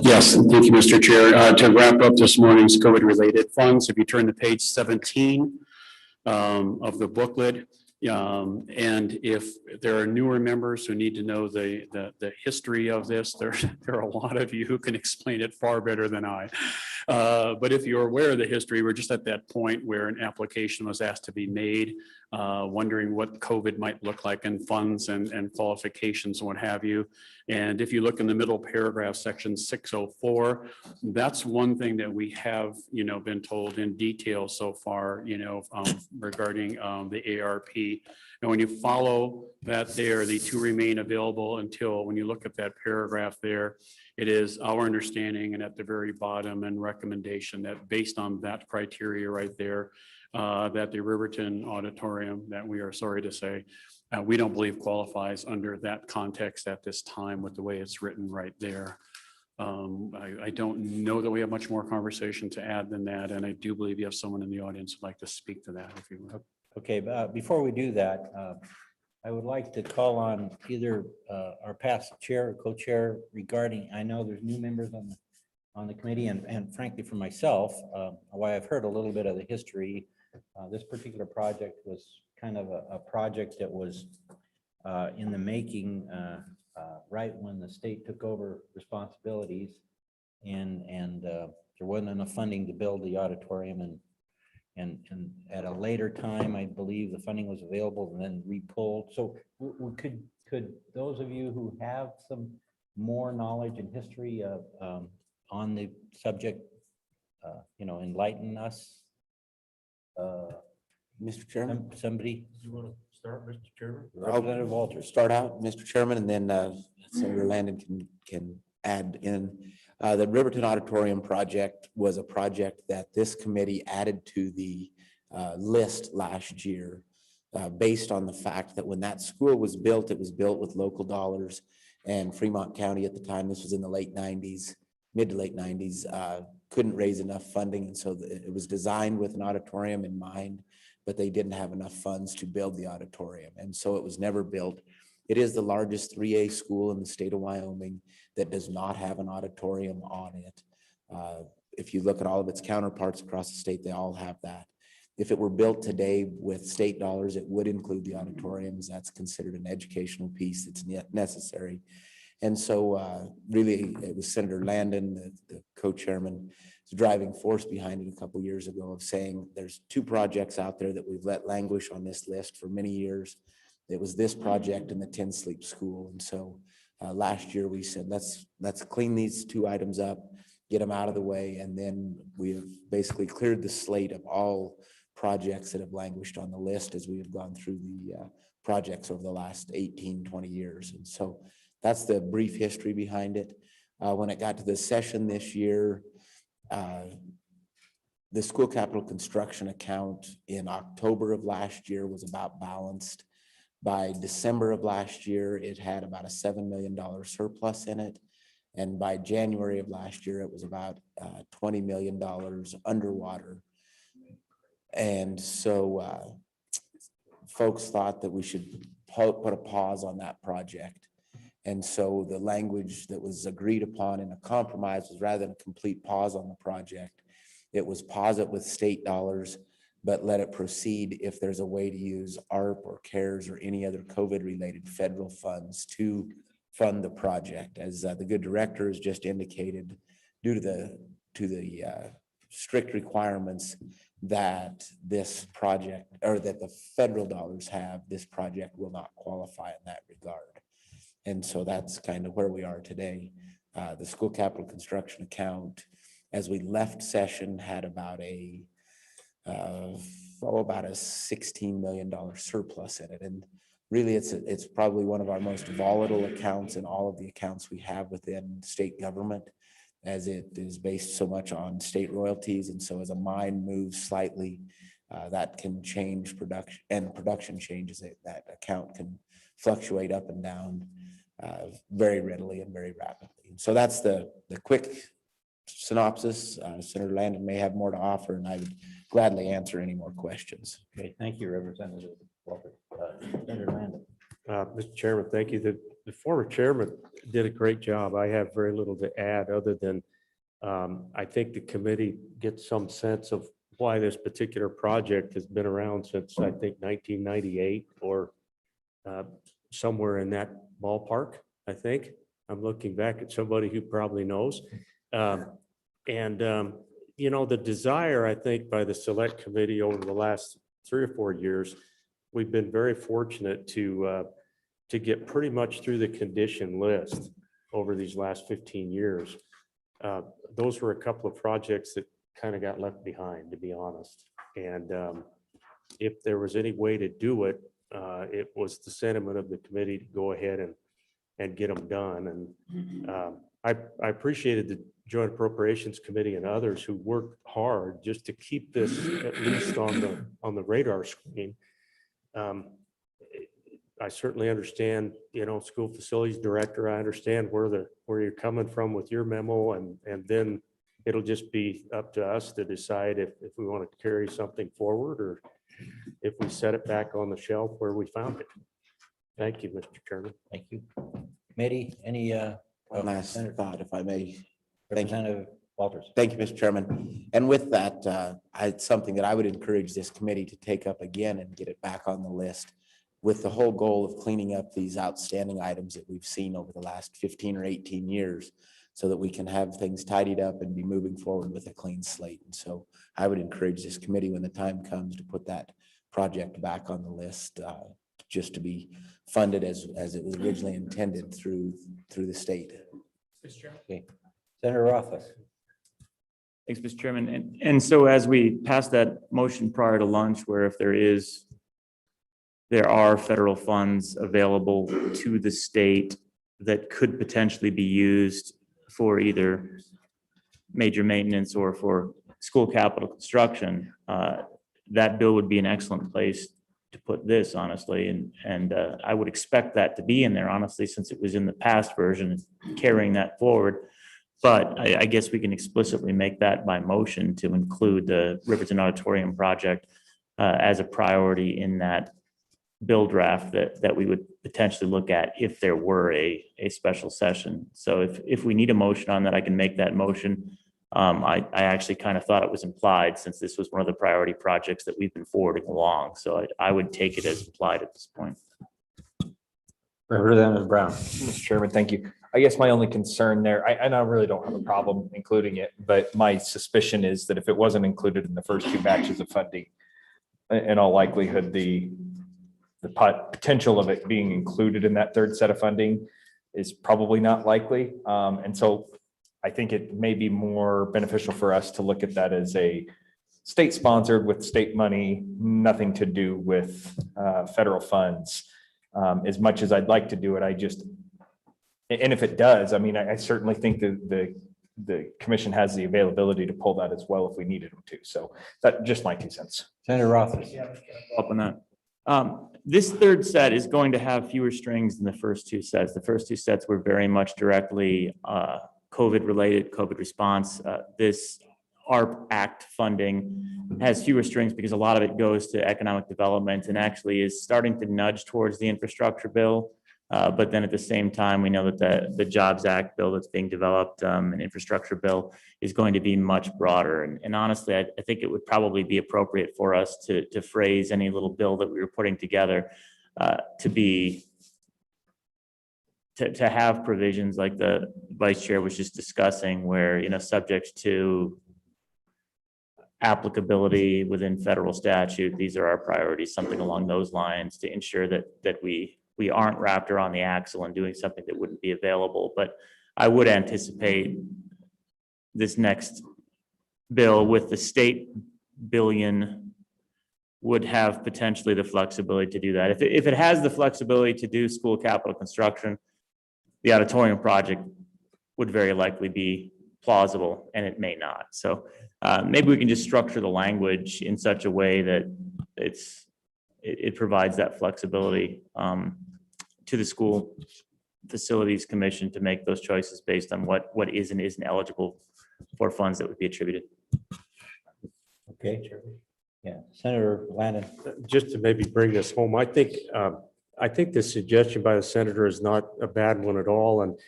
Yes, thank you, Mr. Chair. To wrap up this morning's COVID-related funds, if you turn to page 17 of the booklet, and if there are newer members who need to know the history of this, there are a lot of you who can explain it far better than I. But if you're aware of the history, we're just at that point where an application was asked to be made, wondering what COVID might look like in funds and qualifications and what have you. And if you look in the middle paragraph, section 604, that's one thing that we have, been told in detail so far, regarding the ARP. And when you follow that there, the two remain available until, when you look at that paragraph there, it is our understanding and at the very bottom and recommendation that based on that criteria right there, that the Riverton Auditorium, that we are sorry to say, we don't believe qualifies under that context at this time with the way it's written right there. I don't know that we have much more conversation to add than that. And I do believe you have someone in the audience who'd like to speak to that if you would. Okay, before we do that, I would like to call on either our past chair or co-chair regarding, I know there's new members on the committee and frankly for myself, why I've heard a little bit of the history. This particular project was kind of a project that was in the making right when the state took over responsibilities and there wasn't enough funding to build the auditorium and at a later time, I believe the funding was available and then re-pulled. So could those of you who have some more knowledge and history on the subject, enlighten us? Mr. Chairman, somebody? You want to start, Mr. Chairman? Representative Walters. Start out, Mr. Chairman, and then Senator Landon can add in. The Riverton Auditorium project was a project that this committee added to the list last year based on the fact that when that school was built, it was built with local dollars, and Fremont County at the time, this was in the late 90s, mid to late 90s, couldn't raise enough funding. And so it was designed with an auditorium in mind, but they didn't have enough funds to build the auditorium. And so it was never built. It is the largest 3A school in the state of Wyoming that does not have an auditorium on it. If you look at all of its counterparts across the state, they all have that. If it were built today with state dollars, it would include the auditoriums. That's considered an educational piece that's necessary. And so really it was Senator Landon, the co-chairman, the driving force behind it a couple of years ago of saying there's two projects out there that we've let languish on this list for many years. It was this project and the Tin Sleep School. And so last year we said, let's clean these two items up, get them out of the way. And then we have basically cleared the slate of all projects that have languished on the list as we have gone through the projects over the last 18, 20 years. And so that's the brief history behind it. When it got to the session this year, the school capital construction account in October of last year was about balanced. By December of last year, it had about a $7 million surplus in it. And by January of last year, it was about $20 million underwater. And so folks thought that we should put a pause on that project. And so the language that was agreed upon in a compromise was rather than a complete pause on the project, it was pause it with state dollars, but let it proceed if there's a way to use ARP or CARES or any other COVID-related federal funds to fund the project. As the good director has just indicated, due to the strict requirements that this project, or that the federal dollars have, this project will not qualify in that regard. And so that's kind of where we are today. The school capital construction account, as we left session, had about a $16 million surplus in it. And really it's probably one of our most volatile accounts in all of the accounts we have within state government, as it is based so much on state royalties. And so as a mine moves slightly, that can change production, and production changes, that account can fluctuate up and down very readily and very rapidly. And so that's the quick synopsis. Senator Landon may have more to offer, and I would gladly answer any more questions. Okay, thank you, Representative Walter. Senator Landon. Mr. Chairman, thank you. The former chairman did a great job. I have very little to add other than I think the committee gets some sense of why this particular project has been around since, I think, 1998 or somewhere in that ballpark, I think. I'm looking back at somebody who probably knows. You know, the desire, I think, by the select committee over the last 3 or 4 years, we've been very fortunate to get pretty much through the condition list over these last 15 years. Those were a couple of projects that kind of got left behind, to be honest. And if there was any way to do it, it was the sentiment of the committee to go ahead and get them done. And I appreciated the Joint Appropriations Committee and others who worked hard just to keep this at least on the radar screen. I certainly understand, you know, school facilities director, I understand where you're coming from with your memo, and then it'll just be up to us to decide if we want to carry something forward or if we set it back on the shelf where we found it. Thank you, Mr. Chairman. Thank you. Committee, any One last thought, if I may. Thank you. Representative Walters? Thank you, Mr. Chairman. And with that, it's something that I would encourage this committee to take up again and get it back on the list with the whole goal of cleaning up these outstanding items that we've seen over the last 15 or 18 years so that we can have things tidied up and be moving forward with a clean slate. And so I would encourage this committee when the time comes to put that project back on the list, just to be funded as it was originally intended through the state. Okay. Senator Rothfuss? Thanks, Mr. Chairman. And so as we pass that motion prior to lunch, where if there are federal funds available to the state that could potentially be used for either major maintenance or for school capital construction, that bill would be an excellent place to put this, honestly. And I would expect that to be in there, honestly, since it was in the past version, carrying that forward. But I guess we can explicitly make that by motion to include the Riverton Auditorium project as a priority in that bill draft that we would potentially look at if there were a special session. So if we need a motion on that, I can make that motion. I actually kind of thought it was implied since this was one of the priority projects that we've been forwarding along. So I would take it as implied at this point. Representative Brown? Mr. Chairman, thank you. I guess my only concern there, I really don't have a problem including it, but my suspicion is that if it wasn't included in the first 2 batches of funding, in all likelihood, the potential of it being included in that 3rd set of funding is probably not likely. And so I think it may be more beneficial for us to look at that as a state sponsored with state money, nothing to do with federal funds. As much as I'd like to do it, and if it does, I mean, I certainly think that the commission has the availability to pull that as well if we needed them to. So that's just my 2 cents. Senator Rothfuss? Up on that. This 3rd set is going to have fewer strings than the first 2 sets. The first 2 sets were very much directly COVID related, COVID response. This ARP Act funding has fewer strings because a lot of it goes to economic development and actually is starting to nudge towards the infrastructure bill. But then at the same time, we know that the Jobs Act bill that's being developed, an infrastructure bill, is going to be much broader. And honestly, I think it would probably be appropriate for us to phrase any little bill that we were putting together to have provisions like the vice chair was just discussing, where, you know, subject to applicability within federal statute, these are our priorities, something along those lines, to ensure that we aren't wrapped around the axle and doing something that wouldn't be available. But I would anticipate this next bill with the state billion would have potentially the flexibility to do that. If it has the flexibility to do school capital construction, the auditorium project would very likely be plausible, and it may not. So maybe we can just structure the language in such a way that it provides that flexibility to the school facilities commission to make those choices based on what is and isn't eligible for funds that would be attributed. Okay. Yeah, Senator Landon? Just to maybe bring this home, I think I think the suggestion by the senator is not a bad one at all. And,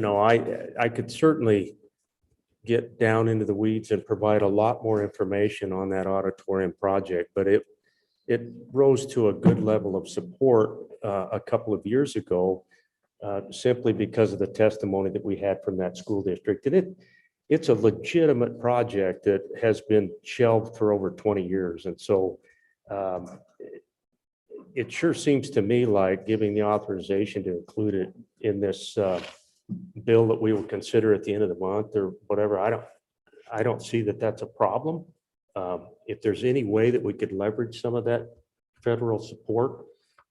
I could certainly get down into the weeds and provide a lot more information on that auditorium project, but it rose to a good level of support a couple of years ago, simply because of the testimony that we had from that school district. And it's a legitimate project that has been shelved for over 20 years. And so it sure seems to me like giving the authorization to include it in this bill that we will consider at the end of the month or whatever. I don't see that that's a problem. If there's any way that we could leverage some of that federal support,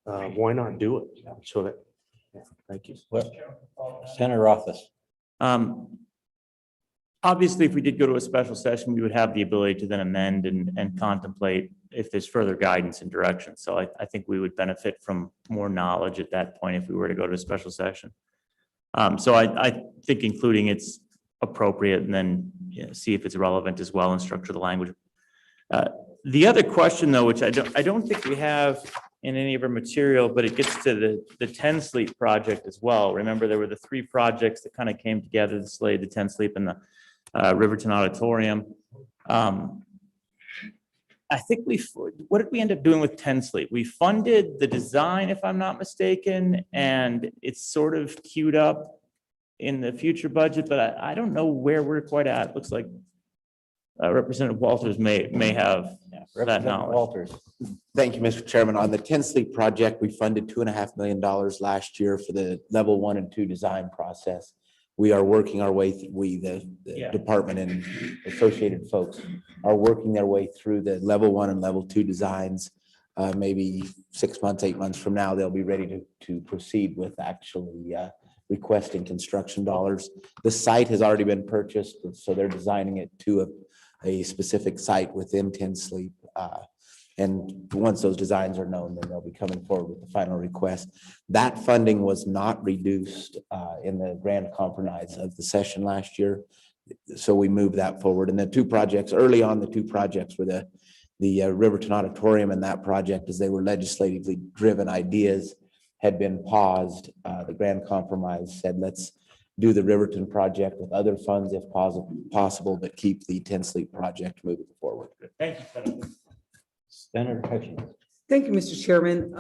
why not do it? So that, thank you. Senator Office. Obviously, if we did go to a special session, we would have the ability to then amend and contemplate if there's further guidance and direction. So I think we would benefit from more knowledge at that point if we were to go to a special session. So I think including it's appropriate, and then see if it's relevant as well and structure the language. The other question, though, which I don't think we have in any of our material, but it gets to the 10 Sleep project as well. Remember, there were the 3 projects that kind of came together, the Slade, the 10 Sleep, and the Riverton Auditorium. I think what did we end up doing with 10 Sleep? We funded the design, if I'm not mistaken, and it's sort of queued up in the future budget, but I don't know where we're quite at. It looks like Representative Walters may have that knowledge. Walters. Thank you, Mr. Chairman. On the 10 Sleep project, we funded $2.5 million last year for the level 1 and 2 design process. We are working our way, the department and associated folks are working their way through the level 1 and level 2 designs. Maybe 6 months, 8 months from now, they'll be ready to proceed with actually requesting construction dollars. The site has already been purchased, so they're designing it to a specific site within 10 Sleep. And once those designs are known, then they'll be coming forward with the final request. That funding was not reduced in the grand compromise of the session last year. So we moved that forward. And the 2 projects, early on, the 2 projects were the Riverton Auditorium and that project, as they were legislatively driven ideas, had been paused. The grand compromise said, let's do the Riverton project with other funds if possible, but keep the 10 Sleep project moving forward. Thank you, Senator. Senator Hutchins. Thank you, Mr. Chairman.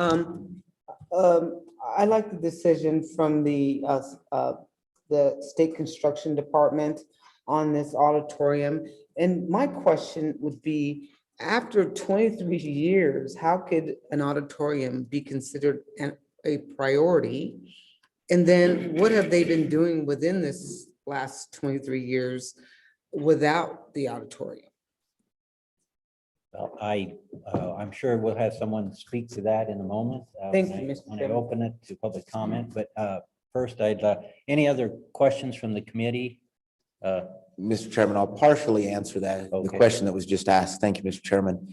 I like the decision from the State Construction Department on this auditorium. And my question would be, after 23 years, how could an auditorium be considered a priority? And then what have they been doing within this last 23 years without the auditorium? Well, I'm sure we'll have someone speak to that in a moment. Thank when you, I- Mr. When I Chairman. open it to public comment, but first any other questions from the committee? Mr. Chairman, I'll partially answer the Okay. question that was just asked. Thank you, Mr. Chairman.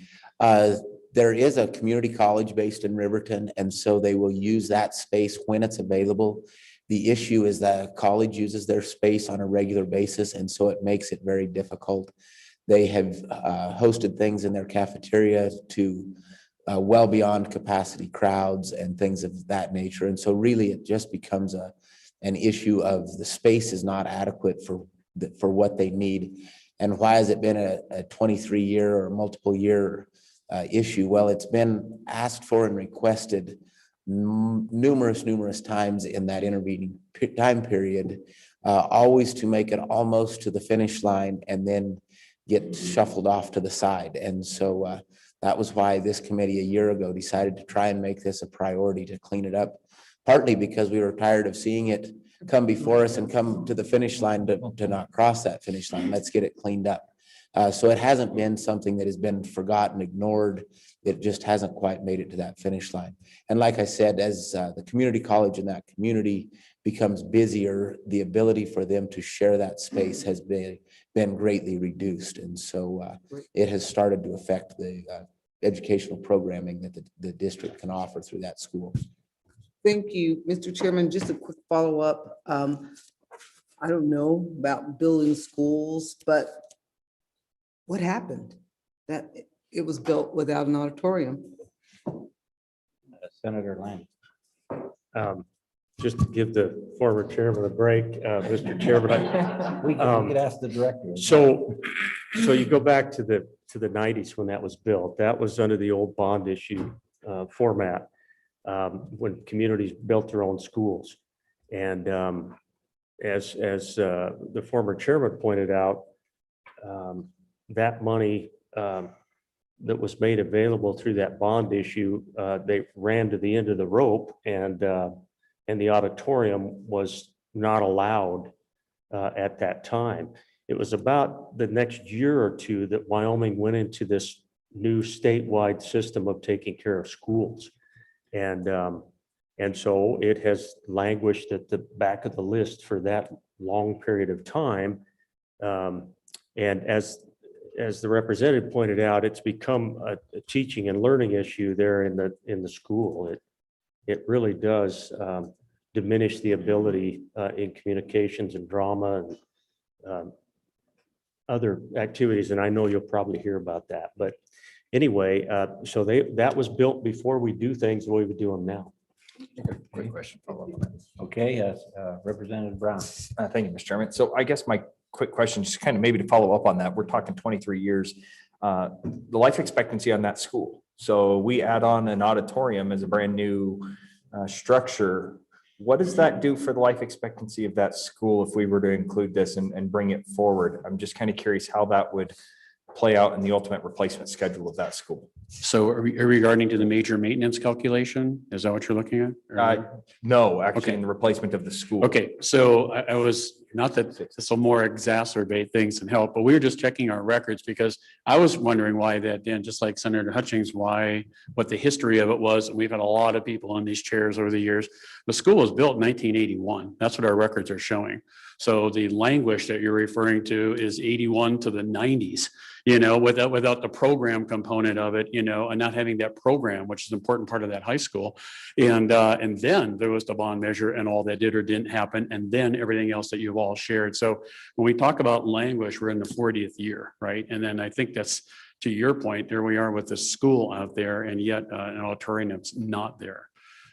There is a community college based in Riverton, and so they will use that space when it's available. The issue is that college uses their space on a regular basis, and so it makes it very difficult. They have hosted things in their cafeteria to well beyond capacity crowds and things of that nature. And so really it just becomes an issue of the space is not adequate for what they need. And why has it been a 23-year or multiple year issue? Well, it's been asked for and requested numerous times in that intervening time period, always to make it almost to the finish line and then get shuffled off to the side. And so that was why this committee a year ago decided to try and make this a priority to clean it up, partly because we were tired of seeing it come before us and come to the finish line to not cross that finish line. Let's get it cleaned up. So it hasn't been something that has been forgotten, ignored. It just hasn't quite made it to that finish line. And like I said, as the community college in that community becomes busier, the ability for them to share that space has been greatly reduced. And so it has started to affect the educational programming that the district can offer through that school. Thank you, Mr. Chairman. Just a quick follow-up. I don't know about building schools, but what happened? That it was built without an auditorium? Senator Lang. Just to give the former chairman a break, Mr. Chairman, We could ask the director. so you go back to the 90s when that was built. That was under the old bond issue format, when communities built their own schools. And as the former chairman pointed out, that money that was made available through that bond issue, they ran to the end of the rope, and the auditorium was not allowed at that time. It was about the next year or two that Wyoming went into this new statewide system of taking care of schools. And so it has languished at the back of the list for that long period of time. And as the representative pointed out, it's become a teaching and learning issue there in the school. It really does diminish the ability in communications and drama and other activities. And I know you'll probably hear about that. But anyway, so that was built before we do things the way we do them now. Quick question. Follow up on that. Okay, Representative Brown. Thank you, Mr. Chairman. So I guess my quick question, just kind of maybe to follow up on that, we're talking 23 years. The life expectancy on that school. So we add on an auditorium as a brand new structure. What does that do for the life expectancy of that school if we were to include this and bring it forward? I'm just kind of curious how that would play out in the ultimate replacement schedule of that school. So regarding to the major maintenance calculation, is that what you're looking at? Or- No, actually Okay. in the replacement of the school. Okay, so I was, not that this will more exacerbate things and help, but we were just checking our records because I was wondering why that then, just like Senator Hutchings, what the history of it was. And we've had a lot of people in these chairs over the years. The school was built in 1981. That's what our records are showing. So the language that you're referring to is 81 to the 90s, without the program component of it, and not having that program, which is an important part of that high school. And then there was the bond measure and all that did or didn't happen. And then everything else that you've all shared. So when we talk about language, we're in the 40th year, right? And then I think that's, to your point, there we are with the school out there, and yet an auditorium that's not there.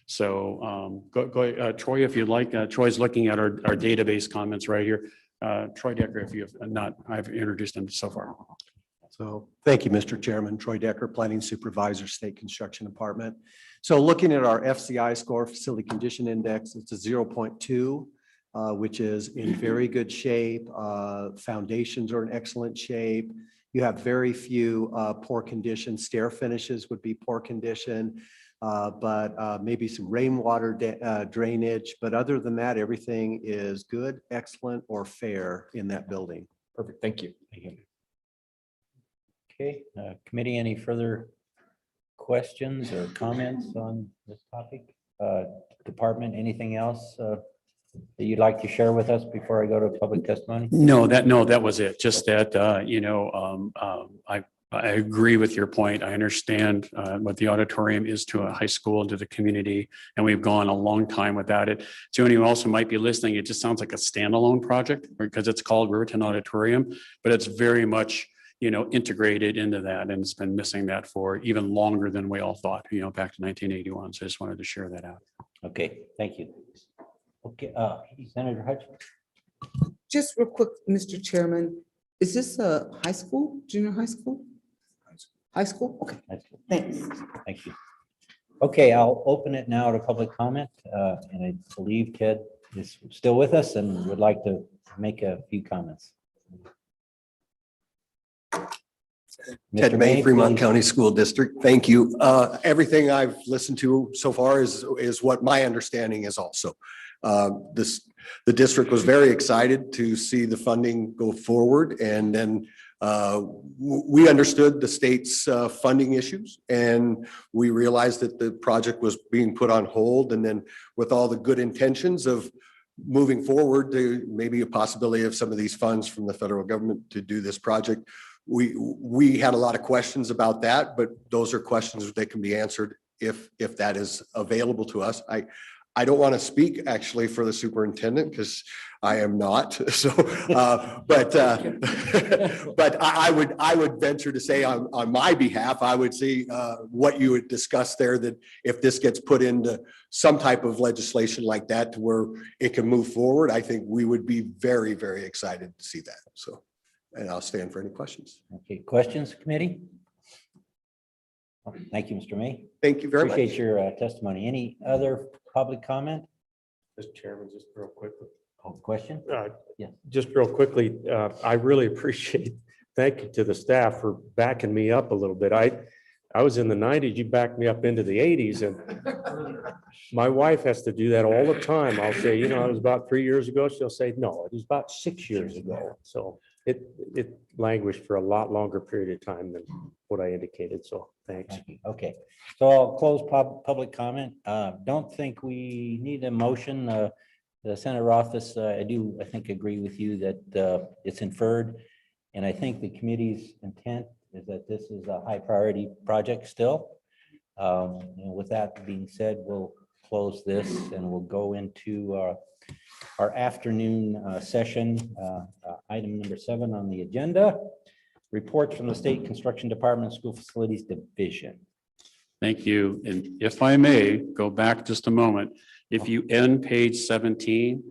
So go Troy, if you'd like. Troy's looking at our database comments right here. Troy Decker, if you have not, I've introduced him so far. So thank you, Mr. Chairman. Troy Decker, Planning Supervisor, State Construction Department. So looking at our FCI score, Facility Condition Index, it's a 0.2, which is in very good shape. Foundations are in excellent shape. You have very few poor condition. Stair finishes would be poor condition, but maybe some rainwater drainage. But other than that, everything is good, excellent, or fair in that building. Perfect. Thank you. Okay, committee, any further questions or comments on this topic? Department, anything else that you'd like to share with us before I go to public testimony? No, that was it. Just that, I agree with your point. I understand what the auditorium is to a high school and to the community, and we've gone a long time without it. To anyone who also might be listening, it just sounds like a standalone project because it's called Riverton Auditorium, but it's very much integrated into that, and it's been missing that for even longer than we all thought, back to 1981. So I just wanted to share that out. Okay, thank you. Okay, Senator Hutchins. Just real quick, Mr. Chairman, is this a high school, junior high school? High school? Okay, thanks. Thank you. Okay, I'll open it now to public comment. And I believe Ted is still with us and would like to make a few comments. Ted Mr. May, Fremont please. County School District. Thank you. Everything I've listened to so far is what my understanding is also. The district was very excited to see the funding go forward, and then we understood the state's funding issues, and we realized that the project was being put on hold. And then with all the good intentions of moving forward, to maybe a possibility of some of these funds from the federal government to do this project, we had a lot of questions about that, but those are questions that can be answered if that is available to us. I don't want to speak actually for the superintendent because I am not. So, but I would venture to say on my behalf, I would see what you would discuss there, that if this gets put into some type of legislation like that to where it can move forward, I think we would be very, very excited to see that. So, and I'll stand for any questions. Okay, questions, committee? Thank you, Mr. May. Thank you very much. Appreciate your testimony. Any other public comment? Mr. Chairman, just real quickly. Oh, question? Yeah. Just real quickly, I really appreciate, thank you to the staff for backing me up a little bit. I was in the 90s, you backed me up into the 80s, and my wife has to do that all the time. I'll say, you know, it was about 3 years ago. She'll say, no, it was about 6 years ago. So it languished for a lot longer period of time than what I indicated. So thanks. Thank you. Okay, so I'll close public comment. Don't think we need a motion. The Senator office, I think, agree with you that it's inferred. And I think the committee's intent is that this is a high priority project still. And with that being said, we'll close this and we'll go into our afternoon session. Item number 7 on the agenda, reports from the State Construction Department, School Facilities Division. Thank you. And if I may go back just a moment, if you end page 17,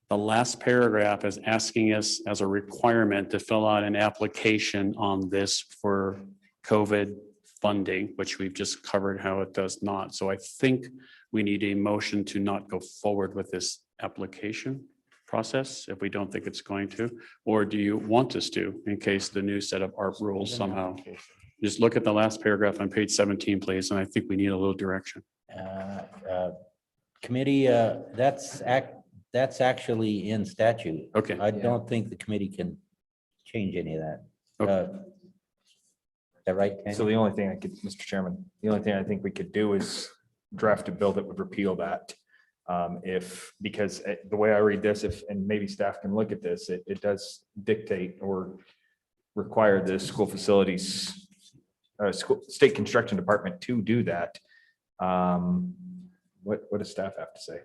the last paragraph is asking us as a requirement to fill out an application on this for COVID funding, which we've just covered how it does not. So I think we need a motion to not go forward with this application process if we don't think it's going to, or do you want us to, in case the new set of ARP rules somehow? Just look at the last paragraph on page 17, please, and I think we need a little direction. Committee, that's actually in statute. Okay. I don't think the committee can change any of that. Okay. Is that right, Ken? So the only thing Mr. Chairman, the only thing I think we could do is draft a bill that would repeal that. Because the way I read this, and maybe staff can look at this, it does dictate or require the school facilities, state construction department to do that. What does staff have to say?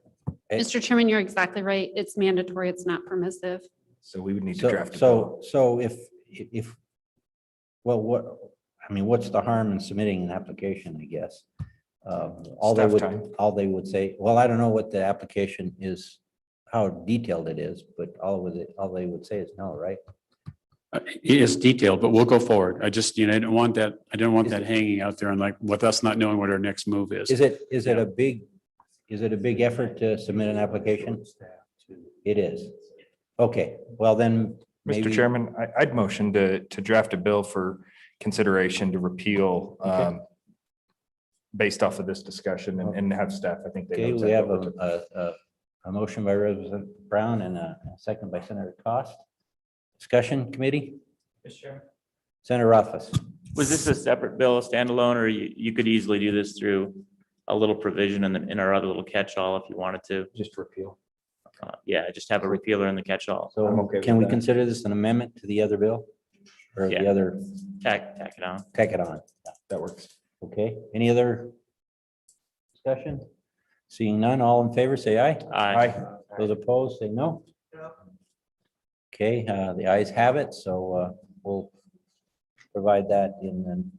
Mr. Chairman, you're exactly right. It's mandatory. It's not permissive. So we would need to draft a bill. So if, well, what's the harm in submitting an application, I guess? All they would say, well, I don't know what the application is, how detailed it is, but all they would say is no, right? It is detailed, but we'll go forward. I just, I didn't want that hanging out there and like with us not knowing what our next move is. Is it a big effort to submit an application? It is. Okay, well then. Mr. Chairman, I'd motion to draft a bill for consideration to repeal based off of this discussion and have staff, I think. Okay, we have a motion by Representative Brown and a second by Senator Cost. Discussion committee? Senator Rothfuss. Was this a separate bill, a standalone, or you could easily do this through a little provision in our other little catch-all if you wanted to? Just repeal. Yeah, just have a repealer in the catch-all. So I'm okay can with we that. consider this an amendment to the other bill? Or Yeah. the other, Tack it on. tack it on? That works. Okay, any other discussion? Seeing none, all in favor, say aye. Aye. Those opposed, say no. Okay, the ayes have it, so we'll provide that in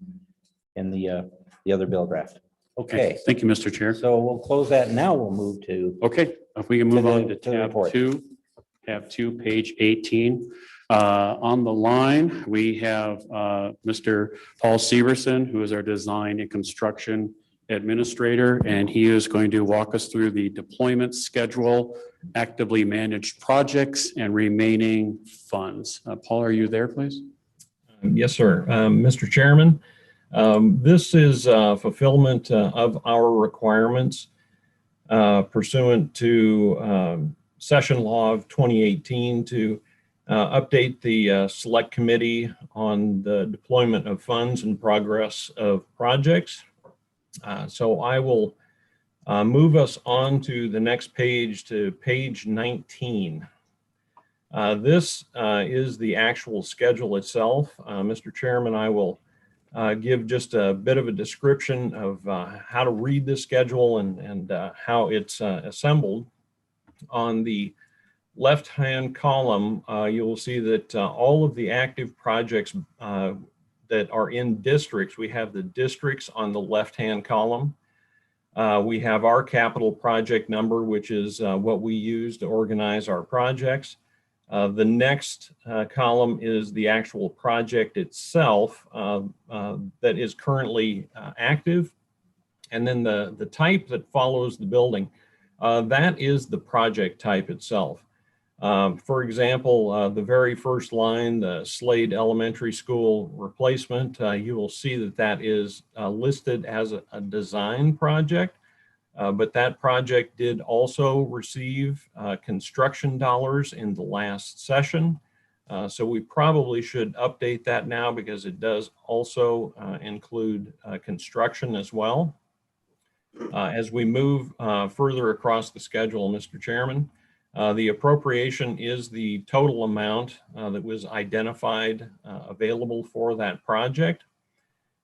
the other bill draft. Okay, Thank you, Mr. Chair. so we'll close that. Now we'll move to, Okay, if we can move To the- on to to the tab report. 2, page 18. On the line, we have Mr. Paul Severson, who is our design and construction administrator, and he is going to walk us through the deployment schedule, actively managed projects, and remaining funds. Paul, are you there, please? Yes, sir. Mr. Chairman, this is fulfillment of our requirements pursuant to Session Law of 2018 to update the Select Committee on the deployment of funds and progress of projects. So I will move us on to the next page, to page 19. This is the actual schedule itself. Mr. Chairman, I will give just a bit of a description of how to read the schedule and how it's assembled. On the left-hand column, you will see that all of the active projects that are in districts, we have the districts on the left-hand column. We have our capital project number, which is what we use to organize our projects. The next column is the actual project itself that is currently active. And then the type that follows the building, that is the project type itself. For example, the very first line, the Slade Elementary School replacement, you will see that that is listed as a design project. But that project did also receive construction dollars in the last session. So we probably should update that now because it does also include construction as well. As we move further across the schedule, Mr. Chairman, the appropriation is the total amount that was identified available for that project.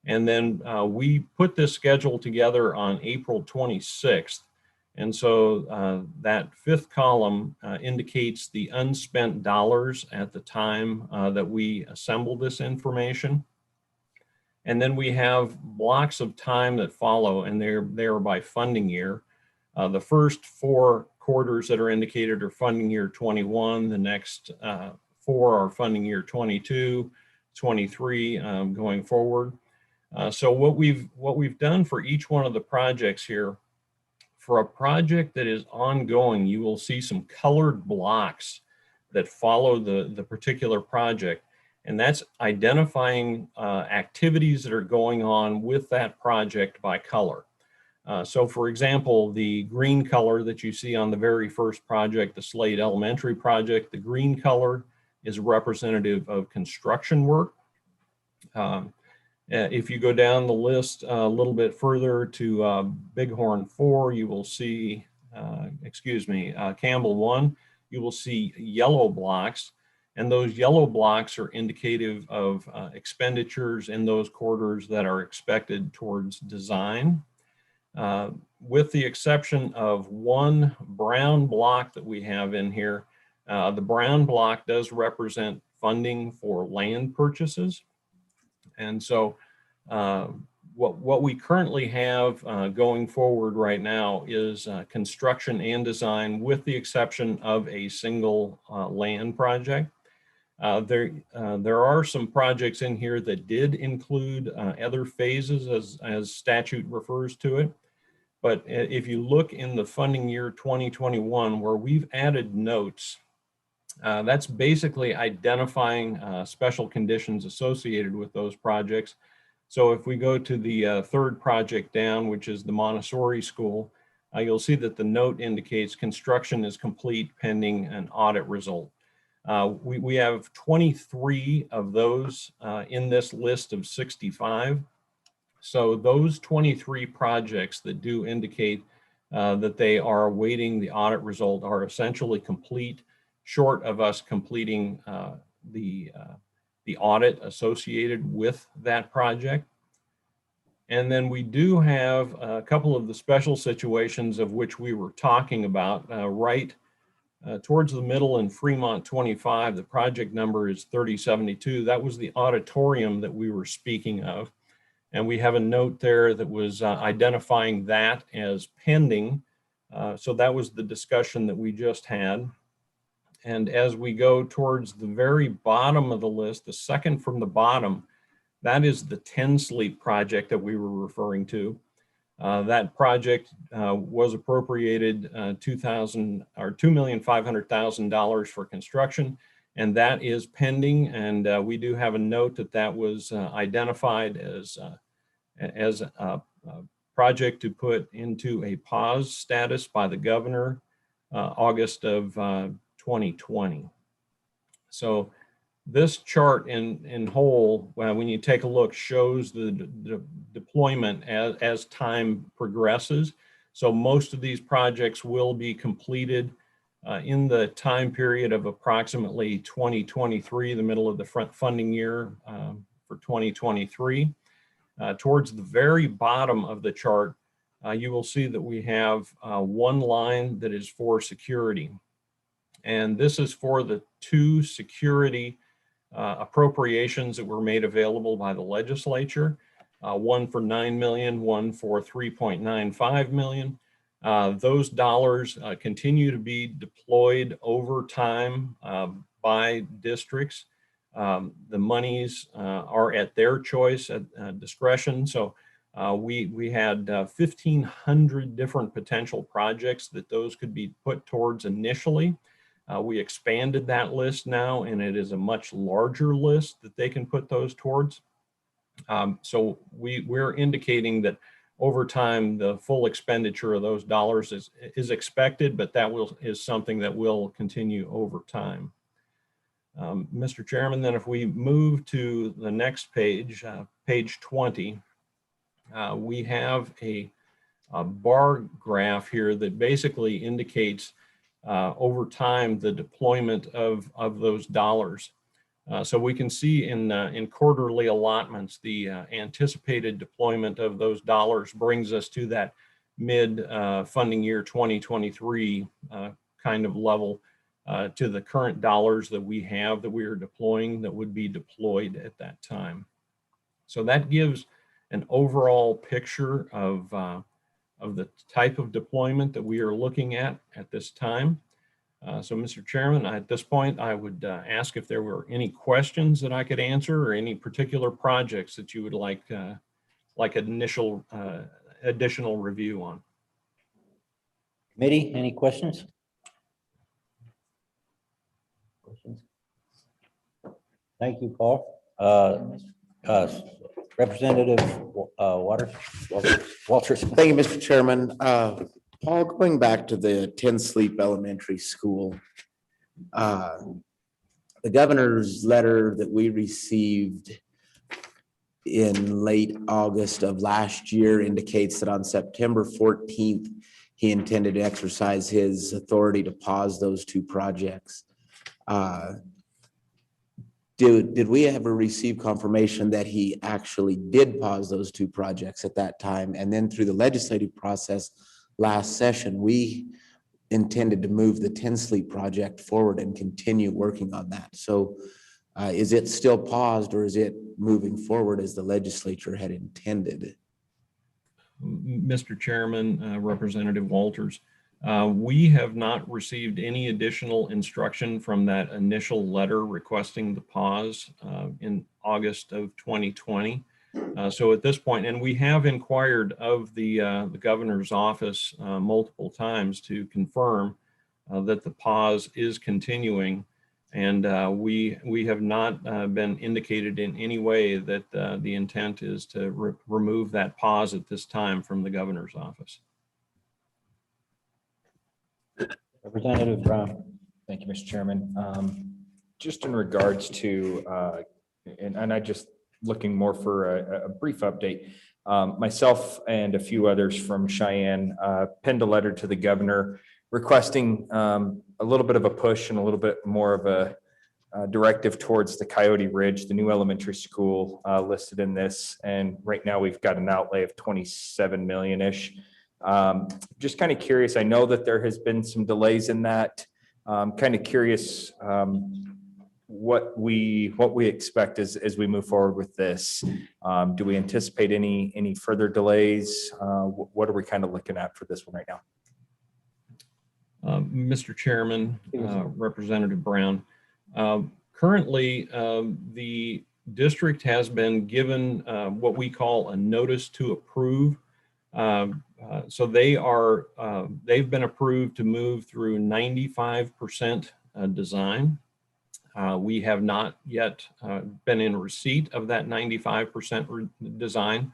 And then we put this schedule together on April 26th. And so that fifth column indicates the unspent dollars at the time that we assembled this information. And then we have blocks of time that follow, and they're by funding year. The first 4 quarters that are indicated are funding year 21. The next 4 are funding year 22, 23 going forward. So what we've done for each one of the projects here, for a project that is ongoing, you will see some colored blocks that follow the particular project. And that's identifying activities that are going on with that project by color. So for example, the green color that you see on the very first project, the Slade Elementary project, the green color is representative of construction work. If you go down the list a little bit further to Bighorn 4, you will see, Campbell 1, you will see yellow blocks. And those yellow blocks are indicative of expenditures in those quarters that are expected towards design. With the exception of one brown block that we have in here, the brown block does represent funding for land purchases. And so what we currently have going forward right now is construction and design with the exception of a single land project. There are some projects in here that did include other phases as statute refers to it. But if you look in the funding year 2021, where we've added notes, that's basically identifying special conditions associated with those projects. So if we go to the third project down, which is the Montessori School, you'll see that the note indicates construction is complete pending an audit result. We have 23 of those in this list of 65. So those 23 projects that do indicate that they are awaiting the audit result are essentially complete, short of us completing the audit associated with that project. And then we do have a couple of the special situations of which we were talking about towards the middle in Fremont 25, the project number is 3072. That was the auditorium that we were speaking of. And we have a note there that was identifying that as pending. So that was the discussion that we just had. And as we go towards the very bottom of the list, the second from the bottom, that is the 10 Sleep project that we were referring to. That project was appropriated $2,500,000 for construction, and that is pending. And we do have a note that that was identified as a project to put into a pause status by the governor August of 2020. So this chart in whole, when you take a look, shows the deployment as time progresses. So most of these projects will be completed in the time period of approximately 2023, the middle of the funding year for 2023. Towards the very bottom of the chart, you will see that we have one line that is for security. And this is for the 2 security appropriations that were made available by the legislature, one for 9 million, one for 3.95 million. Those dollars continue to be deployed over time by districts. The monies are at their choice, at discretion. So we had 1,500 different potential projects that those could be put towards initially. We expanded that list now, and it is a much larger list that they can put those towards. So we're indicating that over time, the full expenditure of those dollars is expected, but that is something that will continue over time. Mr. Chairman, then if we move to the next page, page 20, we have a bar graph here that basically indicates over time the deployment of those dollars. So we can see in quarterly allotments, the anticipated deployment of those dollars brings us to that mid funding year 2023 kind of level to the current dollars that we have that we are deploying that would be deployed at that time. So that gives an overall picture of the type of deployment that we are looking at this time. So, Mr. Chairman, at this point, I would ask if there were any questions that I could answer or any particular projects that you would like initial additional review on. Committee, any questions? Thank you, Paul. Representative Walters. Thank you, Mr. Chairman. Paul, going back to the 10 Sleep Elementary School, the governor's letter that we received in late August of last year indicates that on September 14th, he intended to exercise his authority to pause those 2 projects. Did we ever receive confirmation that he actually did pause those 2 projects at that time? And then through the legislative process last session, we intended to move the 10 Sleep project forward and continue working on that. So is it still paused, or is it moving forward as the legislature had intended? Mr. Chairman, Representative Walters, we have not received any additional instruction from that initial letter requesting the pause in August of 2020. So at this point, and we have inquired of the governor's office multiple times to confirm that the pause is continuing, and we have not been indicated in any way that the intent is to remove that pause at this time from the governor's office. Representative Brown. Thank you, Mr. Chairman. Just in regards to, and I just looking more for a brief update. Myself and a few others from Cheyenne penned a letter to the governor requesting a little bit of a push and a little bit more of a directive towards the Coyote Ridge, the new elementary school listed in this. And right now we've got an outlay of 27 million-ish. Just kind of curious. I know that there has been some delays in that. Kind of curious what we expect as we move forward with this. Do we anticipate any further delays? What are we kind of looking at for this one right now? Mr. Chairman, Representative Brown, currently the district has been given what we call a notice to approve. So they've been approved to move through 95% design. We have not yet been in receipt of that 95% design.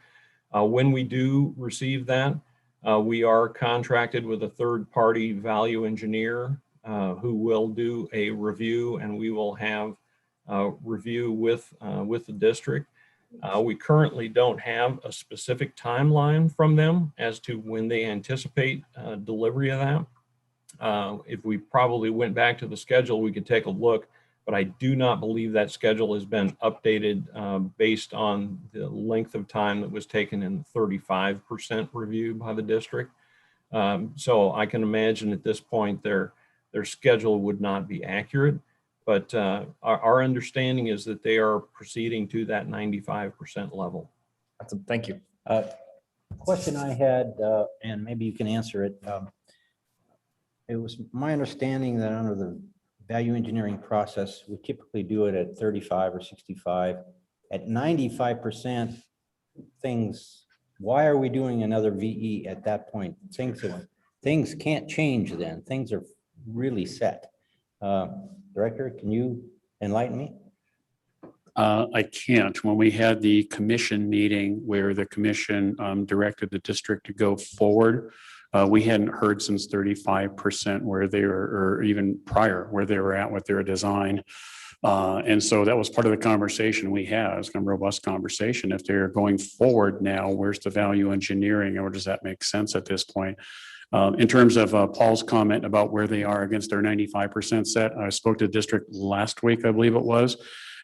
When we do receive that, we are contracted with a third-party value engineer who will do a review, and we will have a review with the district. We currently don't have a specific timeline from them as to when they anticipate delivery of that. If we probably went back to the schedule, we could take a look. but I do not believe that schedule has been updated based on the length of time that was taken in the 35% review by the district. So I can imagine at this point their schedule would not be accurate, but our understanding is that they are proceeding to that 95% level. Thank you. Question I had, and maybe you can answer it. It was my understanding that under the value engineering process, we typically do it at 35 or 65. At 95% things, why are we doing another VE at that point? Things can't change then. Things are really set. Director, can you enlighten me? I can't. When we had the commission meeting where the commission directed the district to go forward, we hadn't heard since 35% where they were, or even prior where they were at with their design. And so that was part of the conversation we had. It was a robust conversation. If they're going forward now, where's the value engineering, or does that make sense at this point? In terms of Paul's comment about where they are against their 95% set, I spoke to the district last week, I believe it was,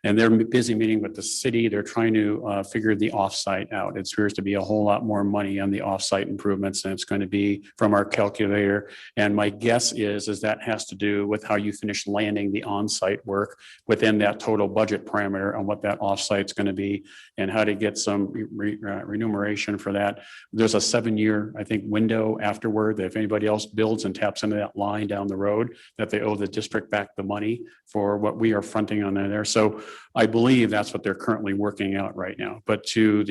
and they're busy meeting with the city. They're trying to figure the offsite out. It appears to be a whole lot more money on the offsite improvements than it's going to be from our calculator. And my guess is that has to do with how you finish landing the onsite work within that total budget parameter on what that offsite's going to be and how to get some remuneration for that. There's a 7-year, I think, window afterward that if anybody else builds and taps into that line down the road, that they owe the district back the money for what we are fronting on there. So I believe that's what they're currently working out right now. But to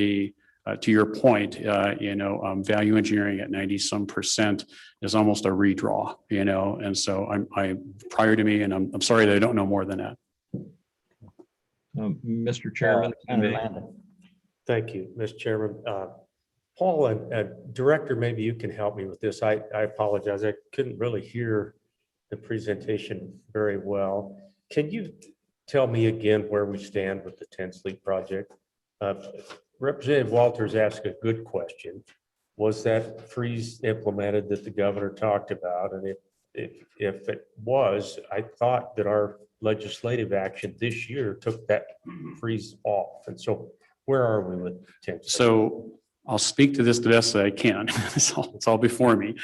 your point, value engineering at 90% is almost a redraw, and so I prior to me, and I'm sorry that I don't know more than that. Mr. Chairman. Thank you, Mr. Chairman. Paul and Director, maybe you can help me with this. I apologize. I couldn't really hear the presentation very well. Can you tell me again where we stand with the 10 Sleep project? Representative Walters asked a good question. Was that freeze implemented that the governor talked about? And if it was, I thought that our legislative action this year took that freeze off. And so where are we with 10 Sleep? So I'll speak to this the best that I can. It's all before me.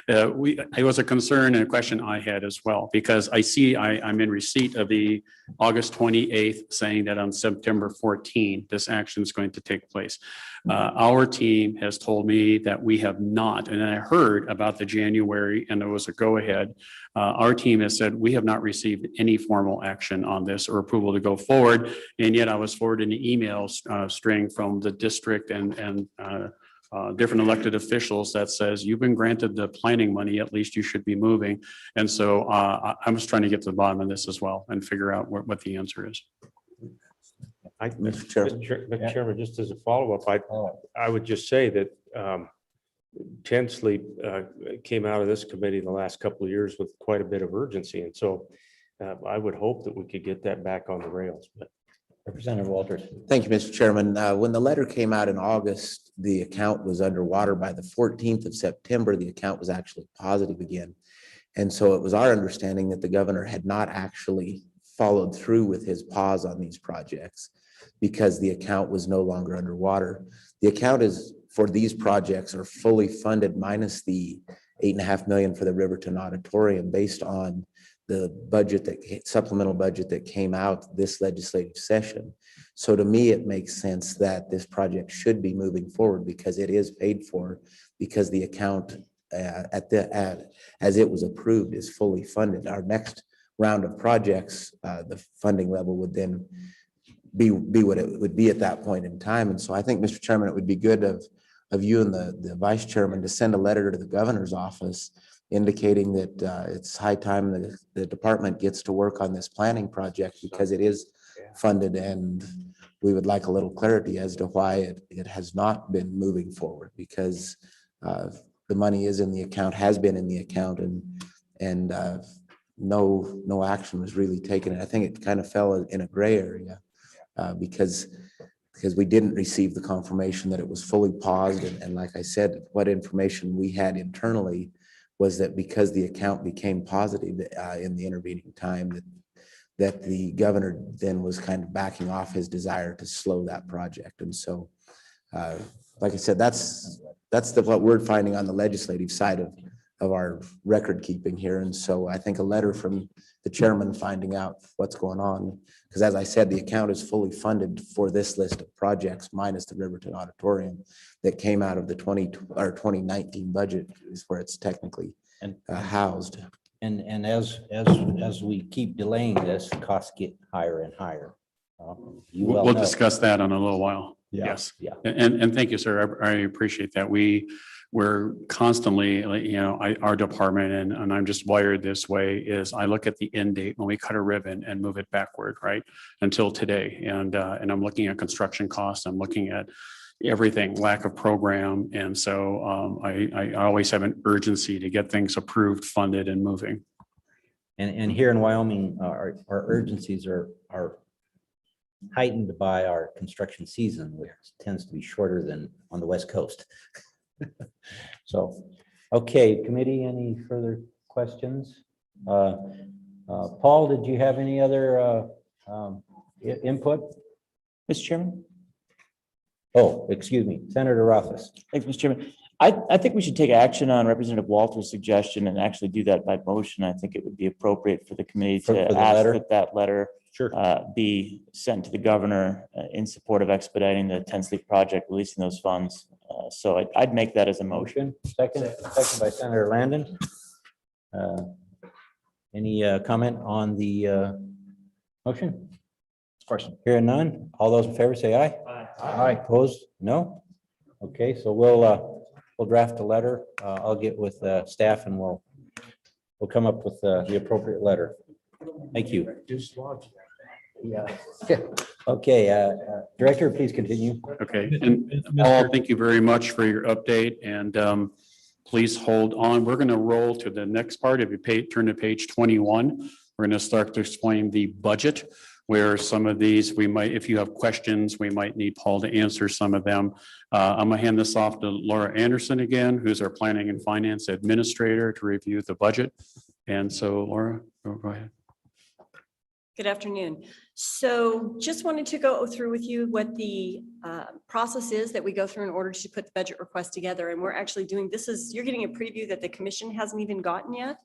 It was a concern and a question I had as well, because I see I'm in receipt of the August 28th saying that on September 14th, this action is going to take place. Our team has told me that we have not, and I heard about the January and there was a go ahead. Our team has said we have not received any formal action on this or approval to go forward. And yet I was forwarded an email string from the district and different elected officials that says you've been granted the planning money, at least you should be moving. And so I'm just trying to get to the bottom of this as well and figure out what the answer is. Mr. Chairman, just as a follow-up, I would just say that 10 Sleep came out of this committee in the last couple of years with quite a bit of urgency. And so I would hope that we could get that back on the rails. But Representative Walters. Thank you, Mr. Chairman. When the letter came out in August, the account was underwater. By the 14th of September, the account was actually positive again. And so it was our understanding that the governor had not actually followed through with his pause on these projects because the account was no longer underwater. The account is for these projects are fully funded minus the $8.5 million for the Riverton Auditorium based on the budget supplemental budget that came out this legislative session. So to me, it makes sense that this project should be moving forward because it is paid for, because the account as it was approved is fully funded. Our next round of projects, the funding level would then be what it would be at that point in time. And so I think, Mr. Chairman, it would be good of you and the vice chairman to send a letter to the governor's office indicating that it's high time that the department gets to work on this planning project because it is funded, and we would like a little clarity as to why it has not been moving forward, because the money is in the account, has been in the account, and no action was really taken. And I think it kind of fell in a gray area because we didn't receive the confirmation that it was fully paused. And like I said, what information we had internally was that because the account became positive in the intervening time, that the governor then was kind of backing off his desire to slow that project. And so, like I said, that's what we're finding on the legislative side of our record keeping here. And so I think a letter from the chairman finding out what's going on, because as I said, the account is fully funded for this list of projects minus the Riverton Auditorium that came out of the 2019 budget is where it's technically housed. And as we keep delaying this, costs get higher and higher. You well We'll know. discuss that in a little while. Yeah. Yes. Yeah. And thank you, sir. I appreciate that. We're constantly, our department, and I'm just wired this way, is I look at the end date when we cut a ribbon and move it backward, right? Until today. And I'm looking at construction costs. I'm looking at everything, lack of program. And so I always have an urgency to get things approved, funded, and moving. And here in Wyoming, our urgencies are heightened by our construction season, which tends to be shorter than on the West Coast. So, okay, committee, any further questions? Paul, did you have any other input? Mr. Chairman? Oh, excuse me, Senator Rothfuss. Thanks, Mr. Chairman. I think we should take action on Representative Walter's suggestion and actually do that by motion. I think it would be appropriate for the committee For to the ask letter? that letter Sure. be sent to the governor in support of expediting the 10 Sleep project, releasing those funds. So I'd make that as a motion. Second by Senator Landon. Any comment on the motion? Question. Hearing none. All those in favor say aye. Aye. Opposed? No? Okay, so we'll draft a letter. I'll get with staff and we'll come up with the appropriate letter. Thank you. Yeah. Okay, Director, please continue. Okay, and Paul, thank you very much for your update, and please hold on. We're going to roll to the next part. If you turn to page 21, we're going to start to explain the budget, where some of these we might, if you have questions, we might need Paul to answer some of them. I'm going to hand this off to Laura Anderson again, who's our Planning and Finance Administrator, to review the budget. And so, Laura, go ahead. Good afternoon. So just wanted to go through with you what the process is that we go through in order to put the budget request together. And we're actually doing, you're getting a preview that the commission hasn't even gotten yet.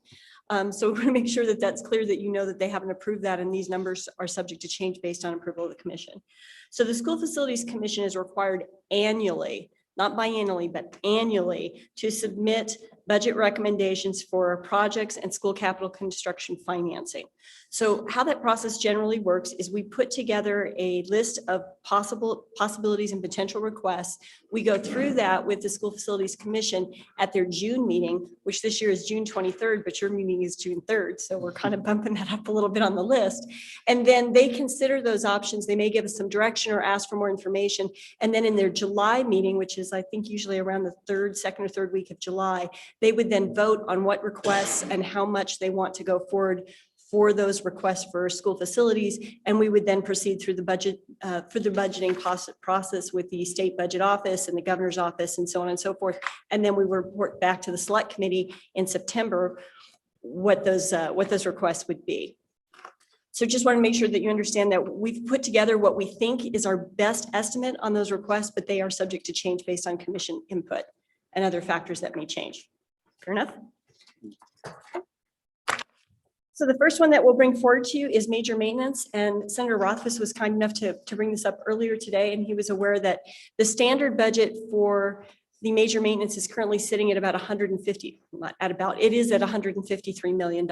So we're going to make sure that that's clear, that you know that they haven't approved that, and these numbers are subject to change based on approval of the commission. So the School Facilities Commission is required annually, not biannually, but annually, to submit budget recommendations for projects and school capital construction financing. So how that process generally works is we put together a list of possibilities and potential requests. We go through that with the School Facilities Commission at their June meeting, which this year is June 23rd, but your meeting is June 3rd. So we're kind of bumping that up a little bit on the list. And then they consider those options. They may give us some direction or ask for more information. And then in their July meeting, which is I think usually around the second or third week of July, they would then vote on what requests and how much they want to go forward for those requests for school facilities. And we would then proceed through the budget, for the budgeting process with the state budget office and the governor's office and so on and so forth. And then we would work back to the select committee in September, what those requests would be. So just want to make sure that you understand that we've put together what we think is our best estimate on those requests, but they are subject to change based on commission input and other factors that may change. Fair enough? So the first one that we'll bring forward to you is major maintenance, and Senator Rothfuss was kind enough to bring this up earlier today, and he was aware that the standard budget for the major maintenance is currently sitting at about it is at $153 million.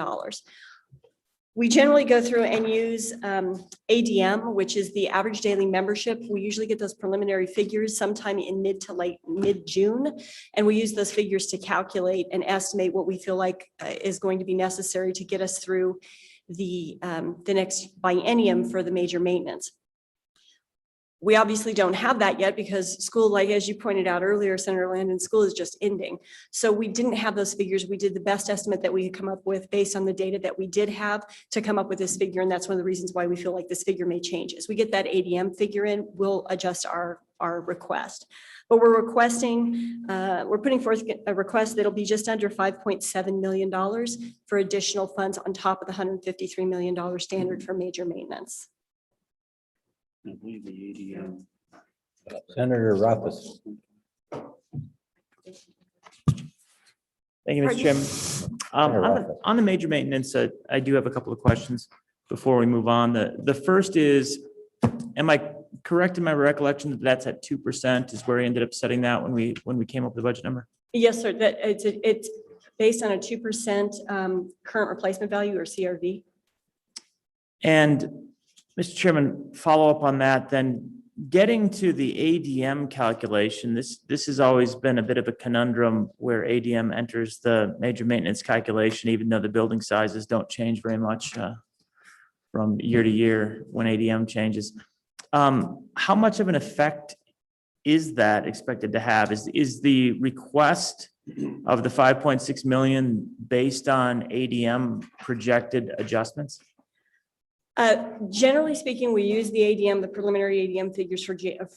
We generally go through and use ADM, which is the average daily membership. We usually get those preliminary figures sometime in mid-June, and we use those figures to calculate and estimate what we feel like is going to be necessary to get us through the next biennium for the major maintenance. We obviously don't have that yet because school, like as you pointed out earlier, Senator Landon, school is just ending. So we didn't have those figures. We did the best estimate that we could come up with based on the data that we did have to come up with this figure. And that's one of the reasons why we feel like this figure may change. As we get that ADM figure in, we'll adjust our our request. But we're requesting, we're putting forth a request that'll be just under $5.7 million for additional funds on top of the $153 million standard for major maintenance. I believe the ADM. Senator Ruffus. Thank you, Mr. Chairman. On the major maintenance, I do have a couple of questions before we move on. The first is, am I correct in my recollection that that's at 2% is where we ended up setting that when we came up with the budget number? Yes, sir. That it's based on a 2% current replacement value, or CRV. And Mr. Chairman, follow up on that, then getting to the ADM calculation, this has always been a bit of a conundrum where ADM enters the major maintenance calculation, even though the building sizes don't change very much from year to year when ADM changes. How much of an effect is that expected to have? Is the request of the 5.6 million based on ADM projected adjustments? Generally speaking, we use the ADM, the preliminary ADM figures for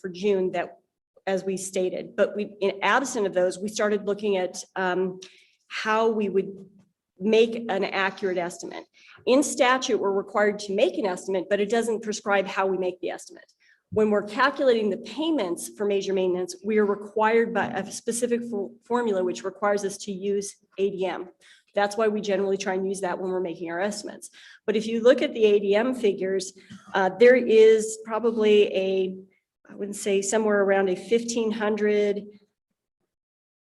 June, that, as we stated, but in absent of those, we started looking at how we would make an accurate estimate. In statute, we're required to make an estimate, but it doesn't prescribe how we make the estimate. When we're calculating the payments for major maintenance, we are required by a specific formula, which requires us to use ADM. That's why we generally try and use that when we're making our estimates. But if you look at the ADM figures, there is probably I would say somewhere around a 1,500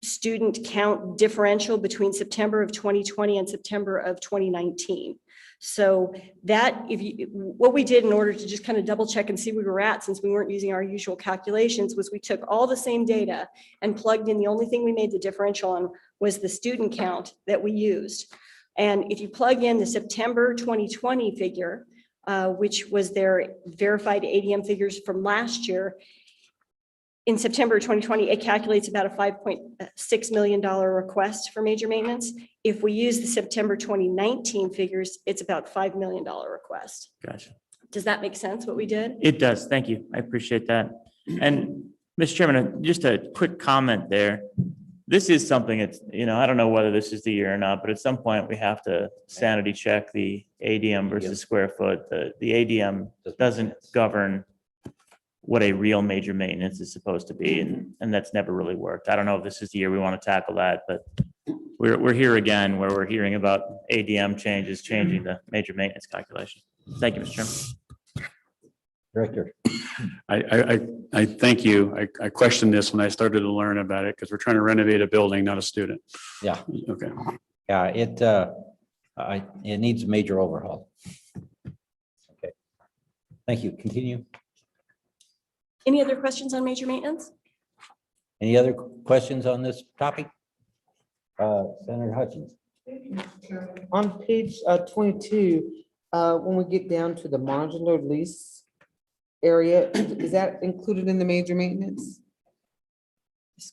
student count differential between September of 2020 and September of 2019. So that, what we did in order to just kind of double check and see where we were at, since we weren't using our usual calculations, was we took all the same data and plugged in. The only thing we made the differential on was the student count that we used. And if you plug in the September 2020 figure, which was their verified ADM figures from last year, in September 2020, it calculates about a $5.6 million request for major maintenance. If we use the September 2019 figures, it's about $5 million request. Gotcha. Does that make sense, what we did? It does. Thank you. I appreciate that. And Mr. Chairman, just a quick comment there. This is something it's, I don't know whether this is the year or not, but at some point we have to sanity check the ADM versus square foot. The ADM doesn't govern what a real major maintenance is supposed to be. And that's never really worked. I don't know if this is the year we want to tackle that, but we're here again where we're hearing about ADM changes, changing the major maintenance calculation. Thank you, Mr. Chairman. Director. I thank you. I questioned this when I started to learn about it, because we're trying to renovate a building, not a student. Yeah. Okay. Yeah, it needs a major overhaul. Okay. Thank you. Continue. Any other questions on major maintenance? Any other questions on this topic? Senator Hutchins. On page 22, when we get down to the modular lease area, is that included in the major maintenance?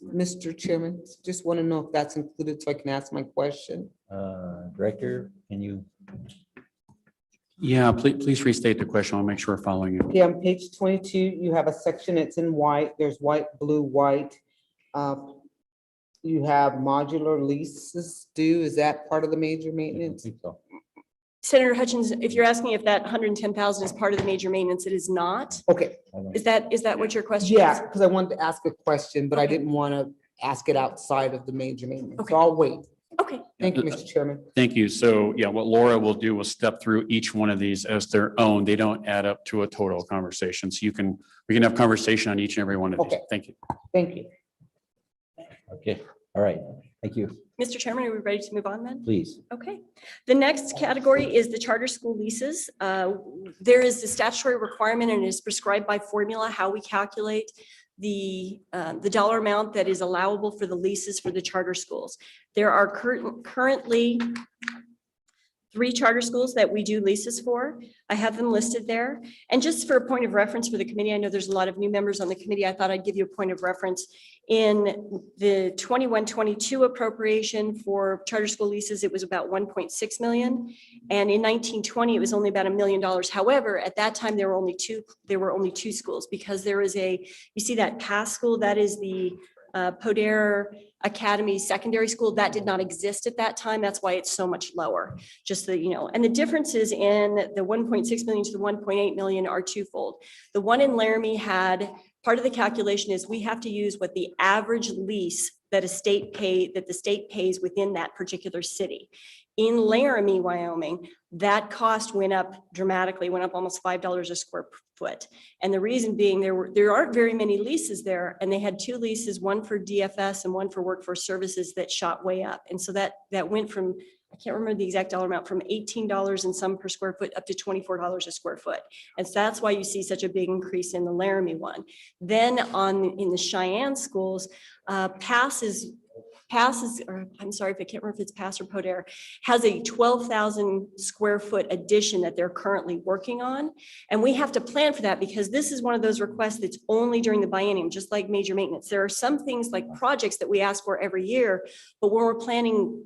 Mr. Chairman, just want to know if that's included so I can ask my question. Director, can you? Yeah, please restate the question. I'll make sure we're following you. Yeah, on page 22, you have a section, it's in white. There's white, blue, white. You have modular leases due. Is that part of the major maintenance? So. Senator Hutchins, if you're asking if that 110,000 is part of the major maintenance, it is not. Okay. Is that what your question is? Yeah, because I wanted to ask a question, but I didn't want to ask it outside of the major maintenance. Okay. So I'll wait. Okay. Thank you, Mr. Chairman. Thank you. So yeah, what Laura will do will step through each one of these as their own. They don't add up to a total conversation. So we can have conversation on each and every one of these. Okay. Thank you. Thank you. Okay, all right. Thank you. Mr. Chairman, are we ready to move on then? Please. Okay. The next category is the charter school leases. There is a statutory requirement, and it is prescribed by formula how we calculate the dollar amount that is allowable for the leases for the charter schools. There are currently 3 charter schools that we do leases for. I have them listed there. And just for a point of reference for the committee, I know there's a lot of new members on the committee. I thought I'd give you a point of reference. In the 21-22 appropriation for charter school leases, it was about 1.6 million. And in 1920, it was only about $1 million. However, at that time, there were only two schools, because there is you see that past school, that is the Poder Academy Secondary School. That did not exist at that time. That's why it's so much lower. Just the, and the differences in the 1.6 million to the 1.8 million are twofold. The one in Laramie had, part of the calculation is we have to use what the average lease that the state pays within that particular city. In Laramie, Wyoming, that cost went up dramatically, went up almost $5 a square foot. And the reason being there aren't very many leases there, and they had 2 leases, one for DFS and one for workforce services, that shot way up. And so that went from, I can't remember the exact dollar amount, from $18 and some per square foot up to $24 a square foot. And so that's why you see such a big increase in the Laramie one. Then in the Cheyenne schools, passes, or I'm sorry if I can't remember if it's Pass or Poder, has a 12,000 square foot addition that they're currently working on. And we have to plan for that, because this is one of those requests that's only during the biennium, just like major maintenance. There are some things like projects that we ask for every year, but when we're planning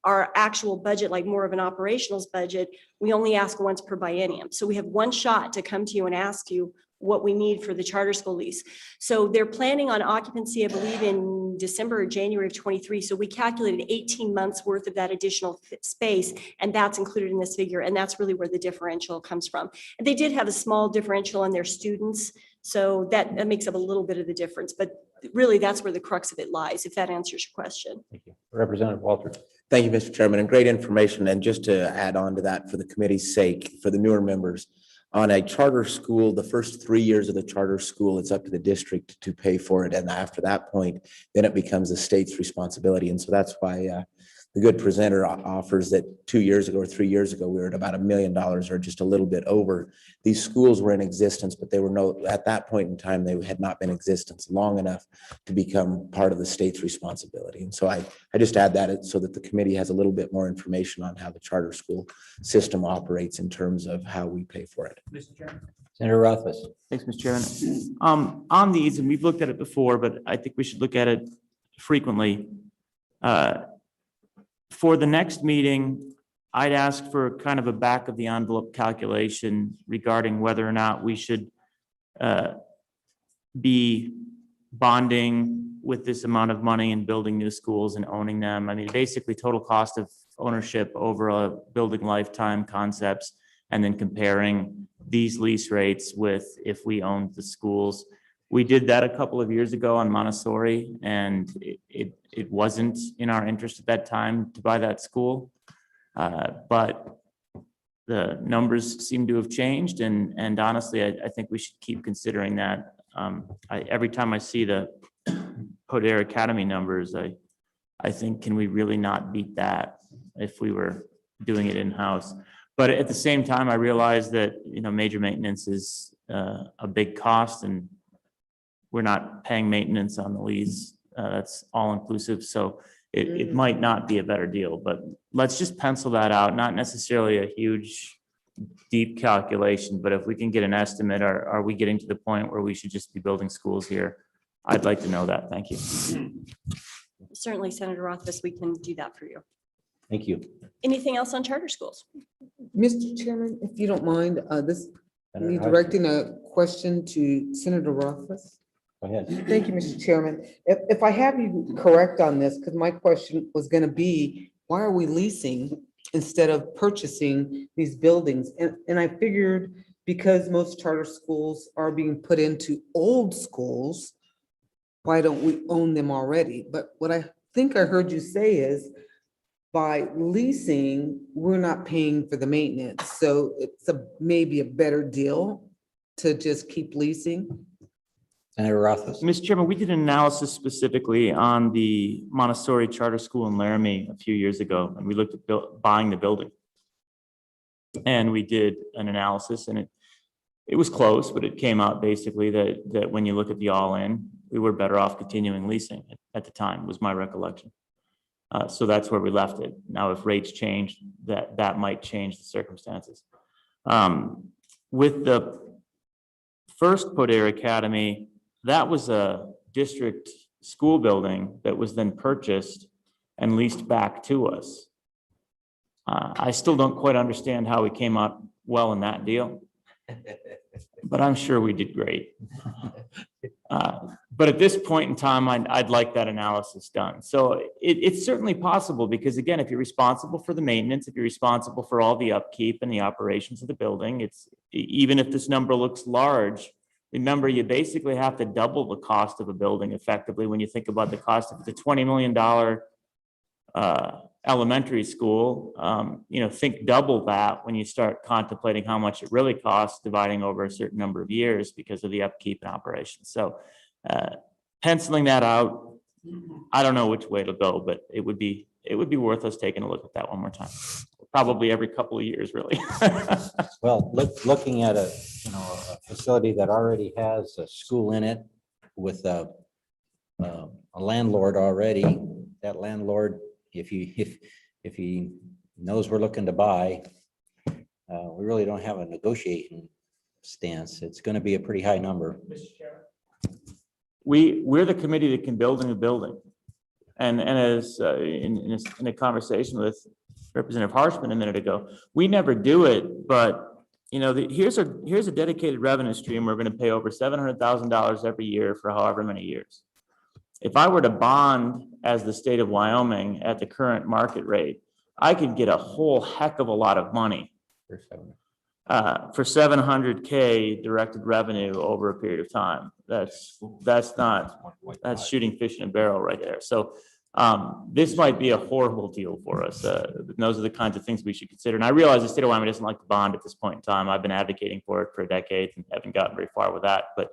our actual budget, like more of an operationals budget, we only ask once per biennium. So we have one shot to come to you and ask you what we need for the charter school lease. So they're planning on occupancy, I believe, in December or January of 23. So we calculated 18 months worth of that additional space, and that's included in this figure. And that's really where the differential comes from. And they did have a small differential on their students, so that makes up a little bit of the difference. But really, that's where the crux of it lies, if that answers your question. Thank you. Representative Walters. Thank you, Mr. Chairman, and great information. And just to add on to that, for the committee's sake, for the newer members, on a charter school, the first 3 years of the charter school, it's up to the district to pay for it. And after that point, then it becomes the state's responsibility. And so that's why the good presenter offers that 2 years ago or 3 years ago, we were at about $1 million or just a little bit over. These schools were in existence, but they were at that point in time, they had not been in existence long enough to become part of the state's responsibility. And so I just add that so that the committee has a little bit more information on how the charter school system operates in terms of how we pay for it. Mr. Chairman. Senator Rothfuss. Thanks, Mr. Chairman. On these, and we've looked at it before, but I think we should look at it frequently. For the next meeting, I'd ask for kind of a back of the envelope calculation regarding whether or not we should be bonding with this amount of money and building new schools and owning them. I mean, basically total cost of ownership over a building lifetime concepts, and then comparing these lease rates with if we owned the schools. We did that a couple of years ago on Montessori, and it wasn't in our interest at that time to buy that school. But the numbers seem to have changed, and honestly, I think we should keep considering that. Every time I see the Poder Academy numbers, I think, can we really not beat that if we were doing it in-house? But at the same time, I realize that, major maintenance is a big cost, and we're not paying maintenance on the lease. That's all inclusive. So it might not be a better deal, but let's just pencil that out. Not necessarily a huge, deep calculation, but if we can get an estimate, are we getting to the point where we should just be building schools here? I'd like to know that. Thank you. Certainly, Senator Rothfuss, we can do that for you. Thank you. Anything else on charter schools? Mr. Chairman, if you don't mind, me Senator directing a question to Senator Rothfuss. Go ahead. Thank you, Mr. Chairman. If I have you correct on this, because my question was going to be, why are we leasing instead of purchasing these buildings? And I figured because most charter schools are being put into old schools, why don't we own them already? But what I think I heard you say is, by leasing, we're not paying for the maintenance. So it's maybe a better deal to just keep leasing. Senator Rothfuss. Mr. Chairman, we did an analysis specifically on the Montessori Charter School in Laramie a few years ago, and we looked at buying the building. And we did an analysis, and it was close, but it came out basically that when you look at the all-in, we were better off continuing leasing at the time, was my recollection. So that's where we left it. Now, if rates change, that might change the circumstances. With the first Poder Academy, that was a district school building that was then purchased and leased back to us. I still don't quite understand how we came out well in that deal, but I'm sure we did great. But at this point in time, I'd like that analysis done. So it's certainly possible because, again, if you're responsible for the maintenance, if you're responsible for all the upkeep and the operations of the building, it's even if this number looks large, remember, you basically have to double the cost of a building effectively when you think about the cost of the $20 million elementary school. Think double that when you start contemplating how much it really costs dividing over a certain number of years because of the upkeep and operations. So penciling that out, I don't know which way to go, but it would be worth us taking a look at that one more time. Probably every couple of years, really. Well, looking at a facility that already has a school in it with a landlord already, that landlord, if he knows we're looking to buy, we really don't have a negotiating stance. It's going to be a pretty high number. We're the committee that can build a new building. And as in a conversation with Representative Harshman a minute ago, we never do it, but here's a dedicated revenue stream. We're going to pay over $700,000 every year for however many years. If I were to bond as the state of Wyoming at the current market rate, I could get a whole heck of a lot of money for $700K directed revenue over a period of time. That's shooting fish in a barrel right there. So this might be a horrible deal for us. Those are the kinds of things we should consider. And I realize the state of Wyoming doesn't like to bond at this point in time. I've been advocating for it for a decade and haven't gotten very far with that. But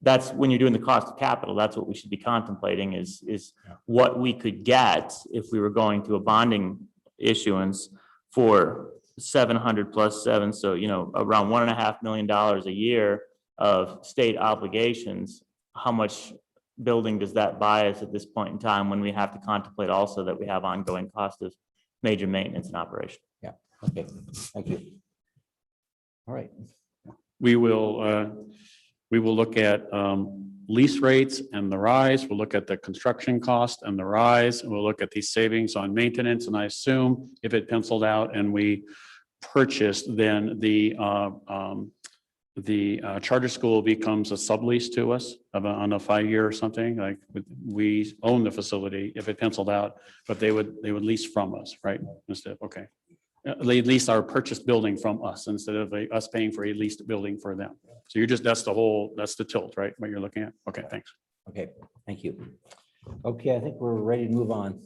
that's when you're doing the cost of capital. That's what we should be contemplating is what we could get if we were going to a bonding issuance for 700 plus 7. So, around $1.5 million a year of state obligations. How much building does that buy us at this point in time when we have to contemplate also that we have ongoing cost of major maintenance and operation? Yeah. Okay. Thank you. All right. We will look at lease rates and the rise. We'll look at the construction cost and the rise. And we'll look at these savings on maintenance. And I assume if it penciled out and we purchased, then the charter school becomes a sublease to us on a 5-year or something. Like we own the facility if it penciled out, but they would lease from us, right? Instead, okay. They lease our purchased building from us instead of us paying for a leased building for them. So that's the tilt, right? What you're looking at. Okay, thanks. Okay, thank you. Okay, I think we're ready to move on.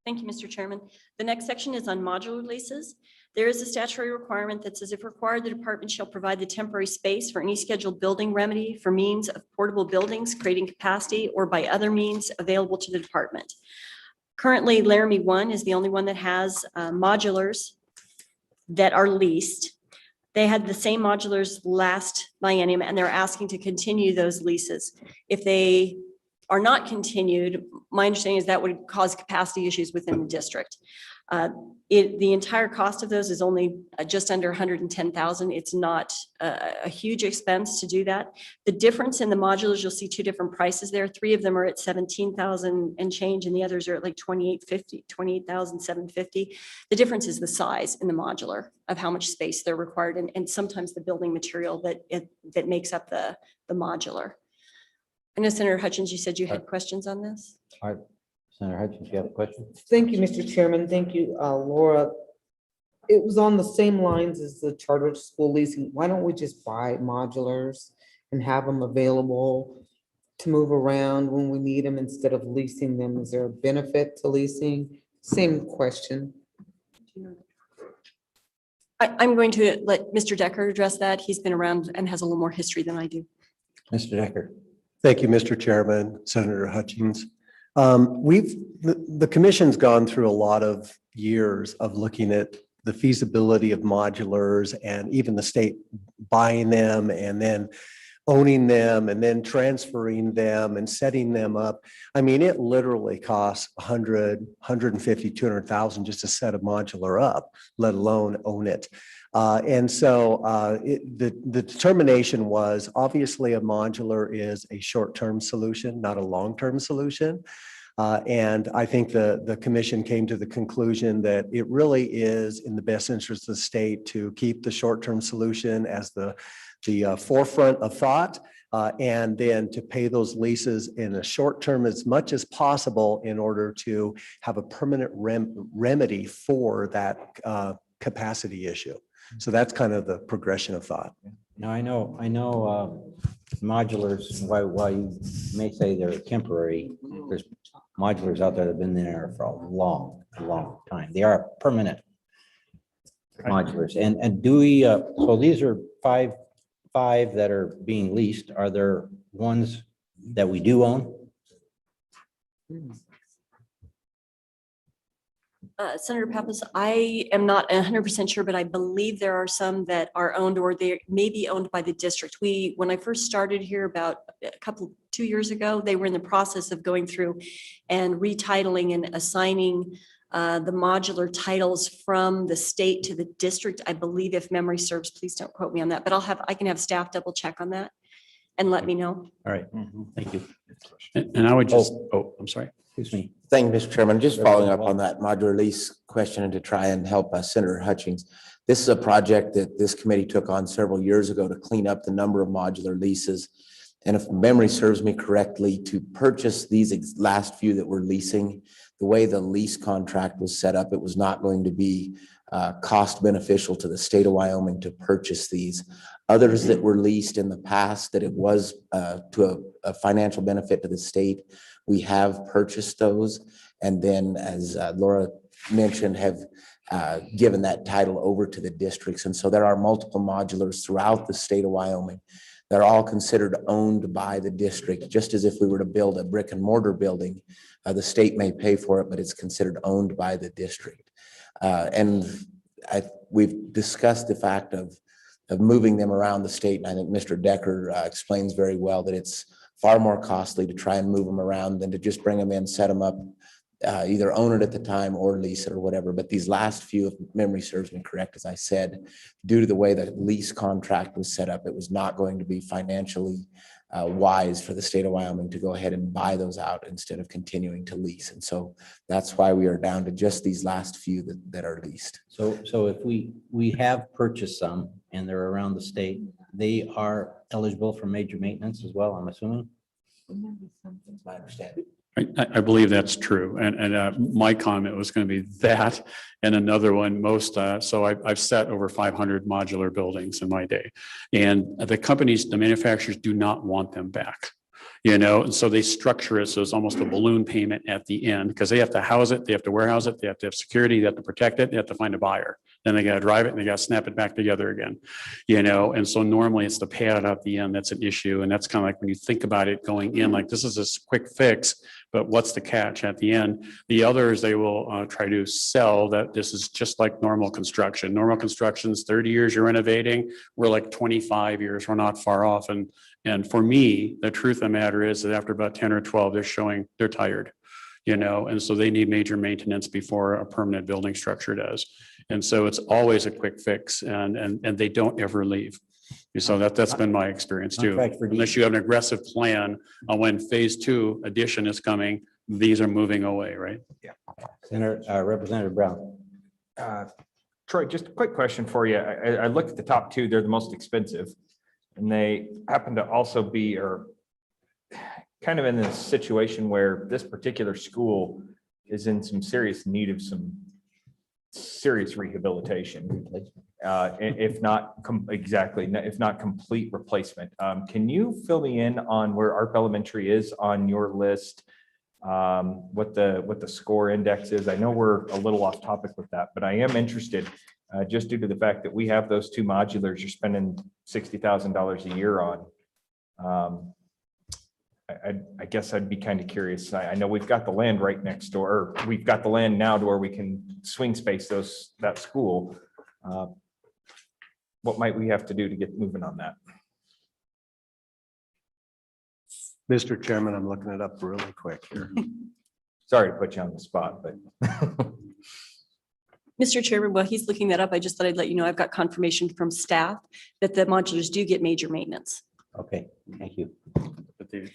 Thank you, Mr. Chairman. The next section is on modular leases. There is a statutory requirement that says if required, the department shall provide the temporary space for any scheduled building remedy for means of portable buildings, creating capacity, or by other means available to the department. Currently, Laramie 1 is the only one that has modulars that are leased. They had the same modulars last biennium, and they're asking to continue those leases. If they are not continued, my understanding is that would cause capacity issues within the district. The entire cost of those is only just under $110,000. It's not a huge expense to do that. The difference in the modulars, you'll see two different prices there. 3 of them are at $17,000 and change, and the others are at like $28,750. The difference is the size in the modular of how much space they're required, and sometimes the building material that makes up the modular. I know Senator Hutchins, you said you had questions on this. All right, Senator Hutchins, you have a question? Thank you, Mr. Chairman. Thank you, Laura. It was on the same lines as the charter school leasing. Why don't we just buy modulars and have them available to move around when we need them instead of leasing them? Is there a benefit to leasing? Same question. I'm going to let Mr. Decker address that. He's been around and has a little more history than I do. Mr. Decker. Thank you, Mr. Chairman, Senator Hutchins. The commission's gone through a lot of years of looking at the feasibility of modulars and even the state buying them and then owning them and then transferring them and setting them up. I mean, it literally costs 150, 200,000 just to set a modular up, let alone own it. The determination was obviously a modular is a short-term solution, not a long-term solution. And I think the commission came to the conclusion that it really is in the best interest of the state to keep the short-term solution as the forefront of thought, and then to pay those leases in a short term as much as possible in order to have a permanent remedy for that capacity issue. So that's kind of the progression of thought. Now, I know modulars, while you may say they're temporary, there's modulars out there that have been there for a long time. They are permanent modulars. And do we, so these are five that are being leased. Are there ones that we do own? Senator Pappas, I am not 100% sure, but I believe there are some that are owned or they may be owned by the district. When I first started here about 2 years ago, they were in the process of going through and retitling and assigning the modular titles from the state to the district. I believe, if memory serves, please don't quote me on that, but I can have staff double check on that and let me know. All right, thank you. And I would just, I'm sorry. Excuse me. Thank you, Mr. Chairman. Just following up on that modular lease question and to try and help Senator Hutchings. This is a project that this committee took on several years ago to clean up the number of modular leases. And if memory serves me correctly, to purchase these last few that we're leasing, the way the lease contract was set up, it was not going to be cost beneficial to the state of Wyoming to purchase these. Others that were leased in the past, that it was to a financial benefit to the state, we have purchased those. And then, as Laura mentioned, have given that title over to the districts. And so there are multiple modulars throughout the state of Wyoming. They're all considered owned by the district, just as if we were to build a brick and mortar building. The state may pay for it, but it's considered owned by the district. We've discussed the fact of moving them around the state. And I think Mr. Decker explains very well that it's far more costly to try and move them around than to just bring them in, set them up, either own it at the time or lease it or whatever. But these last few, if memory serves me correct, as I said, due to the way the lease contract was set up, it was not going to be financially wise for the state of Wyoming to go ahead and buy those out instead of continuing to lease. And so that's why we are down to just these last few that are leased. So if we have purchased some and they're around the state, they are eligible for major maintenance as well, I'm assuming? That's my understanding. I believe that's true. And my comment was going to be that and another one, so I've set over 500 modular buildings in my day. And the manufacturers do not want them back. And so they structure it so it's almost a balloon payment at the end, because they have to house it, they have to warehouse it, they have to have security, they have to protect it, they have to find a buyer. Then they got to drive it and they got to snap it back together again. And so normally it's the payout at the end that's an issue. And that's kind of like when you think about it going in, like this is a quick fix, but what's the catch at the end? The others, they will try to sell that this is just like normal construction. Normal construction's 30 years you're renovating. We're like 25 years. We're not far off. And for me, the truth of the matter is that after about 10 or 12, they're tired, and so they need major maintenance before a permanent building structure does. And so it's always a quick fix and they don't ever leave. So that's been my experience too. Unless you have an aggressive plan on when phase 2 addition is coming, these are moving away, right? Yeah. Senator, Representative Brown. Troy, just a quick question for you. I looked at the top 2, they're the most expensive. And they happen to also be, or kind of in this situation where this particular school is in some serious need of some serious rehabilitation, if not complete replacement. Can you fill me in on where ARP Elementary is on your list? What the score index is? I know we're a little off topic with that, but I am interested. Just due to the fact that we have those 2 modulars you're spending $60,000 a year on. I guess I'd be kind of curious. I know we've got the land right next door. Or we've got the land now to where we can swing space that school. What might we have to do to get moving on that? Mr. Chairman, I'm looking it up really quick here. Sorry to put you on the spot, but Mr. Chairman, while he's looking that up, I just thought I'd let you know I've got confirmation from staff that the modulars do get major maintenance. Okay, thank you. But they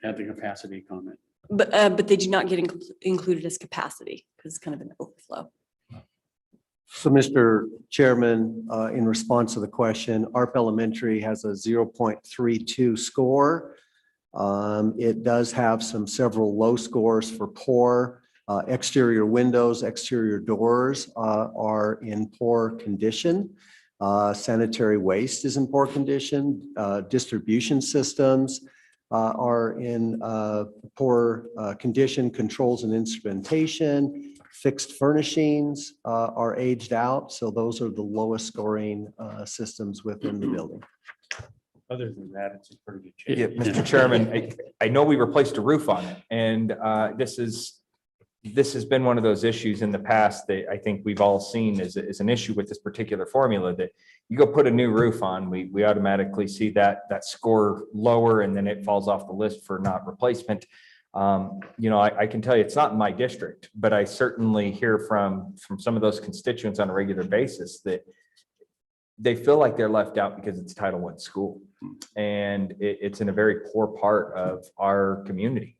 had the capacity comment. But they do not get included as capacity because it's kind of an overflow. So, Mr. Chairman, in response to the question, ARP Elementary has a 0.32 score. It does have several low scores for poor. Exterior windows, exterior doors are in poor condition. Sanitary waste is in poor condition. Distribution systems are in poor condition. Controls and instrumentation, fixed furnishings are aged out. So those are the lowest scoring systems within the building. Other than that, it's in pretty good yeah, shape. Mr. Chairman, I know we replaced a roof on it, and this has been one of those issues in the past that I think we've all seen as an issue with this particular formula, that you go put a new roof on, we automatically see that score lower, and then it falls off the list for not replacement. I can tell you it's not in my district, but I certainly hear from some of those constituents on a regular basis that they feel like they're left out because it's Title I school, and it's in a very poor part of our community.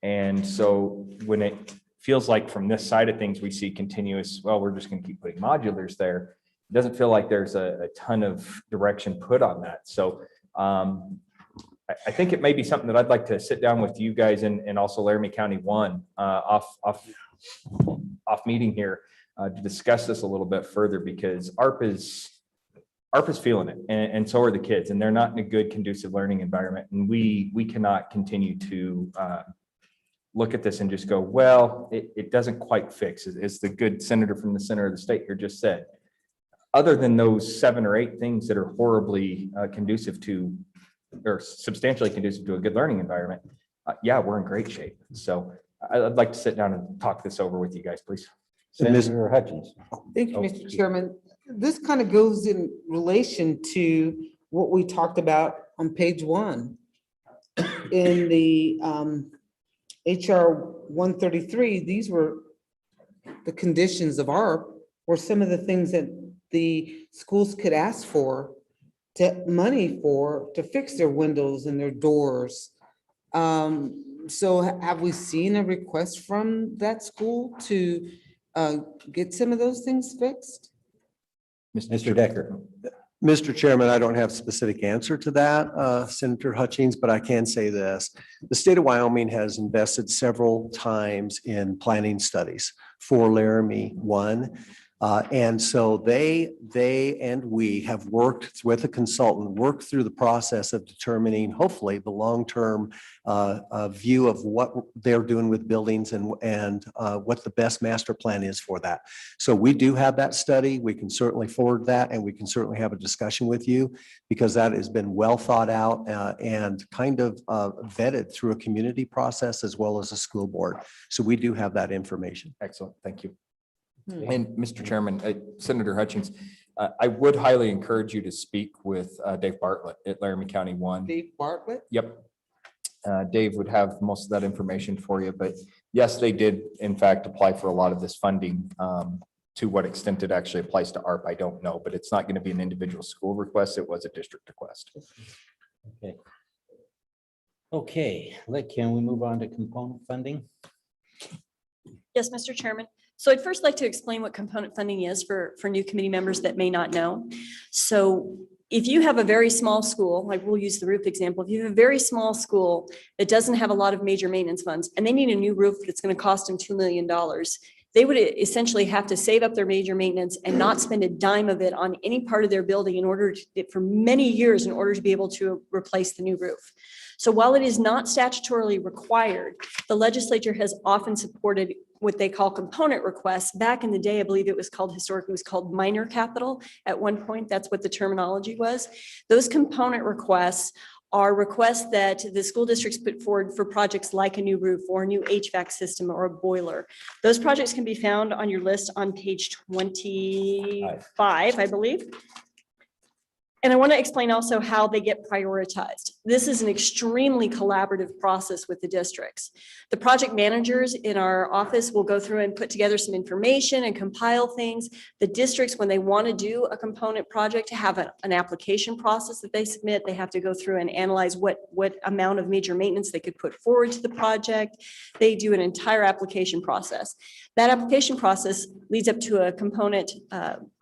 And so when it feels like from this side of things, we see continuous, well, we're just going to keep putting modulars there. It doesn't feel like there's a ton of direction put on that. So I think it may be something that I'd like to sit down with you guys and also Laramie County 1 off meeting here to discuss this a little bit further, because ARP is feeling it, and so are the kids, and they're not in a good conducive learning environment. And we cannot continue to look at this and just go, well, it doesn't quite fix, as the good senator from the center of the state here just said. Other than those 7 or 8 things that are horribly conducive to, or substantially conducive to a good learning environment, yeah, we're in great shape. So I'd like to sit down and talk this over with you guys, please. Senator Hutchins. Thank you, Mr. Chairman. This kind of goes in relation to what we talked about on page 1. In the HR 133, these were the conditions of ARP, were some of the things that the schools could ask for money for to fix their windows and their doors. So have we seen a request from that school to get some of those things fixed? Mr. Decker. Mr. Chairman, I don't have a specific answer to that, Senator Hutchins, but I can say this. The state of Wyoming has invested several times in planning studies for Laramie 1. And so they and we have worked with a consultant, worked through the process of determining, hopefully, the long-term view of what they're doing with buildings and what the best master plan is for that. So we do have that study. We can certainly forward that, and we can certainly have a discussion with you, because that has been well thought out and kind of vetted through a community process as well as a school board. So we do have that information. Excellent, thank you. And Mr. Chairman, Senator Hutchins, I would highly encourage you to speak with Dave Bartlett at Laramie County 1. Dave Bartlett? Yep. Dave would have most of that information for you, but yes, they did in fact apply for a lot of this funding. To what extent it actually applies to ARP, I don't know, but it's not going to be an individual school request. It was a district request. Okay, can we move on to component funding? Yes, Mr. Chairman. So I'd first like to explain what component funding is for new committee members that may not know. So if you have a very small school, like we'll use the roof example, if you have a very small school that doesn't have a lot of major maintenance funds and they need a new roof that's going to cost them $2 million, they would essentially have to save up their major maintenance and not spend a dime of it on any part of their building in order to, for many years, in order to be able to replace the new roof. So while it is not statutorily required, the legislature has often supported what they call component requests. Back in the day, I believe it was called historically, it was called minor capital. At one point, that's what the terminology was. Those component requests are requests that the school districts put forward for projects like a new roof or a new HVAC system or a boiler. Those projects can be found on your list on page 25, I believe. And I want to explain also how they get prioritized. This is an extremely collaborative process with the districts. The project managers in our office will go through and put together some information and compile things. The districts, when they want to do a component project, have an application process that they submit. They have to go through and analyze what amount of major maintenance they could put forward to the project. They do an entire application process. That application process leads up to a component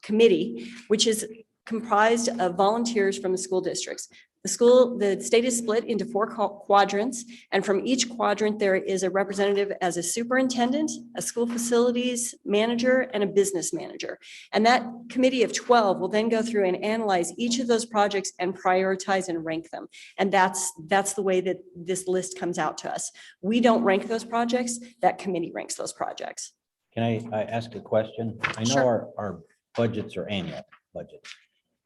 committee, which is comprised of volunteers from the school districts. The state is split into 4 quadrants, and from each quadrant, there is a representative as a superintendent, a school facilities manager, and a business manager. And that committee of 12 will then go through and analyze each of those projects and prioritize and rank them. And that's the way that this list comes out to us. We don't rank those projects, that committee ranks those projects. Can I ask a question? I know Sure. our budgets are annual budgets.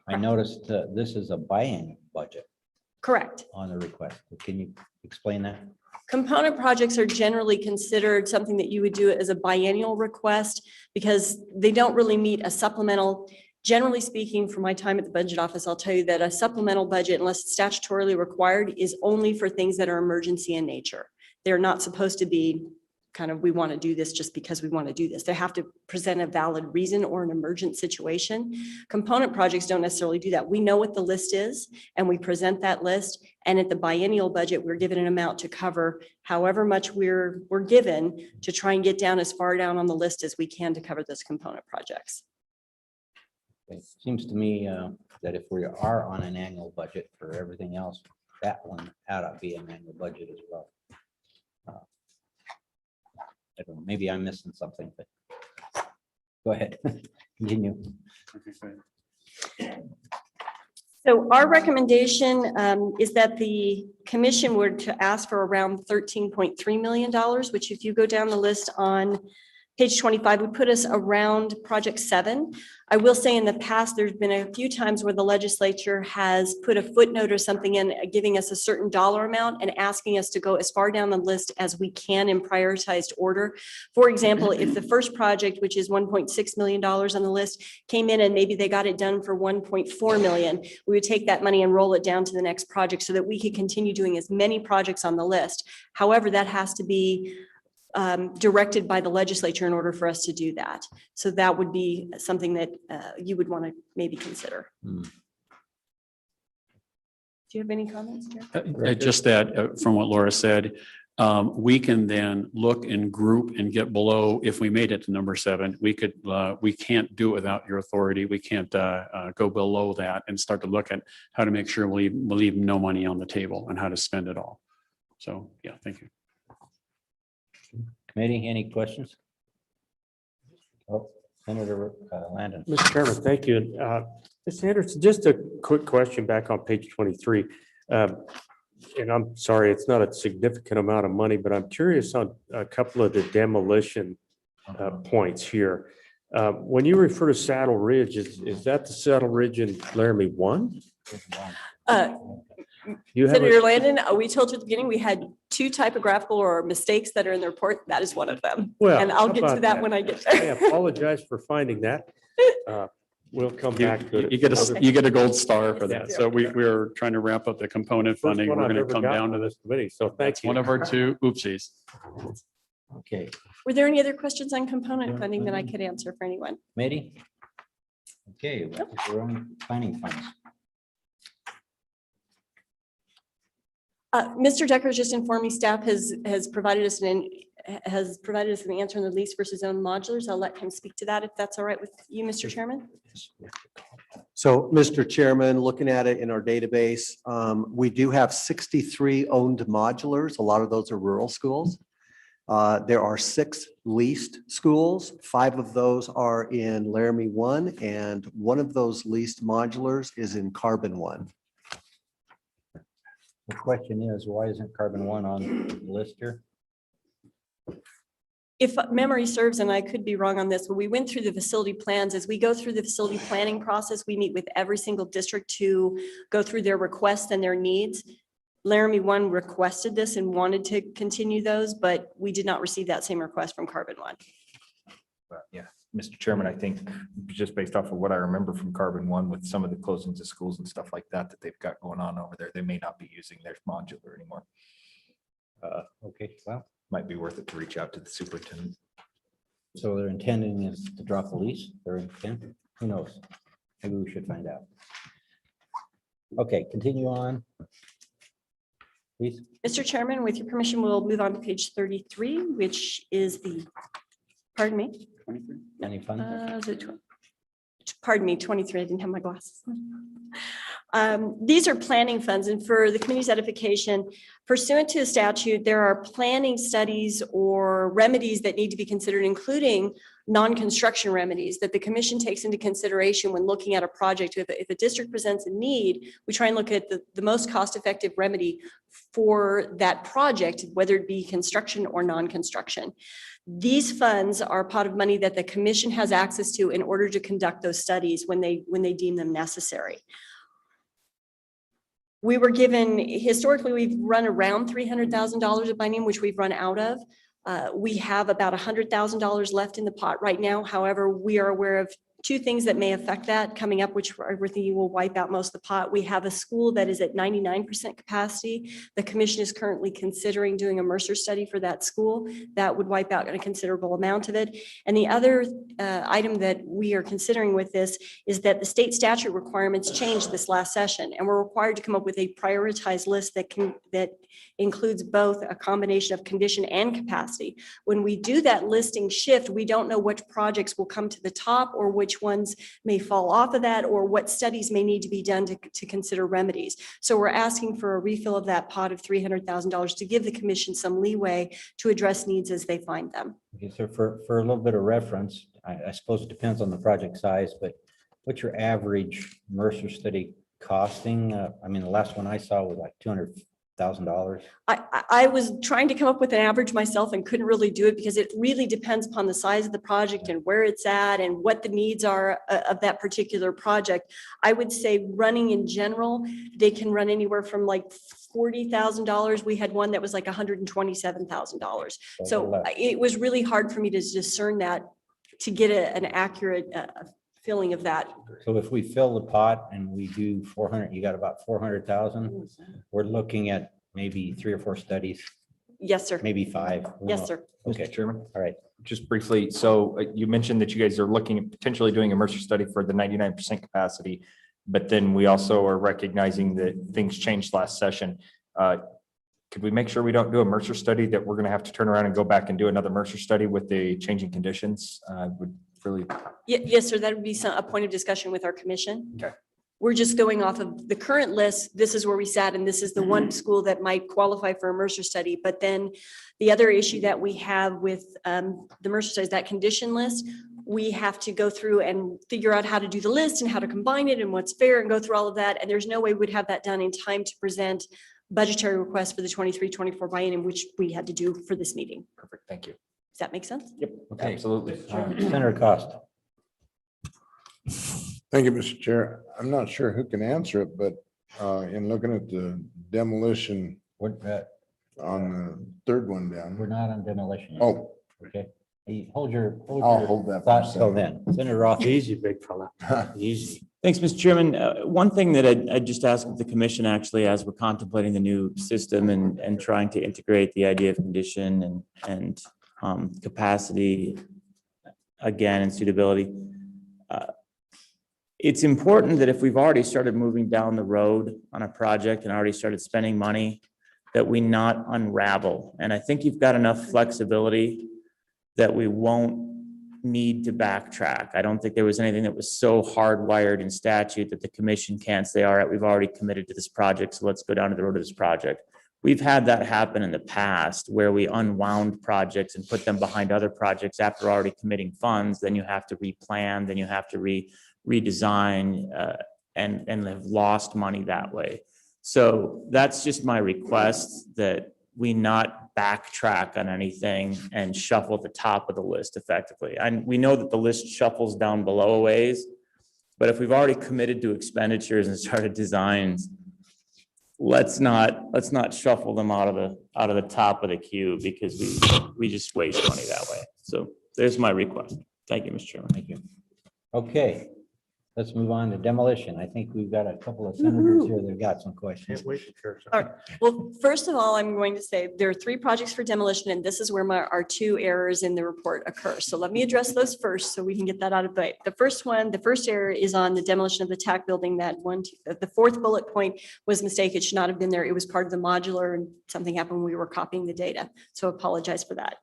I noticed this is a biannual budget Correct. on the request. Can you explain that? Component projects are generally considered something that you would do as a biennial request because they don't really meet a supplemental. Generally speaking, from my time at the budget office, I'll tell you that a supplemental budget, unless it's statutorily required, is only for things that are emergency in nature. They're not supposed to be kind of, we want to do this just because we want to do this. They have to present a valid reason or an emergent situation. Component projects don't necessarily do that. We know what the list is and we present that list. And at the biennial budget, we're given an amount to cover however much we're given to try and get down as far down on the list as we can to cover those component projects. It seems to me that if we are on an annual budget for everything else, that one ought to be an annual budget as well. I don't know, maybe I'm missing something, but go ahead, continue. So our recommendation is that the commission were to ask for around $13.3 million, which if you go down the list on page 25 would put us around project 7. I will say in the past, there's been a few times where the legislature has put a footnote or something in giving us a certain dollar amount and asking us to go as far down the list as we can in prioritized order. For example, if the first project, which is $1.6 million on the list, came in and maybe they got it done for $1.4 million, we would take that money and roll it down to the next project so that we could continue doing as many projects on the list. However, that has to be directed by the legislature in order for us to do that. So that would be something that you would want to maybe consider. Do you have any comments, Jeff? Just that, from what Laura said, we can then look and group and get below, if we made it to number 7, we can't do it without your authority. We can't go below that and start to look at how to make sure we leave no money on the table and how to spend it all. So, yeah, thank you. Committee, any questions? Oh, Senator Landon. Mr. Chairman, thank you. Ms. Anderson, just a quick question back on page 23. And I'm sorry, it's not a significant amount of money, but I'm curious on a couple of the demolition points here. When you refer to Saddle Ridge, is that the Saddle Ridge in Laramie 1? You have Senator Landon, we told you at the beginning, we had 2 typographical or mistakes that are in the report. That is one of them. Well, And I'll how get to about that when I get I there. apologize for finding that. We'll come back to it. You get a gold star for that. Yes, So we're trying to wrap up the component First funding. one We're I've going to ever come gotten down to on this. this committee, so thank That's you. one of our 2 oopsies. Okay, Were there any other questions on component funding that I could answer for anyone? committee? Okay, we're on planning funds. Mr. Decker just informed me staff has provided us an answer on the lease versus own modulars. I'll let him speak to that if that's all right with you, Mr. Chairman. So, Mr. Chairman, looking at it in our database, we do have 63 owned modulars. A lot of those are rural schools. There are 6 leased schools. 5 of those are in Laramie 1, and one of those leased modulars is in Carbon 1. The question is, why isn't Carbon 1 on the list here? If memory serves, and I could be wrong on this, but we went through the facility plans. As we go through the facility planning process, we meet with every single district to go through their requests and their needs. Laramie 1 requested this and wanted to continue those, but we did not receive that same request from Carbon 1. Yeah. Mr. Chairman, I think just based off of what I remember from Carbon One with some of the closings of schools and stuff like that, that they've got going on over there, they may not be using their modular anymore. Okay, well, Might be worth it to reach out to the superintendent. so their intending is to drop the lease, their intent, who knows? Maybe we should find out. Okay, continue on. Please. Mr. Chairman, with your permission, we'll move on to page 33, which is the, pardon me, Any fun? is it pardon me, 23, I didn't have my glasses. These are planning funds, and for the community's edification, pursuant to the statute, there are planning studies or remedies that need to be considered, including non-construction remedies that the commission takes into consideration when looking at a project. If a district presents a need, we try and look at the most cost-effective remedy for that project, whether it be construction or non-construction. These funds are a pot of money that the commission has access to in order to conduct those studies when they deem them necessary. We were given, historically, we've run around $300,000 of money, which we've run out of. We have about $100,000 left in the pot right now. However, we are aware of two things that may affect that coming up, which we're thinking will wipe out most of the pot. We have a school that is at 99% capacity. The commission is currently considering doing a Mercer study for that school. That would wipe out a considerable amount of it. And the other item that we are considering with this is that the state statute requirements changed this last session, and we're required to come up with a prioritized list that includes both a combination of condition and capacity. When we do that listing shift, we don't know which projects will come to the top or which ones may fall off of that, or what studies may need to be done to consider remedies. So we're asking for a refill of that pot of $300,000 to give the commission some leeway to address needs as they find them. Okay, so for a little bit of reference, I suppose it depends on the project size, but what's your average Mercer study costing? I mean, the last one I saw was like $200,000. I was trying to come up with an average myself and couldn't really do it because it really depends upon the size of the project and where it's at and what the needs are of that particular project. I would say running in general, they can run anywhere from like $40,000. We had one that was like $127,000. So it was really hard for me to discern that, to get an accurate feeling of that. So if we fill the pot and we do 400, you got about 400,000. We're looking at maybe 3 or 4 studies, Yes, sir. maybe 5. Who Yes, knows? sir. Okay, Mr. Chairman, all right. just briefly, so you mentioned that you guys are looking at potentially doing a Mercer study for the 99% capacity, but then we also are recognizing that things changed last session. Could we make sure we don't do a Mercer study that we're going to have to turn around and go back and do another Mercer study with the changing conditions? Would really. Yes, sir. That would be a point of discussion with our commission. Okay. We're just going off of the current list. This is where we sat, and this is the one school that might qualify for a Mercer study. But then the other issue that we have with the Mercer study is that condition list. We have to go through and figure out how to do the list and how to combine it and what's fair and go through all of that. And there's no way we'd have that done in time to present budgetary requests for the 23-24 biennium, which we had to do for this meeting. Perfect. Thank you. Does that make sense? Yep. Okay. Absolutely. Senator Costa. Thank you, Mr. Chair. I'm not sure who can answer it, but in looking at the demolition We're on the third one down. not on demolition. yet. Oh, Okay. Hey, hold your I'll hold that for a thoughts till second. then. Senator Roth. Easy, big fella. Easy. Thanks, Mr. Chairman. One thing that I'd just ask of the commission, actually, as we're contemplating the new system and trying to integrate the idea of condition and capacity again and suitability. It's important that if we've already started moving down the road on a project and already started spending money, that we not unravel. And I think you've got enough flexibility that we won't need to backtrack. I don't think there was anything that was so hardwired in statute that the commission can't say, all right, we've already committed to this project, so let's go down to the road of this project. We've had that happen in the past where we unwound projects and put them behind other projects after already committing funds. Then you have to replan, then you have to redesign and have lost money that way. So that's just my request, that we not backtrack on anything and shuffle at the top of the list effectively. And we know that the list shuffles down below a ways, but if we've already committed to expenditures and started designs, let's not shuffle them out of the top of the queue, because we just waste money that way. So there's my request. Thank you, Mr. Chairman. Thank you. Okay, let's move on to demolition. I think we've got a couple of senators here that got some questions. Can't wait to share some. All right. Well, first of all, I'm going to say there are 3 projects for demolition, and this is where our 2 errors in the report occur. So let me address those first so we can get that out of the way. The first error is on the demolition of the TAC building. The 4th bullet point was a mistake. It should not have been there. It was part of the modular and something happened when we were copying the data. So apologize for that.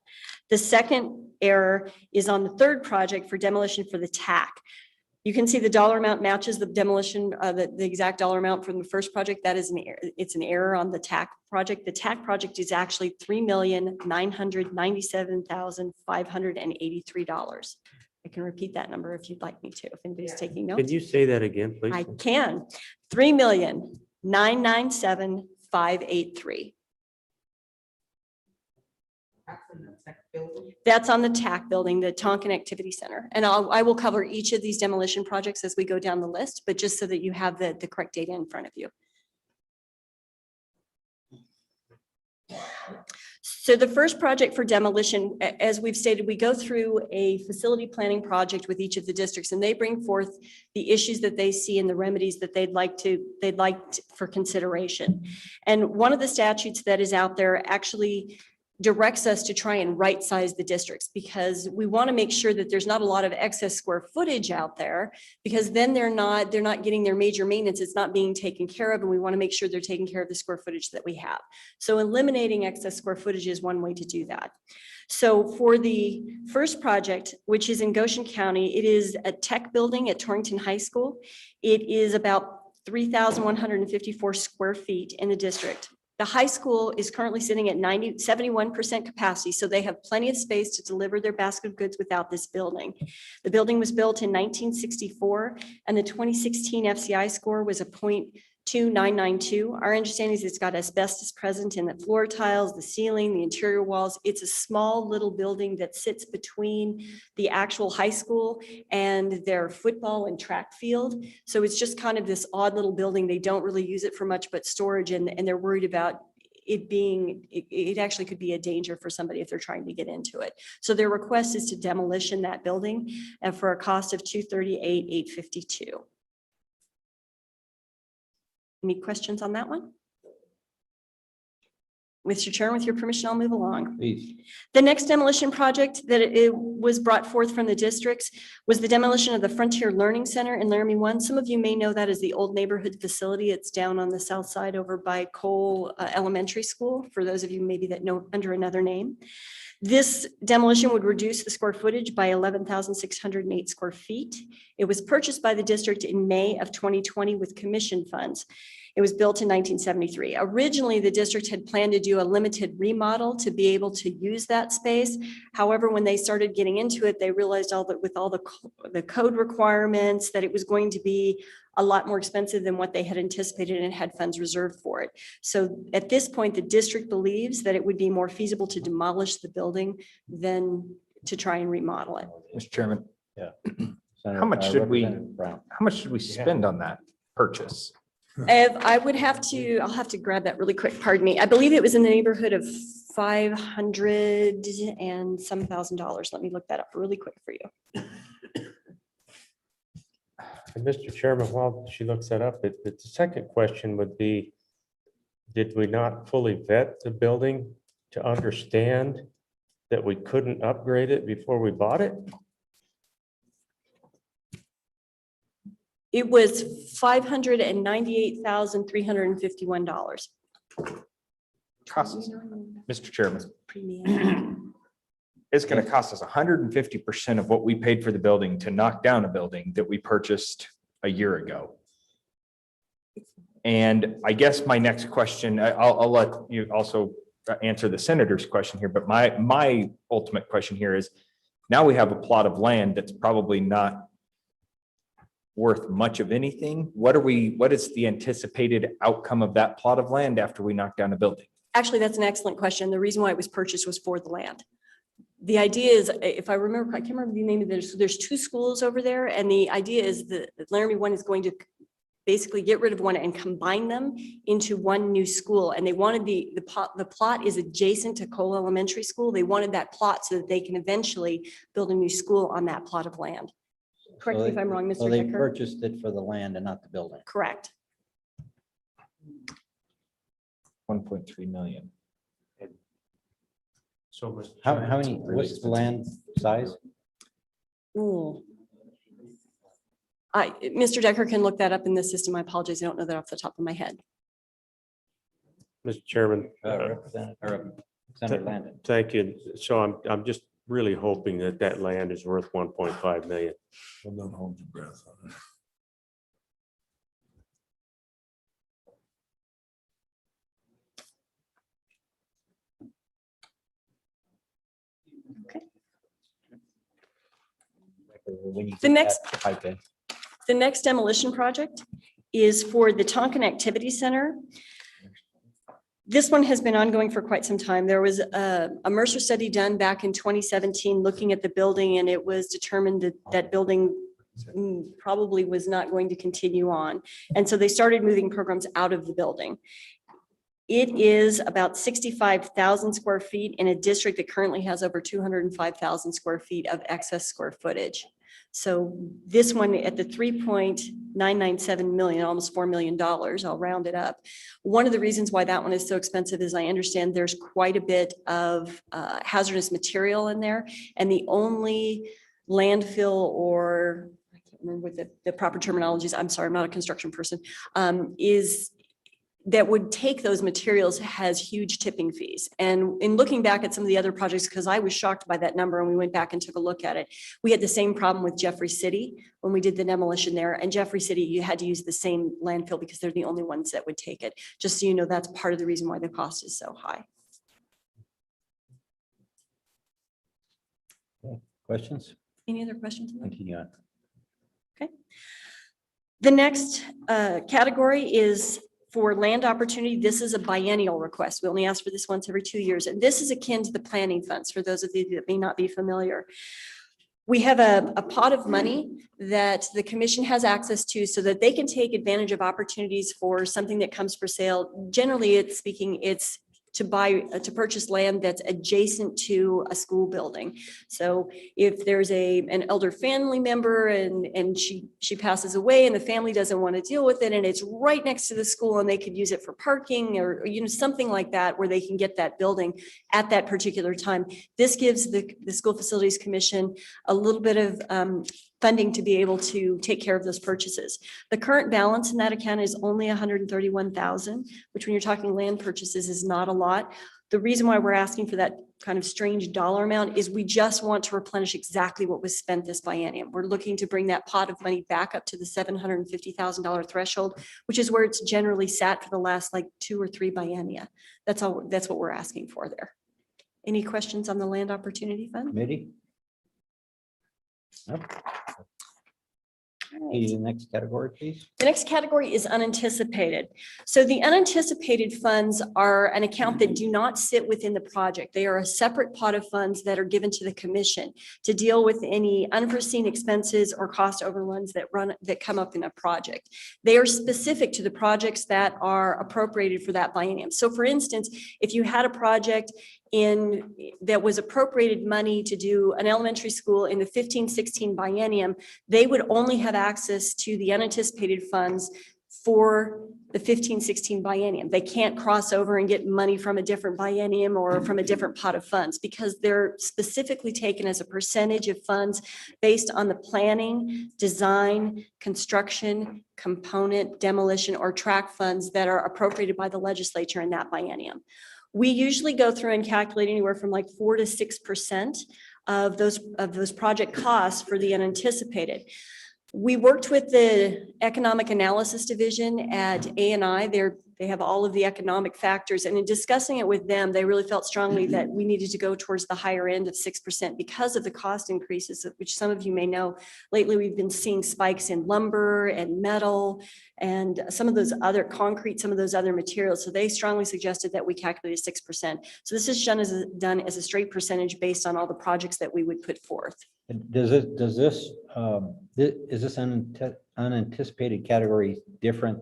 The second error is on the 3rd project for demolition for the TAC. You can see the dollar amount matches the demolition, the exact dollar amount from the first project. That is it's an error on the TAC project. The TAC project is actually $3,997,583. I can repeat that number if you'd like me to, if anybody's taking notes. Can you say that again, please? I can. $3,997,583. That's on the TAC building, the Tonkin Activity Center. And I will cover each of these demolition projects as we go down the list, but just so that you have the correct data in front of you. So the first project for demolition, as we've stated, we go through a facility planning project with each of the districts, and they bring forth the issues that they see and the remedies that they'd like for consideration. And one of the statutes that is out there actually directs us to try and right size the districts, because we want to make sure that there's not a lot of excess square footage out there, because then they're not getting their major maintenance. It's not being taken care of. And we want to make sure they're taking care of the square footage that we have. So eliminating excess square footage is one way to do that. So for the first project, which is in Goshen County, it is a tech building at Torrington High School. It is about 3,154 square feet in the district. The high school is currently sitting at 71% capacity, so they have plenty of space to deliver their basket of goods without this building. The building was built in 1964, and the 2016 FCI score was a 0.2992. Our understanding is it's got asbestos present in the floor tiles, the ceiling, the interior walls. It's a small little building that sits between the actual high school and their football and track field. So it's just kind of this odd little building. They don't really use it for much but storage, and they're worried about it actually could be a danger for somebody if they're trying to get into it. So their request is to demolition that building and for a cost of $238,852. Any questions on that one? Mr. Chair, with your permission, I'll move along. Please. The next demolition project that it was brought forth from the districts was the demolition of the Frontier Learning Center in Laramie 1. Some of you may know that as the old neighborhood facility. It's down on the south side over by Cole Elementary School, for those of you maybe that know under another name. This demolition would reduce the square footage by 11,608 square feet. It was purchased by the district in May of 2020 with commission funds. It was built in 1973. Originally, the district had planned to do a limited remodel to be able to use that space. However, when they started getting into it, they realized with all the code requirements that it was going to be a lot more expensive than what they had anticipated and had funds reserved for it. So at this point, the district believes that it would be more feasible to demolish the building than to try and remodel it. Mr. Chairman, Yeah. How much should we- Representative Brown. how much should we spend on that purchase? I'll have to grab that really quick. Pardon me. I believe it was in the neighborhood of $500 and some $1,000. Let me look that up really quick for you. And Mr. Chairman, while she looks that up, the second question would be, did we not fully vet the building to understand that we couldn't upgrade it before we bought it? It was $598,351. Costs, Mr. Chairman, Premium. it's going to cost us 150% of what we paid for the building to knock down a building that we purchased a year ago. And I guess my next question, I'll let you also answer the senator's question here, but my ultimate question here is, now we have a plot of land that's probably not worth much of anything. What is the anticipated outcome of that plot of land after we knock down a building? Actually, that's an excellent question. The reason why it was purchased was for the land. The idea is, if I remember, I can't remember the name of it. There's 2 schools over there, and the idea is that Laramie 1 is going to basically get rid of one and combine them into one new school. And they wanted the plot is adjacent to Cole Elementary School. They wanted that plot so that they can eventually build a new school on that plot of land. Correct me if I'm wrong, So Mr. they Decker. purchased it for the land and not the building. Correct. 1.3 million. So, Mr. How Chairman, many, what's the land size? Ooh. Mr. Decker can look that up in the system. I apologize. I don't know that off the top of my head. Mr. Chairman, Senator Landon. thank you. So I'm just really hoping that that land is worth 1.5 million. Well, don't hold your breath on it. The next demolition project is for the Tonkin Activity Center. This one has been ongoing for quite some time. There was a Mercer study done back in 2017 looking at the building, and it was determined that that building probably was not going to continue on. And so they started moving programs out of the building. It is about 65,000 square feet in a district that currently has over 205,000 square feet of excess square footage. So this one at the 3.997 million, almost $4 million, I'll round it up. One of the reasons why that one is so expensive is I understand there's quite a bit of hazardous material in there. And the only landfill, or I can't remember what the proper terminology is, I'm sorry, I'm not a construction person, is that would take those materials has huge tipping fees. And in looking back at some of the other projects, because I was shocked by that number and we went back and took a look at it, we had the same problem with Jeffrey City when we did the demolition there. And Jeffrey City, you had to use the same landfill because they're the only ones that would take it. Just so you know, that's part of the reason why the cost is so high. Questions? Any other questions? Continue on. Okay. The next category is for land opportunity. This is a biennial request. We only ask for this once every 2 years. And this is akin to the planning funds for those of you that may not be familiar. We have a pot of money that the commission has access to so that they can take advantage of opportunities for something that comes for sale. Generally, it's speaking, it's to purchase land that's adjacent to a school building. So if there's an elder family member and she passes away and the family doesn't want to deal with it and it's right next to the school and they could use it for parking or something like that where they can get that building at that particular time. This gives the School Facilities Commission a little bit of funding to be able to take care of those purchases. The current balance in that account is only 131,000, which when you're talking land purchases is not a lot. The reason why we're asking for that kind of strange dollar amount is we just want to replenish exactly what was spent this biennium. We're looking to bring that pot of money back up to the $750,000 threshold, which is where it's generally sat for the last like 2 or 3 biennia. That's what we're asking for there. Any questions on the Land Opportunity Fund? Committee? Nope. The next category, please. The next category is unanticipated. So the unanticipated funds are an account that do not sit within the project. They are a separate pot of funds that are given to the commission to deal with any unforeseen expenses or cost overruns that come up in a project. They are specific to the projects that are appropriated for that biennium. So for instance, if you had a project that was appropriated money to do an elementary school in the 15-16 biennium, they would only have access to the unanticipated funds for the 15-16 biennium. They can't cross over and get money from a different biennium or from a different pot of funds because they're specifically taken as a percentage of funds based on the planning, design, construction, component, demolition, or track funds that are appropriated by the legislature in that biennium. We usually go through and calculate anywhere from like 4 to 6% of those project costs for the unanticipated. We worked with the Economic Analysis Division at A&I. They have all of the economic factors, and in discussing it with them, they really felt strongly that we needed to go towards the higher end of 6% because of the cost increases, which some of you may know. Lately, we've been seeing spikes in lumber and metal and some of those other concrete, some of those other materials. So they strongly suggested that we calculate 6%. So this is done as a straight percentage based on all the projects that we would put forth. Is this unanticipated category different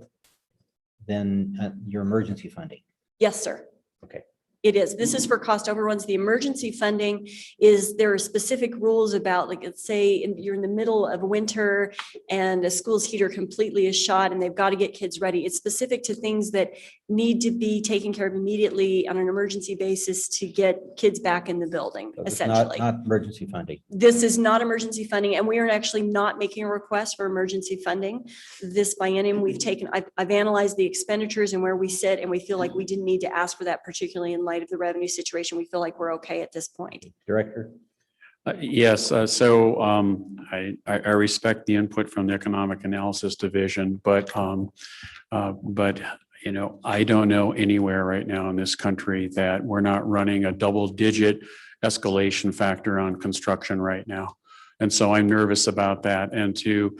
than your emergency funding? Yes, sir. Okay. It is. This is for cost overruns. The emergency funding is, there are specific rules about, like, let's say you're in the middle of winter and a school's heater completely is shot and they've got to get kids ready. It's specific to things that need to be taken care of immediately on an emergency basis to get kids back in the building, So it's essentially. Not emergency funding. This is not emergency funding, and we are actually not making a request for emergency funding. This biennium, I've analyzed the expenditures and where we sit, and we feel like we didn't need to ask for that, particularly in light of the revenue situation. We feel like we're okay at this point. Director? Yes, I respect the input from the Economic Analysis Division, but you know, I don't know anywhere right now in this country that we're not running a double-digit escalation factor on construction right now. And so I'm nervous about that. And to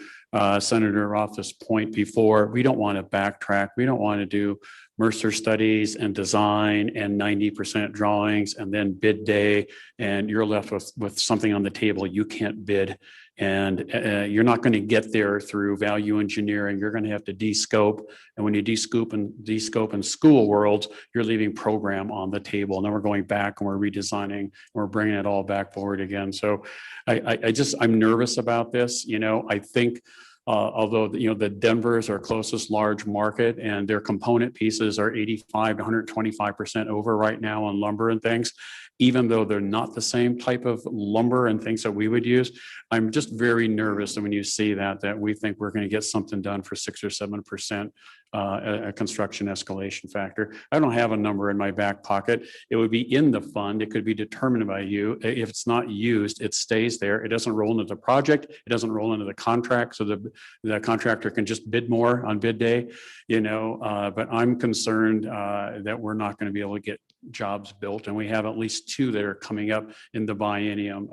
Senator Roth's point before, we don't want to backtrack. We don't want to do Mercer studies and design and 90% drawings and then bid day, and you're left with something on the table you can't bid. And you're not going to get there through value engineering. You're going to have to de-scope. And when you de-scope in school worlds, you're leaving program on the table. And then we're going back and we're redesigning, and we're bringing it all back forward again. So I'm nervous about this. You know, I think although, you know, the Denver is our closest large market and their component pieces are 85 to 125% over right now on lumber and things, even though they're not the same type of lumber and things that we would use. I'm just very nervous that when you see that we think we're going to get something done for 6 or 7% a construction escalation factor. I don't have a number in my back pocket. It would be in the fund. It could be determined by you. If it's not used, it stays there. It doesn't roll into the project. It doesn't roll into the contract. So the contractor can just bid more on bid day, you know, but I'm concerned that we're not going to be able to get jobs built. And we have at least 2 that are coming up in the biennium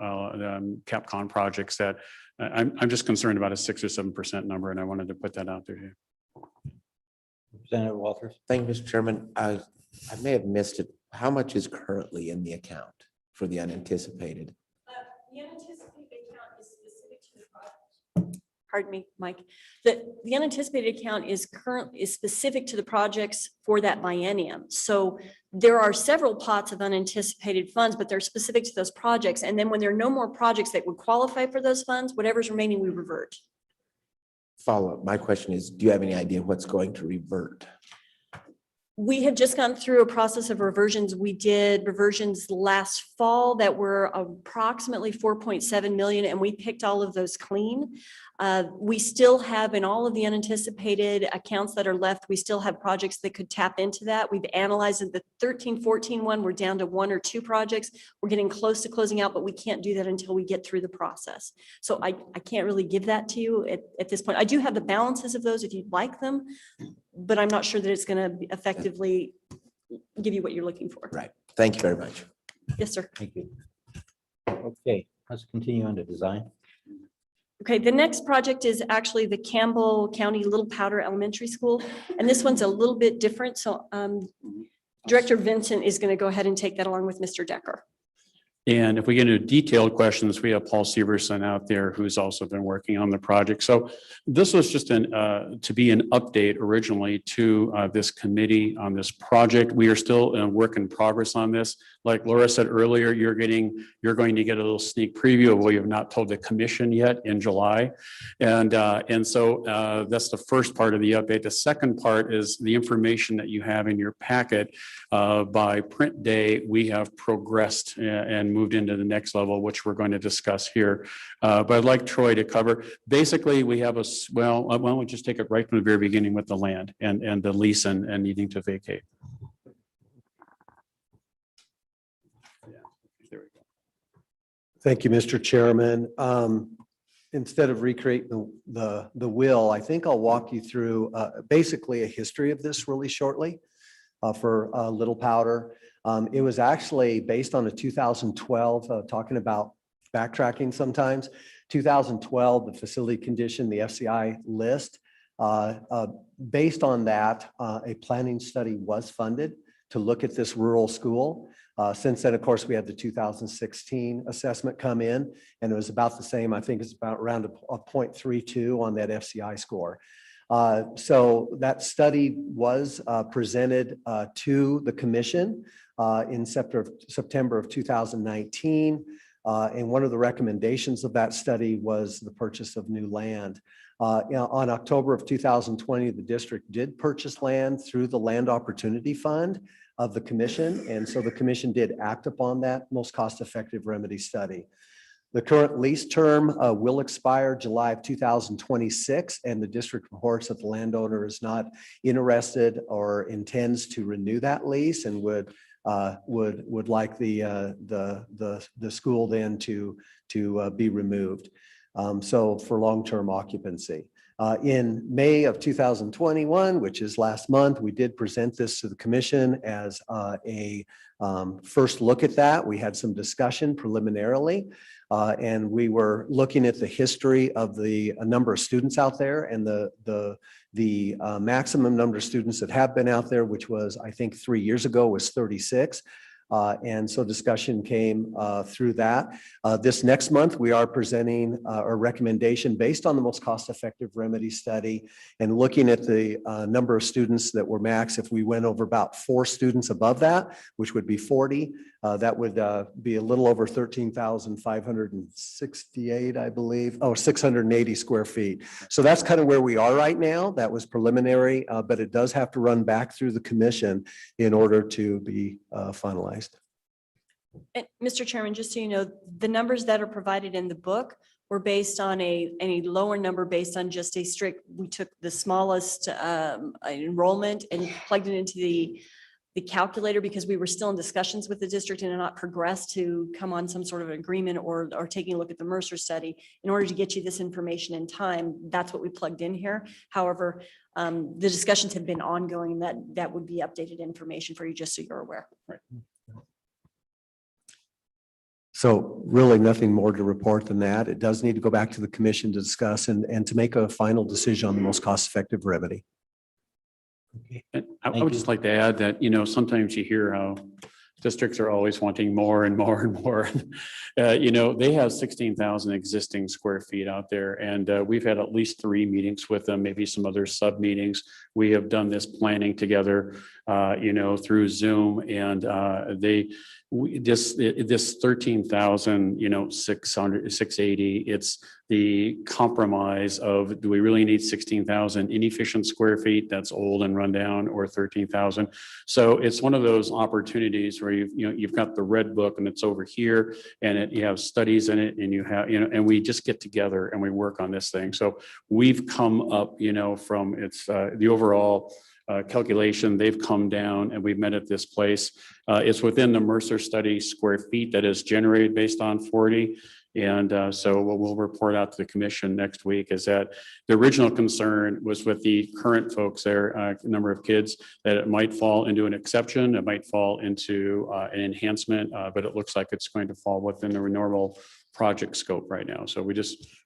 CapCon projects that I'm just concerned about a 6 or 7% number. And I wanted to put that out there here. Representative Walters? Thank you, Mr. Chairman. I may have missed it. How much is currently in the account for the unanticipated? The unanticipated account is specific to the project. Pardon me, Mike. The unanticipated account is specific to the projects for that biennium. So there are several pots of unanticipated funds, but they're specific to those projects. And then when there are no more projects that would qualify for those funds, whatever's remaining, we revert. Follow-up. My question is, do you have any idea what's going to revert? We have just gone through a process of reversions. We did reversions last fall that were approximately 4.7 million, and we picked all of those clean. We still have, in all of the unanticipated accounts that are left, we still have projects that could tap into that. We've analyzed the 13-14 one. We're down to 1 or 2 projects. We're getting close to closing out, but we can't do that until we get through the process. So I can't really give that to you at this point. I do have the balances of those if you'd like them, but I'm not sure that it's going to effectively give you what you're looking for. Right. Thank you very much. Yes, sir. Thank you. Okay, let's continue on to design. Okay, the next project is actually the Campbell County Little Powder Elementary School, and this one's a little bit different. So Director Vincent is going to go ahead and take that along with Mr. Decker. And if we get into detailed questions, we have Paul Severson out there who's also been working on the project. So this was just to be an update originally to this committee on this project. We are still in work in progress on this. Like Laura said earlier, you're going to get a little sneak preview of what you have not told the commission yet in July. And so that's the first part of the update. The second part is the information that you have in your packet. By print day, we have progressed and moved into the next level, which we're going to discuss here. But I'd like Troy to cover. Basically, we have why don't we just take it right from the very beginning with the land and the lease and needing to vacate. Thank you, Mr. Chairman. Instead of recreating the wheel, I think I'll walk you through basically a history of this really shortly for Little Powder. It was actually based on a 2012, talking about backtracking sometimes, 2012, the facility condition, the FCI list. Based on that, a planning study was funded to look at this rural school. Since then, of course, we had the 2016 assessment come in, and it was about the same. I think it's about around a 0.32 on that FCI score. So that study was presented to the commission in September of 2019. And one of the recommendations of that study was the purchase of new land. On October of 2020, the district did purchase land through the Land Opportunity Fund of the commission. And so the commission did act upon that most cost-effective remedy study. The current lease term will expire July of 2026, and the district reports that the landowner is not interested or intends to renew that lease and would like the school then to be removed. So for long-term occupancy. In May of 2021, which is last month, we did present this to the commission as a first look at that. We had some discussion preliminarily, and we were looking at the history of the number of students out there, and the maximum number of students that have been out there, which was, I think 3 years ago, was 36. And so discussion came through that. This next month, we are presenting a recommendation based on the most cost-effective remedy study and looking at the number of students that were max. If we went over about 4 students above that, which would be 40, that would be a little over 13,568, I believe. Oh, 680 square feet. So that's kind of where we are right now. That was preliminary, but it does have to run back through the commission in order to be finalized. And Mr. Chairman, just so you know, the numbers that are provided in the book were based on a lower number based on just a strict, we took the smallest enrollment and plugged it into the calculator because we were still in discussions with the district and had not progressed to come on some sort of agreement or taking a look at the Mercer study. In order to get you this information in time, that's what we plugged in here. However, the discussions have been ongoing, that would be updated information for you, just so you're aware. Right. So really nothing more to report than that. It does need to go back to the commission to discuss and to make a final decision on the most cost-effective remedy. And I would just like to add that, sometimes you hear how districts are always wanting more and more and more. They have 16,000 existing square feet out there, and we've had at least 3 meetings with them, maybe some other sub meetings. We have done this planning together, through Zoom, and this 13,000, 680, it's the compromise of, do we really need 16,000 inefficient square feet that's old and run down, or 13,000? So it's one of those opportunities where you've got the red book and it's over here, and you have studies in it, and you have, and we just get together and we work on this thing. So we've come up, from the overall calculation, they've come down and we've met at this place. It's within the Mercer study square feet that is generated based on 40. And so what we'll report out to the commission next week is that the original concern was with the current folks there, number of kids, that it might fall into an exception, it might fall into an enhancement, but it looks like it's going to fall within the normal project scope right now. So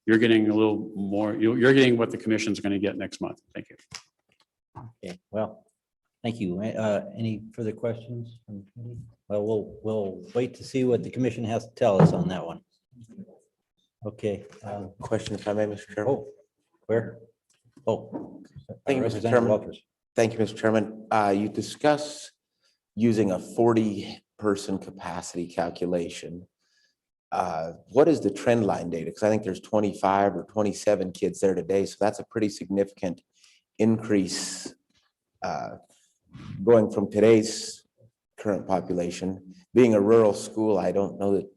you're getting a little more, you're getting what the commission's going to get next month. Thank you. Okay, well, thank you. Any further questions? Well, we'll wait to see what the commission has to tell us on that one. Okay. Question, if I may, Mr. Chairman. Oh, where? Oh. Thank you, Mr. Representative Chairman. Walters. Thank you, Mr. Chairman. You discuss using a 40-person capacity calculation. What is the trend line data? Because I think there's 25 or 27 kids there today, so that's a pretty significant increase going from today's current population. Being a rural school, I don't know that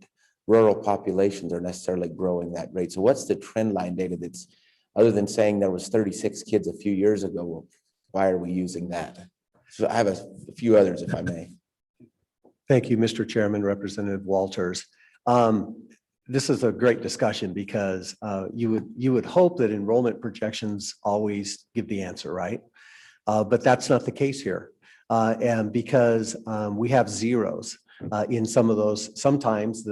rural populations are necessarily growing that rate. So what's the trend line data that's, other than saying there was 36 kids a few years ago, well, why are we using that? So I have a few others, if I may. Thank you, Mr. Chairman, Representative Walters. This is a great discussion because you would hope that enrollment projections always give the answer, right? But that's not the case here. And because we have zeros in some of those, sometimes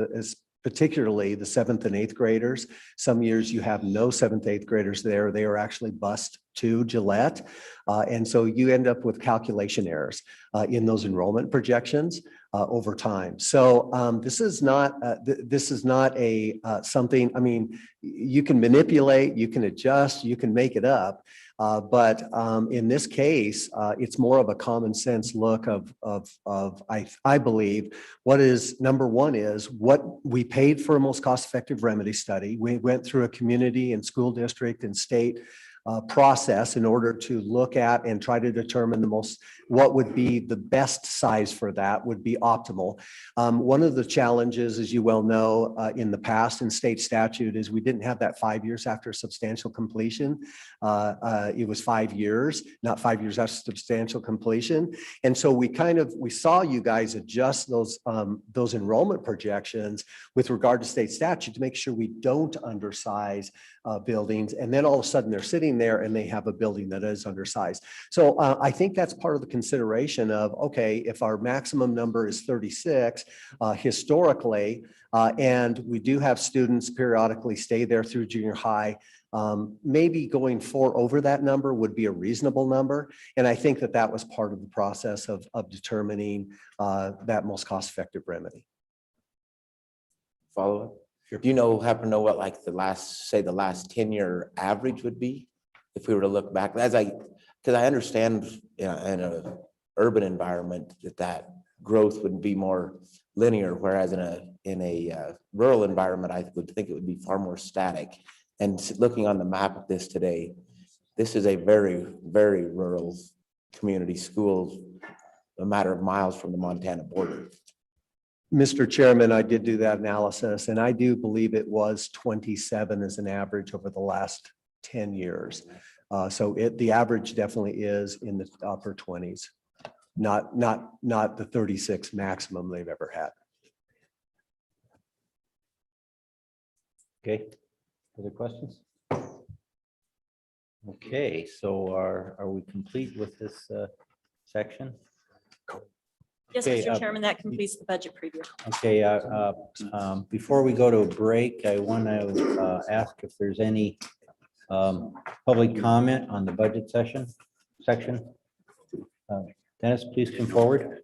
particularly the 7th and 8th graders. Some years you have no 7th, 8th graders there. They are actually bused to Gillette. And so you end up with calculation errors in those enrollment projections over time. So this is not a something, I mean, you can manipulate, you can adjust, you can make it up. But in this case, it's more of a common sense look of I believe, what is, number one is what we paid for a most cost-effective remedy study. We went through a community and school district and state process in order to look at and try to determine what would be the best size for that would be optimal. One of the challenges, as you well know, in the past in state statute is we didn't have that 5 years after substantial completion. It was 5 years, not 5 years after substantial completion. And so we saw you guys adjust those enrollment projections with regard to state statute to make sure we don't undersize buildings. And then all of a sudden they're sitting there and they have a building that is undersized. So I think that's part of the consideration of, okay, if our maximum number is 36 historically, and we do have students periodically stay there through junior high, maybe going over that number would be a reasonable number. And I think that was part of the process of determining that most cost-effective remedy. Follow up? Do you happen to know what like the last 10-year average would be? If we were to look back, because I understand in an urban environment that growth would be more linear, whereas in a rural environment, I would think it would be far more static. And looking on the map of this today, this is a very, very rural community school, a matter of miles from the Montana border. Mr. Chairman, I did do that analysis, and I do believe it was 27 as an average over the last 10 years. So the average definitely is in the upper 20s, not the 36 maximum they've ever had. Okay, other questions? Okay, so are we complete with this section? Yes, Okay, Mr. Chairman, that completes the budget preview. Okay, before we go to a break, I want to ask if there's any public comment on the budget section. Dennis, please come forward.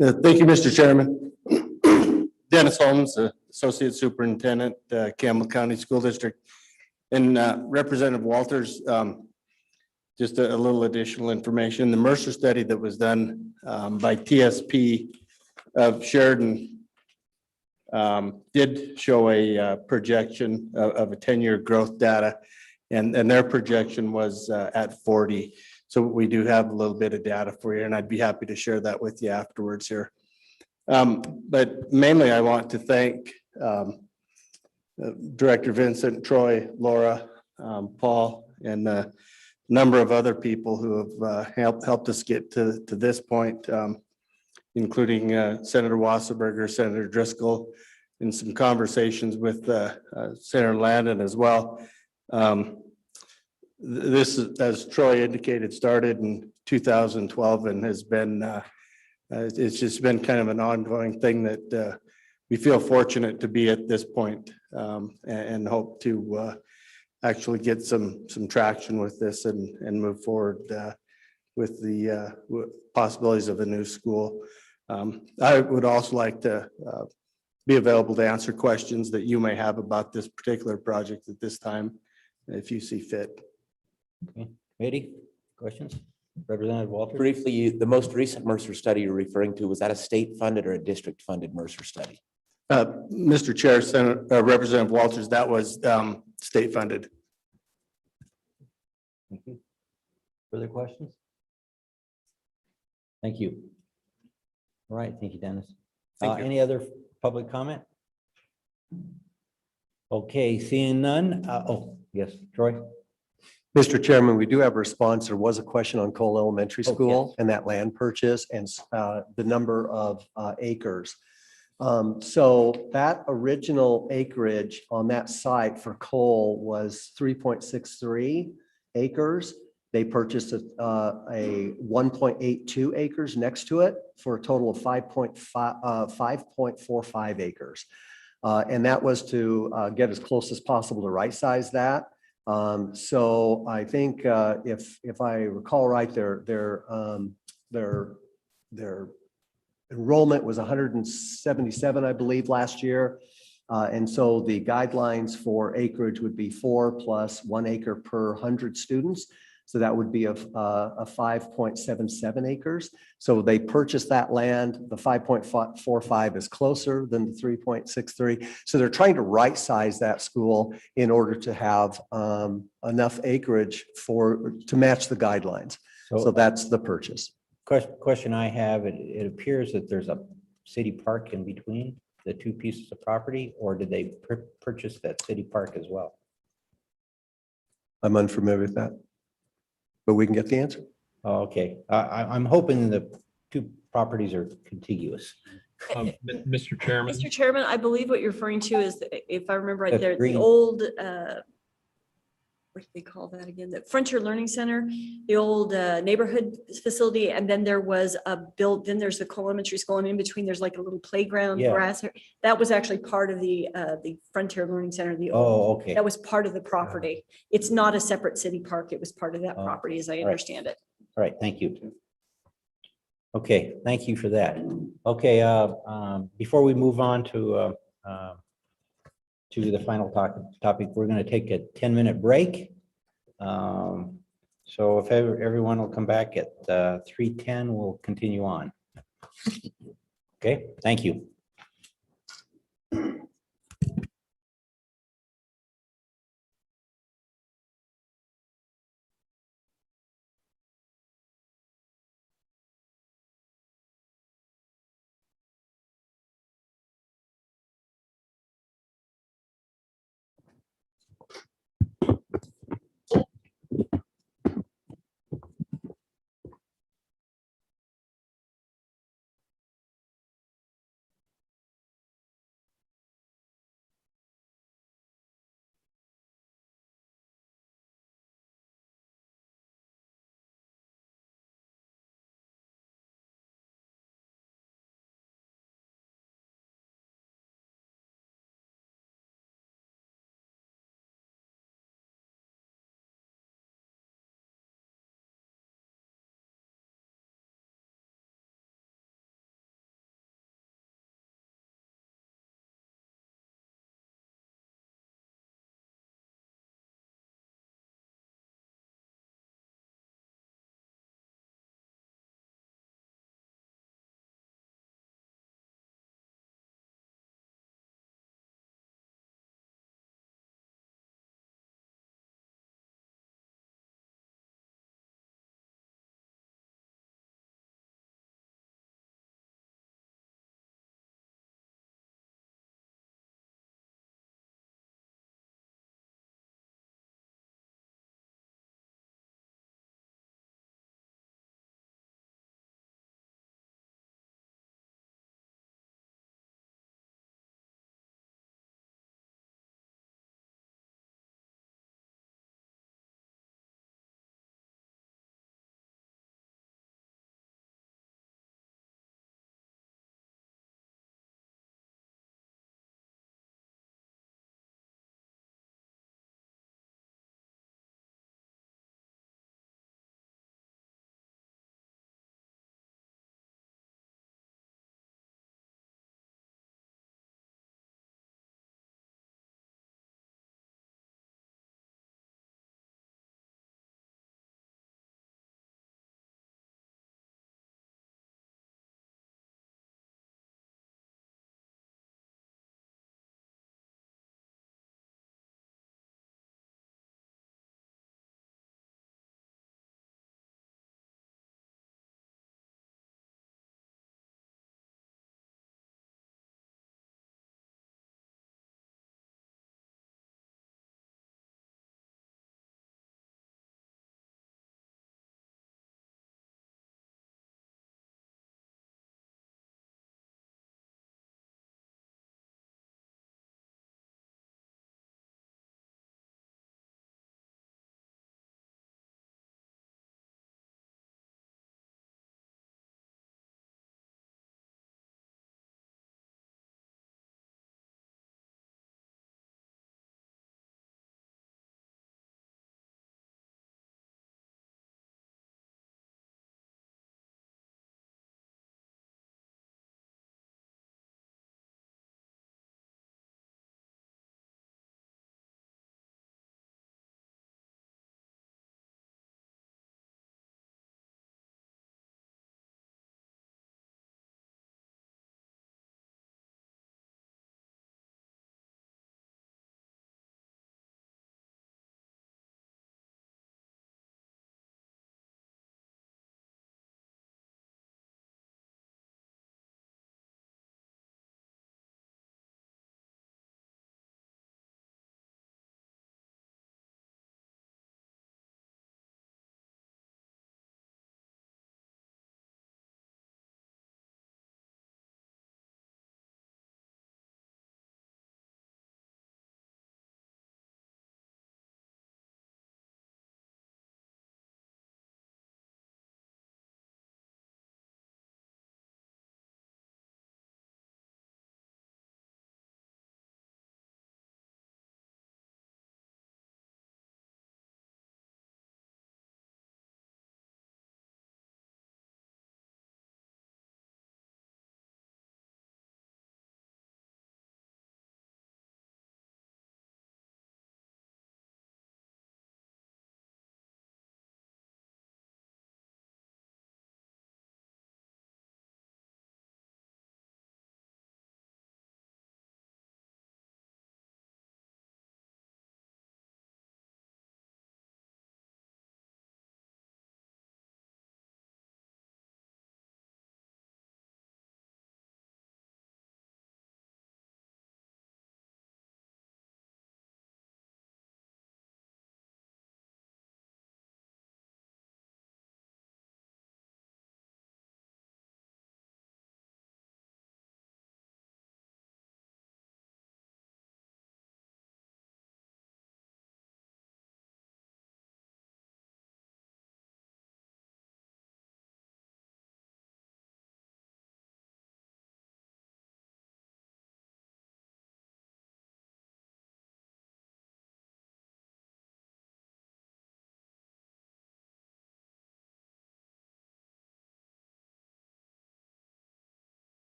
Thank you, Mr. Chairman. Dennis Holmes, Associate Superintendent, Campbell County School District. And Representative Walters, just a little additional information. The Mercer study that was done by TSP of Sheridan did show a projection of a 10-year growth data, and their projection was at 40. So we do have a little bit of data for you, and I'd be happy to share that with you afterwards here. But mainly I want to thank Director Vincent, Troy, Laura, Paul, and a number of other people who have helped us get to this point, including Senator Wasserberger, Senator Driscoll, and some conversations with Senator Landon as well. This, as Troy indicated, started in 2012 and has been it's just been kind of an ongoing thing that we feel fortunate to be at this point, and hope to actually get some traction with this and move forward with the possibilities of a new school. I would also like to be available to answer questions that you may have about this particular project at this time, if you see fit. Okay, Eddie, questions? Representative Walters? Briefly, the most recent Mercer study you're referring to, was that a state funded or a district funded Mercer study? Mr. Chair, Representative Walters, that was state funded. Thank you. Further questions? Thank you. All right, thank you, Dennis. Thank you. Any other public comment? Okay, seeing none. Oh, yes, Troy. Mr. Chairman, we do have a response. There was a question on Cole Elementary Oh, School yes. and that land purchase and the number of acres. So that original acreage on that site for coal was 3.63 acres. They purchased a 1.82 acres next to it for a total of 5.45 acres. And that was to get as close as possible to right size that. So I think if I recall right, their enrollment was 177, I believe, last year. And so the guidelines for acreage would be 4 plus 1 acre per 100 students. So that would be a 5.77 acres. So they purchased that land. The 5.45 is closer than the 3.63. So they're trying to right size that school in order to have enough acreage to match the guidelines. So that's the purchase. Question I have, it appears that there's a city park in between the two pieces of property, or did they purchase that city park as well? I'm unfamiliar with that, but we can get the answer. Oh, okay, I'm hoping the two properties are contiguous. Mr. Chairman. Mr. Chairman, I believe what you're referring to is, if I remember right, That's there, the green. old, what do they call that again? The Frontier Learning Center, the old neighborhood facility, and then there was then there's the elementary school, and in between there's like a little playground Yeah. grass. That was actually part of the Frontier Learning Center, the old, Oh, okay. that was part of the property. It's not a separate city park. It was part of that Oh, property, as I right. understand it. All right, thank you. Okay, thank you for that. Okay, before we move on to the final topic, we're going to take a 10-minute break. So if everyone will come back at 3:10, we'll continue on. Okay, thank you.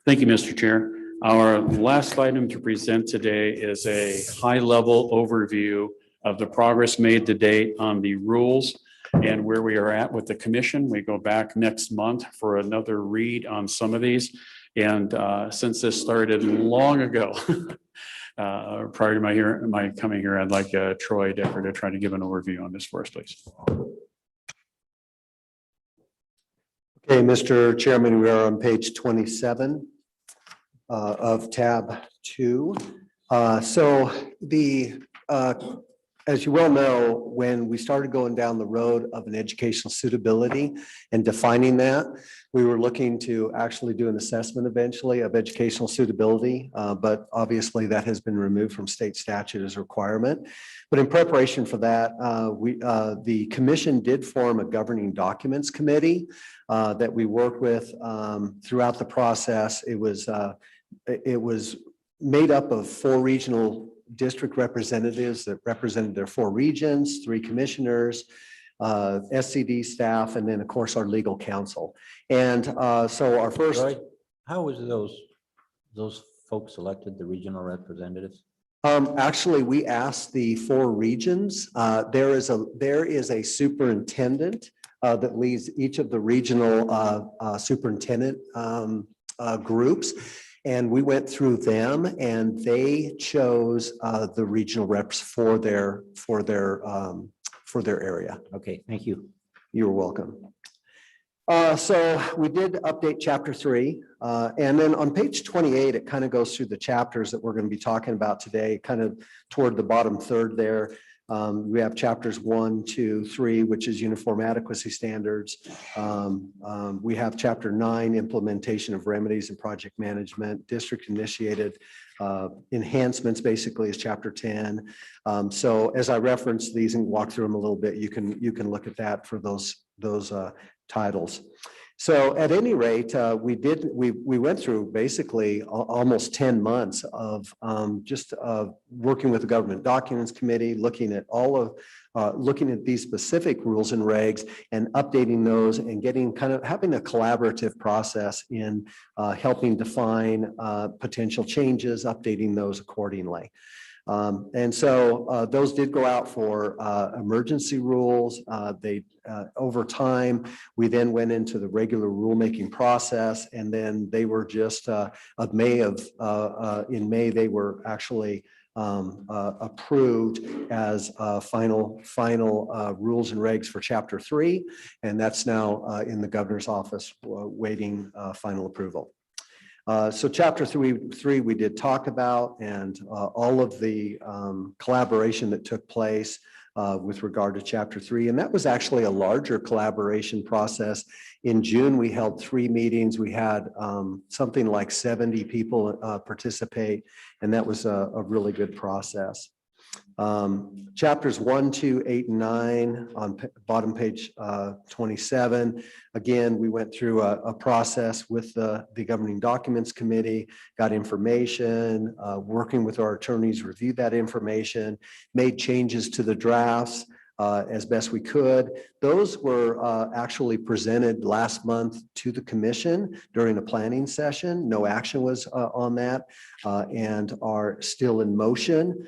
Thank you, Mr. Chair. Our last item to present today is a high-level overview of the progress made to date on the rules and where we are at with the commission. We go back next month for another read on some of these. And since this started long ago, prior to my coming here, I'd like Troy Decker to try to give an overview on this for us, please. Okay, Mr. Chairman, we are on page 27 of tab 2. As you well know, when we started going down the road of an educational suitability and defining that, we were looking to actually do an assessment eventually of educational suitability, but obviously that has been removed from state statute as a requirement. But in preparation for that, the commission did form a governing documents committee that we worked with throughout the process. It was made up of 4 regional district representatives that represented their 4 regions, 3 commissioners, SCD staff, and then of course our legal counsel. And so our first. Roy, how was those folks elected, the regional representatives? Actually, we asked the 4 regions. There is a superintendent that leads each of the regional superintendent groups. And we went through them and they chose the regional reps for their area. Okay, thank you. You're welcome. So we did update chapter 3. And then on page 28, it kind of goes through the chapters that we're going to be talking about today, kind of toward the bottom third there. We have chapters 1, 2, 3, which is uniform adequacy standards. We have chapter 9, implementation of remedies and project management. District initiated enhancements basically is chapter 10. So as I reference these and walk through them a little bit, you can look at that for those titles. So at any rate, we went through basically almost 10 months of just working with the Government Documents Committee, looking at these specific rules and regs and updating those and having a collaborative process in helping define potential changes, updating those accordingly. And so those did go out for emergency rules. Over time, we then went into the regular rulemaking process, and then they were just in May, they were actually approved as final rules and regs for chapter 3. And that's now in the governor's office waiting final approval. So chapter 3 we did talk about, and all of the collaboration that took place with regard to chapter 3. And that was actually a larger collaboration process. In June, we held 3 meetings. We had something like 70 people participate, and that was a really good process. Chapters 1, 2, 8, and 9 on bottom page 27. Again, we went through a process with the Governing Documents Committee, got information, working with our attorneys, reviewed that information, made changes to the drafts as best we could. Those were actually presented last month to the commission during a planning session. No action was on that and are still in motion.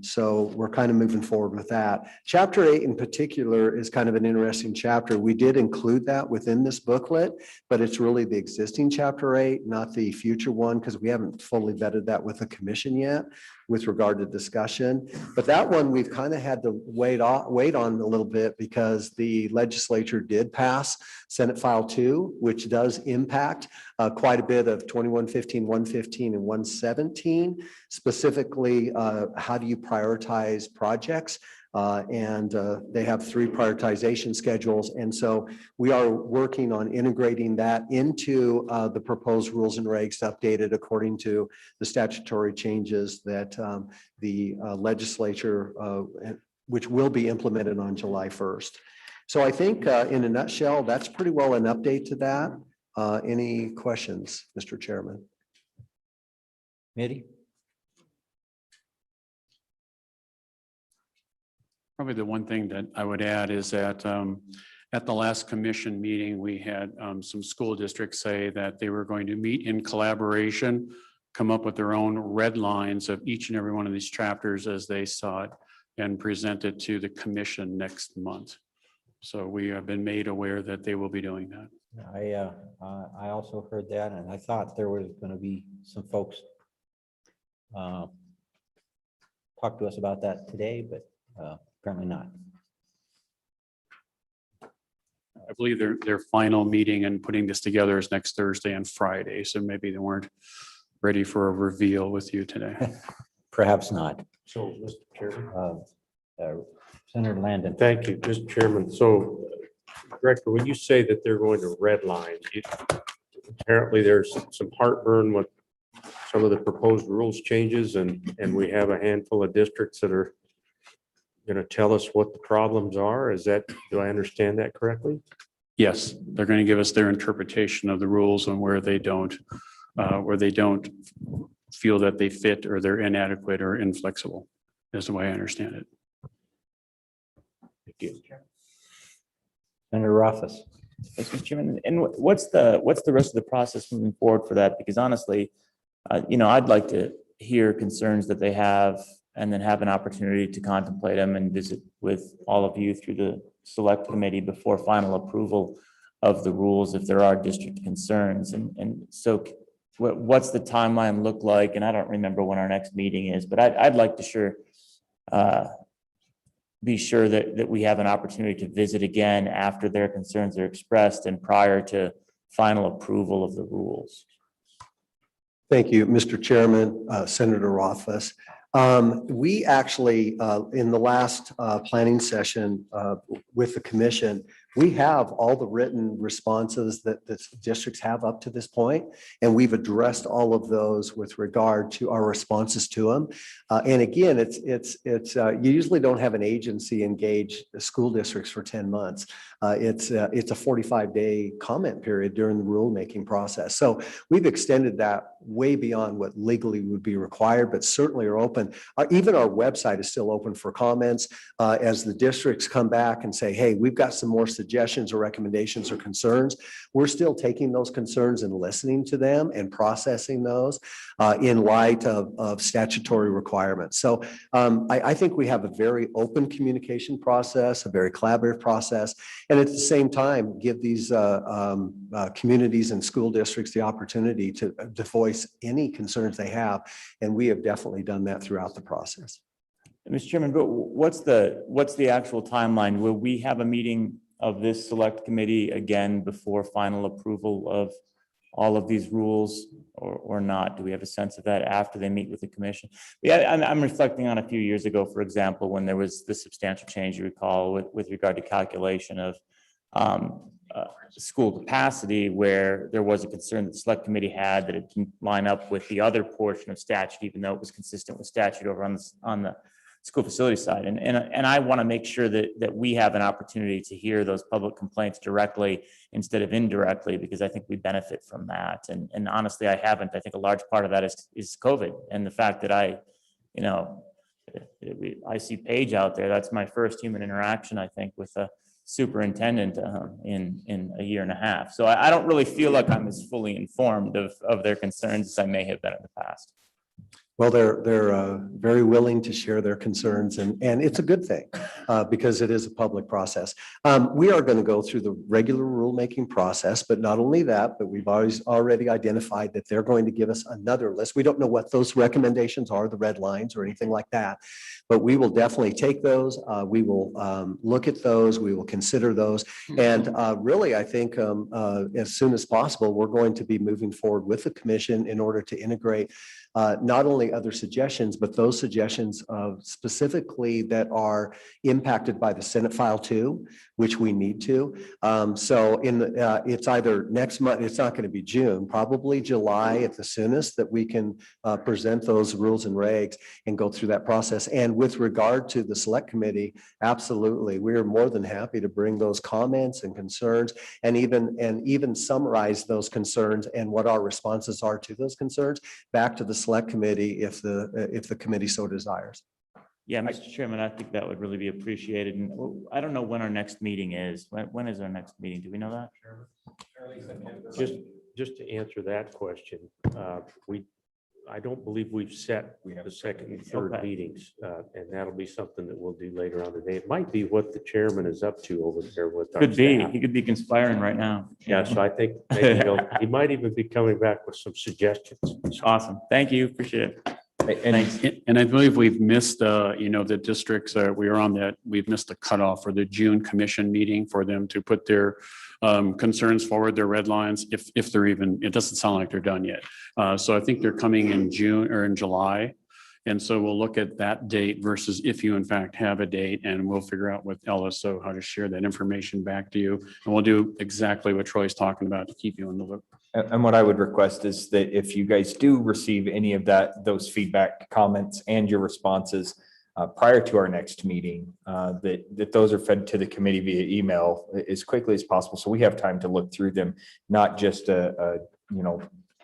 So we're kind of moving forward with that. Chapter 8 in particular is kind of an interesting chapter. We did include that within this booklet, but it's really the existing chapter 8, not the future one, because we haven't fully vetted that with the commission yet with regard to discussion. But that one we've kind of had to wait on a little bit because the legislature did pass Senate File 2, which does impact quite a bit of 2115, 115, and 117. Specifically, how do you prioritize projects? And they have 3 prioritization schedules. And so we are working on integrating that into the proposed rules and regs updated according to the statutory changes that the legislature, which will be implemented on July 1st. So I think in a nutshell, that's pretty well an update to that. Any questions, Mr. Chairman? Mitty? Probably the one thing that I would add is that At the last commission meeting, we had some school districts say that they were going to meet in collaboration, come up with their own red lines of each and every one of these chapters as they saw it, and present it to the commission next month. So we have been made aware that they will be doing that. I also heard that, and I thought there was going to be some folks talk to us about that today, but apparently not. I believe their final meeting and putting this together is next Thursday and Friday, so maybe they weren't ready for a reveal with you today. Perhaps not. So, Mr. Chairman. Senator Landon. Thank you, Mr. Chairman. So, Director, when you say that they're going to redline, apparently there's some heartburn with some of the proposed rules changes, and we have a handful of districts that are going to tell us what the problems are. Is that, do I understand that correctly? Yes, they're going to give us their interpretation of the rules and where they don't feel that they fit or they're inadequate or inflexible, is the way I understand it. Thank you. Senator Rothfuss. Yes, Mr. Chairman. And what's the rest of the process moving forward for that? Because honestly, I'd like to hear concerns that they have and then have an opportunity to contemplate them and visit with all of you through the select committee before final approval of the rules if there are district concerns. And so what's the timeline look like? And I don't remember when our next meeting is, but I'd like to be sure that we have an opportunity to visit again after their concerns are expressed and prior to final approval of the rules. Thank you, Mr. Chairman, Senator Rothfuss. We actually, in the last planning session with the commission, we have all the written responses that the districts have up to this point, and we've addressed all of those with regard to our responses to them. And again, you usually don't have an agency engage the school districts for 10 months. It's a 45-day comment period during the rulemaking process. So we've extended that way beyond what legally would be required, but certainly are open. Even our website is still open for comments as the districts come back and say, hey, we've got some more suggestions or recommendations or concerns. We're still taking those concerns and listening to them and processing those in light of statutory requirements. So I think we have a very open communication process, a very collaborative process, and at the same time, give these communities and school districts the opportunity to voice any concerns they have. And we have definitely done that throughout the process. Mr. Chairman, but what's the actual timeline? Will we have a meeting of this select committee again before final approval of all of these rules or not? Do we have a sense of that after they meet with the commission? Yeah, I'm reflecting on a few years ago, for example, when there was the substantial change you recall with regard to calculation of school capacity, where there was a concern that the select committee had that it didn't line up with the other portion of statute, even though it was consistent with statute over on the school facility side. And I want to make sure that we have an opportunity to hear those public complaints directly instead of indirectly, because I think we benefit from that. And honestly, I haven't. I think a large part of that is COVID and the fact that I see Paige out there. That's my first human interaction, I think, with a superintendent in a year and a half. So I don't really feel like I'm as fully informed of their concerns as I may have been in the past. Well, they're very willing to share their concerns, and it's a good thing because it is a public process. We are going to go through the regular rulemaking process, but not only that, but we've already identified that they're going to give us another list. We don't know what those recommendations are, the red lines or anything like that, but we will definitely take those. We will look at those. We will consider those, and really, I think as soon as possible, we're going to be moving forward with the commission in order to integrate not only other suggestions, but those suggestions specifically that are impacted by the Senate File 2, which we need to. So it's either next month, it's not going to be June, probably July at the soonest that we can present those rules and regs and go through that process. And with regard to the select committee, absolutely, we are more than happy to bring those comments and concerns and even summarize those concerns and what our responses are to those concerns back to the select committee if the committee so desires. Yeah, Mr. Chairman, I think that would really be appreciated. And I don't know when our next meeting is. When is our next meeting? Do we know that? Just to answer that question, I don't believe we've set the second and third Okay. meetings, and that'll be something that we'll do later on today. It might be what the chairman is up to over there with our Could be. staff. He could be conspiring right now. Yeah, so I think maybe he might even be coming back with some suggestions. Awesome. Thank you. Appreciate it. Thanks. And I believe we've missed, the districts, we are on that, we've missed the cutoff for the June commission meeting for them to put their concerns forward, their red lines, if they're even, it doesn't sound like they're done yet. So I think they're coming in June or in July. And so we'll look at that date versus if you in fact have a date, and we'll figure out with LSO how to share that information back to you. And we'll do exactly what Troy's talking about to keep you in the loop. And what I would request is that if you guys do receive any of those feedback, comments, and your responses prior to our next meeting, that those are fed to the committee via email as quickly as possible, so we have time to look through them, not just a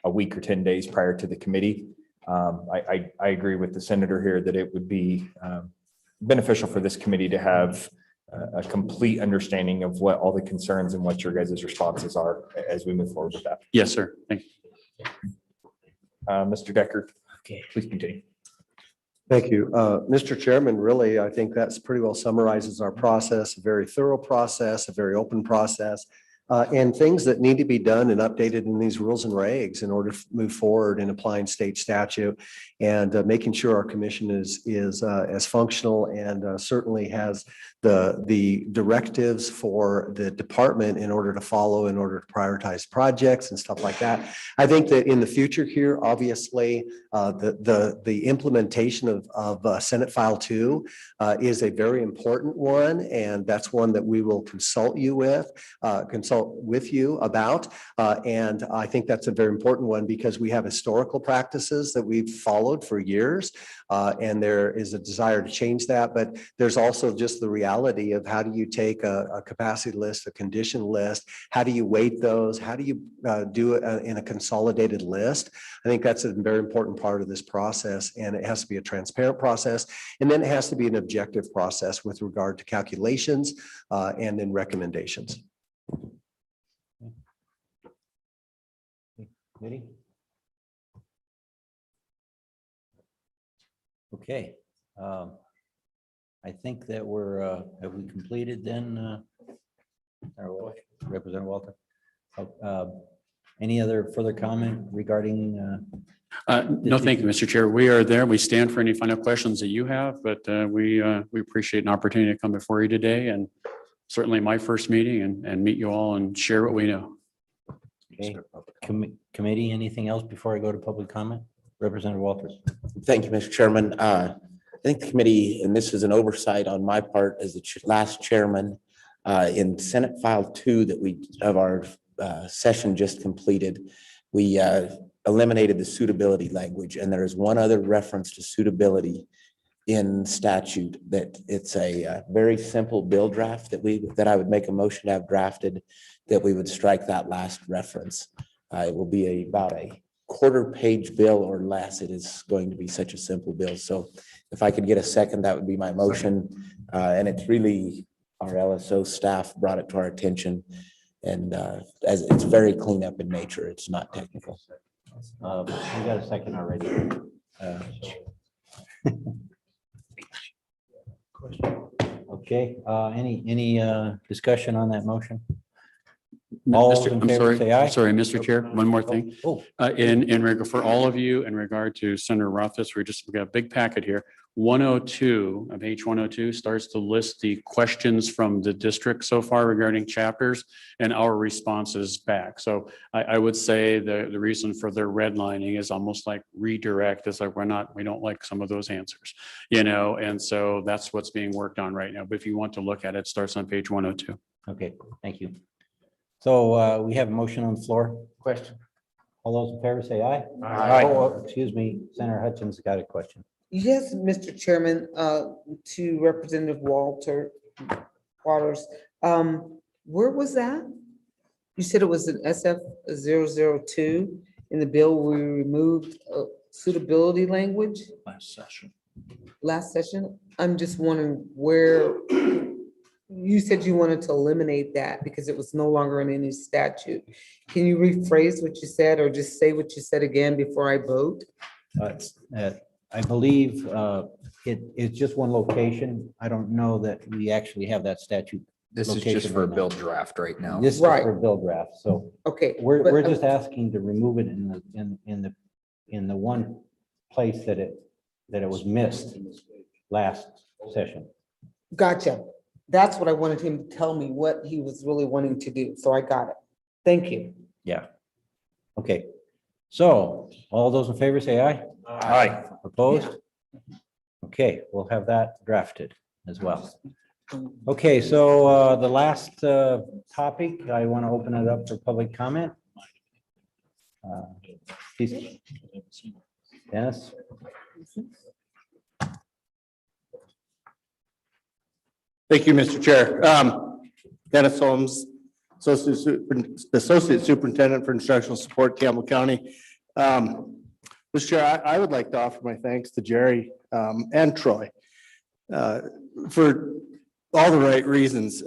week or 10 days prior to the committee. I agree with the senator here that it would be beneficial for this committee to have a complete understanding of what all the concerns and what your guys' responses are as we move forward with that. Yes, sir. Thank you. Mr. Decker, Okay. please continue. Thank you. Mr. Chairman, really, I think that's pretty well summarizes our process, a very thorough process, a very open process, and things that need to be done and updated in these rules and regs in order to move forward in applying state statute and making sure our commission is as functional and certainly has the directives for the department in order to follow, in order to prioritize projects and stuff like that. I think that in the future here, obviously, the implementation of Senate File 2 is a very important one, and that's one that we will consult with you about. And I think that's a very important one because we have historical practices that we've followed for years, and there is a desire to change that. But there's also just the reality of how do you take a capacity list, a condition list, how do you weight those, how do you do it in a consolidated list? I think that's a very important part of this process, and it has to be a transparent process, and then it has to be an objective process with regard to calculations and then recommendations. Committee? Okay. I think that have we completed then? Representative Walter? Any other further comment regarding? No, thank you, Mr. Chair. We are there. We stand for any final questions that you have, but we appreciate an opportunity to come before you today, and certainly my first meeting and meet you all and share what we know. Okay. Committee, anything else before I go to public comment? Representative Walters. Thank you, Mr. Chairman. I think the committee, and this is an oversight on my part as the last chairman, in Senate File 2 that of our session just completed, we eliminated the suitability language, and there is one other reference to suitability in statute that it's a very simple bill draft that I would make a motion to have drafted, that we would strike that last reference. It will be about a quarter-page bill or less. It is going to be such a simple bill. So if I could get a second, that would be my motion. And it's really our LSO staff brought it to our attention. And as it's very clean up in nature, it's not technical. We got a second already. Okay, any discussion on that motion? All those in favor say aye. Sorry, Mr. Chair, one more thing. Oh. For all of you, in regard to Senator Rothfuss, we got a big packet here. 102, page 102 starts to list the questions from the district so far regarding chapters and our responses back. So I would say the reason for their redlining is almost like redirect. It's like we don't like some of those answers, and so that's what's being worked on right now. But if you want to look at it, it starts on page 102. Okay, thank you. So we have a motion on the floor. Question. All those in favor say aye. Aye. Oh, excuse me, Senator Hutchins got a question. Yes, Mr. Chairman, to Representative Waters, where was that? You said it was an SF 002 in the bill. We removed suitability language. Last session. last session. I'm just wondering where, you said you wanted to eliminate that because it was no longer in any statute. Can you rephrase what you said or just say what you said again before I vote? I believe it's just one location. I don't know that we actually have that statute. This is just location for a right now. bill draft right now. This is Right. for a bill draft, so Okay. we're just asking to remove it in the one place that it was missed last session. Gotcha. That's what I wanted him to tell me, what he was really wanting to do. So I got it. Thank you. Yeah. Okay. So all those in favor say aye. Aye. Opposed? Okay, we'll have that drafted as well. Okay, so the last topic, I want to open it up for public comment. Please. Dennis? Thank you, Mr. Chair. Dennis Holmes, Associate Superintendent for Instructional Support, Campbell County. Mr. Chair, I would like to offer my thanks to Jerry and Troy for all the right reasons.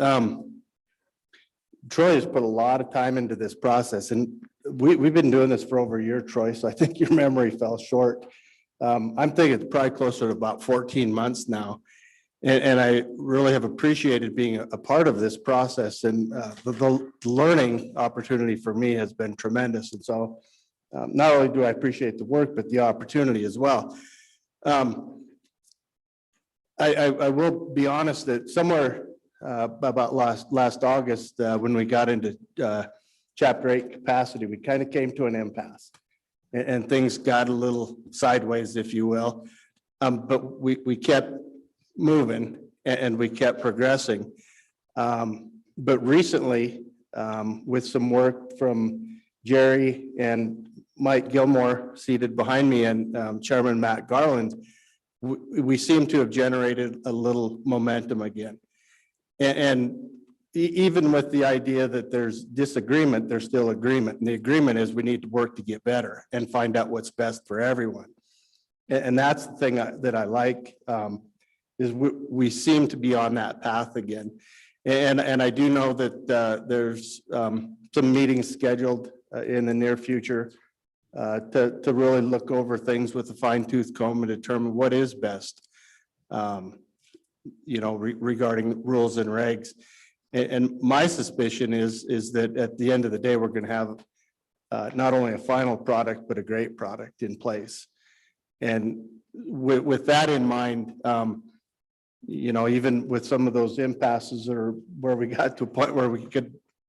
Troy has put a lot of time into this process, and we've been doing this for over a year, Troy, so I think your memory fell short. I'm thinking it's probably closer to about 14 months now. And I really have appreciated being a part of this process, and the learning opportunity for me has been tremendous. And so not only do I appreciate the work, but the opportunity as well. I will be honest that somewhere about last August, when we got into Chapter 8 capacity, we kind of came to an impasse, and things got a little sideways, if you will. But we kept moving and we kept progressing. But recently, with some work from Jerry and Mike Gilmore seated behind me and Chairman Matt Garland, we seem to have generated a little momentum again. And even with the idea that there's disagreement, there's still agreement. And the agreement is we need to work to get better and find out what's best for everyone. And that's the thing that I like, is we seem to be on that path again. And I do know that there's some meetings scheduled in the near future to really look over things with a fine tooth comb and determine what is best, regarding rules and regs. And my suspicion is that at the end of the day, we're going to have not only a final product, but a great product in place. And with that in mind, even with some of those impasses or where we got to a point where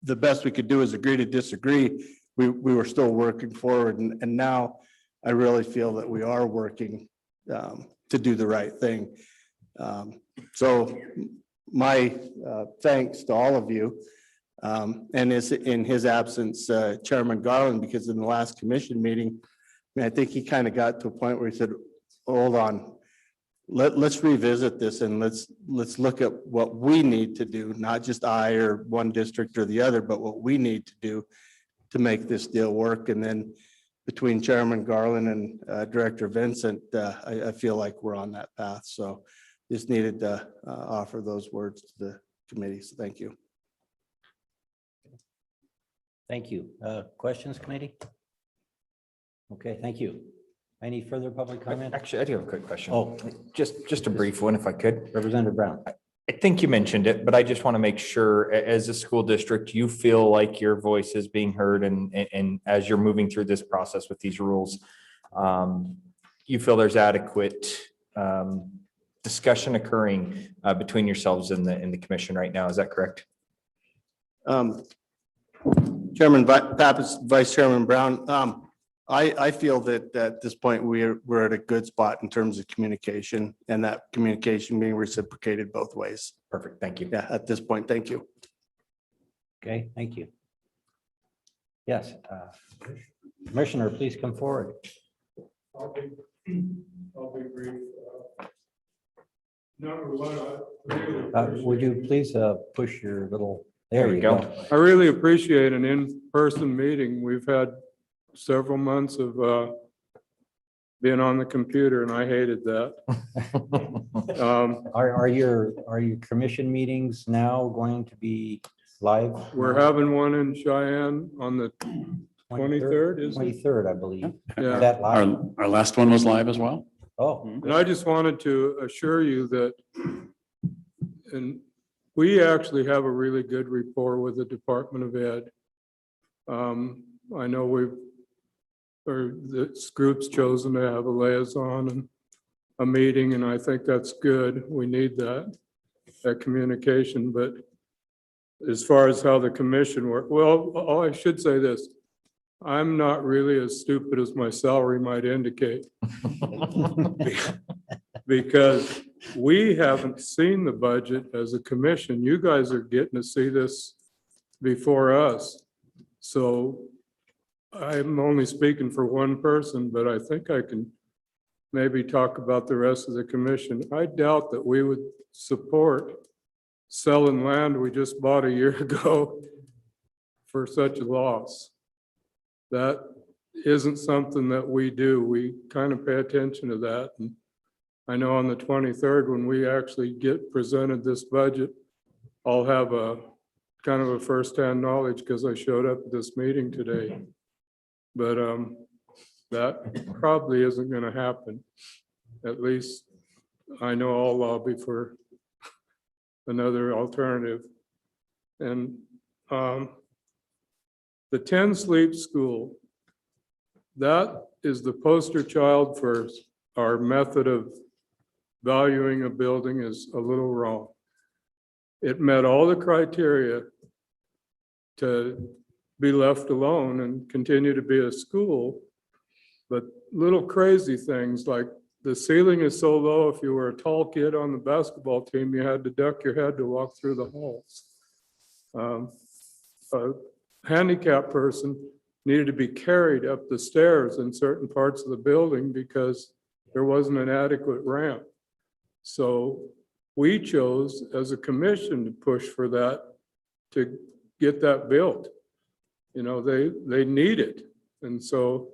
the best we could do is agree to disagree, we were still working forward. And now I really feel that we are working to do the right thing. So my thanks to all of you. And in his absence, Chairman Garland, because in the last commission meeting, I think he kind of got to a point where he said, hold on, let's revisit this and let's look at what we need to do, not just I or one district or the other, but what we need to do to make this deal work. And then between Chairman Garland and Director Vincent, I feel like we're on that path. So just needed to offer those words to the committee. So thank you. Thank you. Questions, committee? Okay, thank you. Any further public comment? Actually, I do have a quick question. Oh, Just a brief one, if I could. Representative Brown. I think you mentioned it, but I just want to make sure, as a school district, you feel like your voice is being heard, and as you're moving through this process with these rules, you feel there's adequate discussion occurring between yourselves and the commission right now. Is that correct? Chairman Pappas, Vice Chairman Brown, I feel that at this point, we're at a good spot in terms of communication, and that communication being reciprocated both ways. Perfect. Thank you. Yeah, at this point, thank you. Okay, thank you. Yes. Commissioner, please come forward. I'll be brief. Number one, I really Would you please push your little, There we go. I really appreciate an in-person meeting. We've had several months of being on the computer, and I hated that. Are your commission meetings now going to be live? We're having one in Cheyenne on the 23rd, is it? 23rd, I believe. Is Yeah. that live? Our last one was live as well. Oh, And I just wanted to assure you that, and we actually have a really good rapport with the Department of Ed. I know this group's chosen to have a liaison and a meeting, and I think that's good. We need that communication, but as far as how the commission work, well, I should say this. I'm not really as stupid as my salary might indicate. Because we haven't seen the budget as a commission. You guys are getting to see this before us. So I'm only speaking for one person, but I think I can maybe talk about the rest of the commission. I doubt that we would support selling land we just bought a year ago for such a loss. That isn't something that we do. We kind of pay attention to that. And I know on the 23rd, when we actually get presented this budget, I'll have a kind of a firsthand knowledge because I showed up at this meeting today. But that probably isn't going to happen. At least I know I'll lobby for another alternative. And the 10 Sleep School, that is the poster child for our method of valuing a building is a little wrong. It met all the criteria to be left alone and continue to be a school, but little crazy things like the ceiling is so low, if you were a tall kid on the basketball team, you had to duck your head to walk through the halls. A handicapped person needed to be carried up the stairs in certain parts of the building because there wasn't an adequate ramp. So we chose as a commission to push for that, to get that built. You know, they need it. And so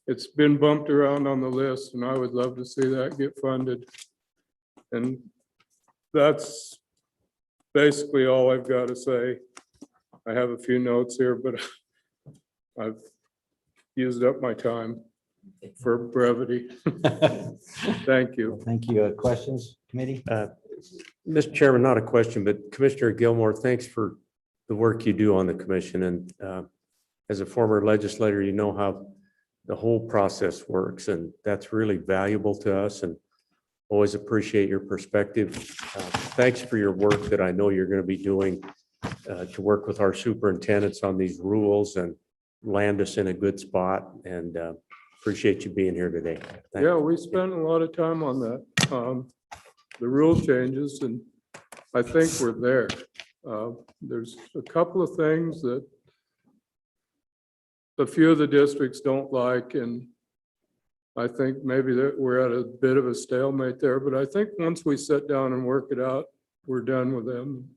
it's been bumped around on the list, and I would love to see that get funded. And that's basically all I've got to say. I have a few notes here, but I've used up my time for brevity. Thank you. thank you. Questions, committee? Mr. Chairman, not a question, but Commissioner Gilmore, thanks for the work you do on the commission. And as a former legislator, you know how the whole process works, and that's really valuable to us, and always appreciate your perspective. Thanks for your work that I know you're going to be doing to work with our superintendents on these rules and land us in a good spot, and appreciate you being here today. Thank Yeah, you. we spent a lot of time on that. The rule changes, and I think we're there. There's a couple of things that a few of the districts don't like, and I think maybe that we're at a bit of a stalemate there, but I think once we sit down and work it out, we're done with them.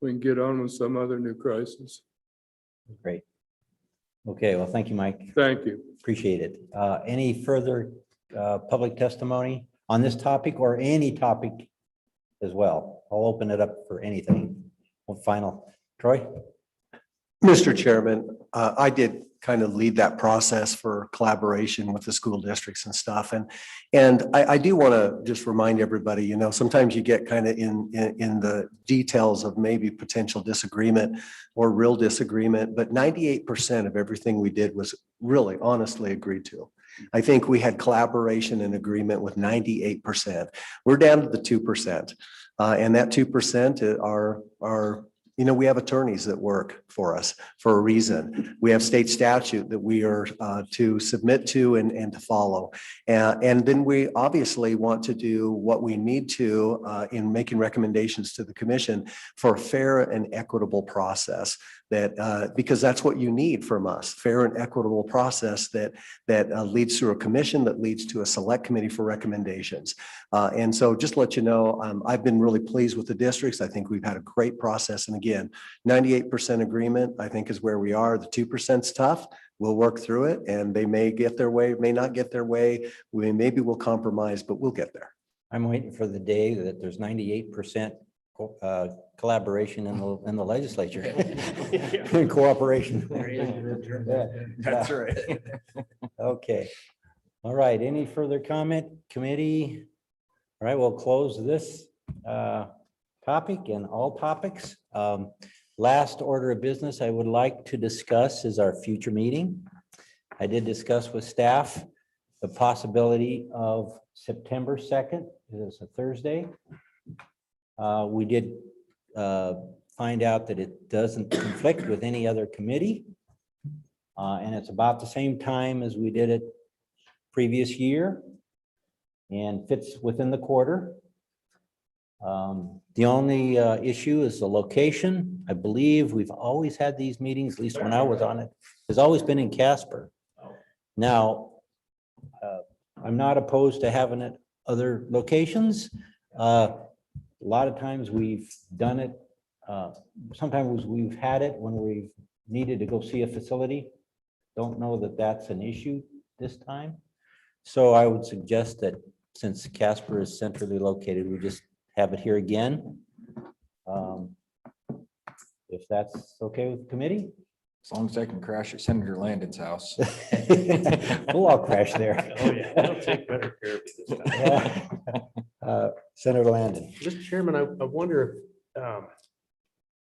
We can get on with some other new crisis. Great. Okay, well, thank you, Mike. Thank you. Appreciate it. Any further public testimony on this topic or any topic as well? I'll open it up for anything. One final, Troy? Mr. Chairman, I did kind of lead that process for collaboration with the school districts and stuff. And I do want to just remind everybody, you know, sometimes you get kind of in the details of maybe potential disagreement or real disagreement, but 98% of everything we did was really honestly agreed to. I think we had collaboration and agreement with 98%. We're down to the 2%. And that 2% are you know, we have attorneys that work for us for a reason. We have state statute that we are to submit to and to follow. And then we obviously want to do what we need to in making recommendations to the commission for a fair and equitable process. because that's what you need from us, fair and equitable process that leads through a commission, that leads to a select committee for recommendations. And so just to let you know, I've been really pleased with the districts. I think we've had a great process. And again, 98% agreement, I think, is where we are. The 2%'s tough. We'll work through it, and they may get their way, may not get their way. Maybe we'll compromise, but we'll get there. I'm waiting for the day that there's 98% collaboration in the legislature. In cooperation. That's right. Okay. All right. Any further comment, committee? All right, we'll close this topic and all topics. Last order of business I would like to discuss is our future meeting. I did discuss with staff the possibility of September 2nd. It is a Thursday. We did find out that it doesn't conflict with any other committee. And it's about the same time as we did it previous year and fits within the quarter. The only issue is the location. I believe we've always had these meetings, at least when I was on it, has always been in Casper. Now, I'm not opposed to having it other locations. A lot of times we've done it. Sometimes we've had it when we've needed to go see a facility. Don't know that that's an issue this time. So I would suggest that since Casper is centrally located, we just have it here again. If that's okay with the committee. As long as I can crash at Senator Landon's house. We'll all crash there. Oh, yeah, they'll take better care of you this time. Yeah. Senator Landon. Mr. Chairman, I wonder,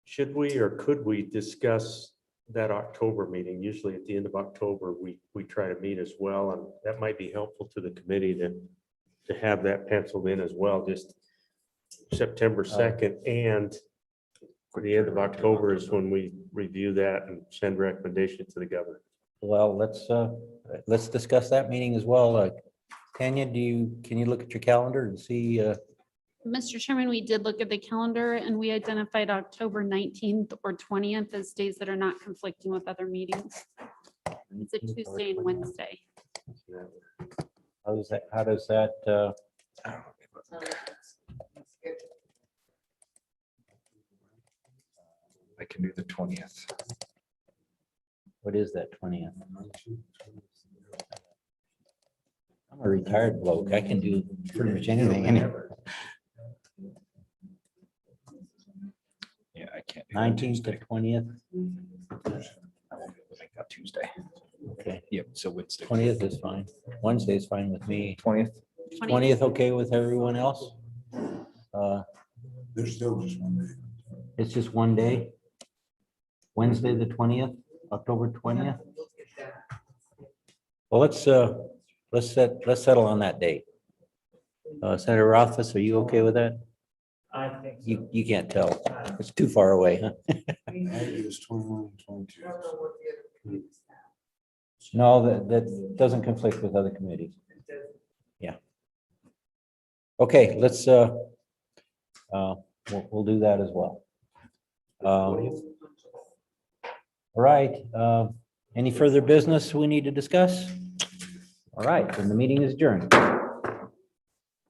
should we or could we discuss that October meeting? Usually at the end of October, we try to meet as well, and that might be helpful to the committee to have that penciled in as well, just September 2nd, and for the end of October is when we review that and send recommendation to the governor. Well, let's discuss that meeting as well. Tanya, can you look at your calendar and see? Mr. Chairman, we did look at the calendar and we identified October 19th or 20th as days that are not conflicting with other meetings. It's a Tuesday and Wednesday. How does that? I can do the 20th. What is that 20th? I'm a retired bloke. I can do pretty much anything. Yeah, I can't. 19th to 20th. Make that Tuesday. Okay. Yep, so Wednesday. 20th is fine. Wednesday is fine with me. 20th. 20th, okay with everyone else? There's still just one day. It's just one day. Wednesday, the 20th, October 20th. Well, let's settle on that date. Senator Rothfuss, are you okay with that? I think You can't tell. It's too far away, huh? It's 21, 22. No, that doesn't conflict with other committees. Yeah. Okay, let's we'll do that as well. All right, any further business we need to discuss? All right, then the meeting is adjourned.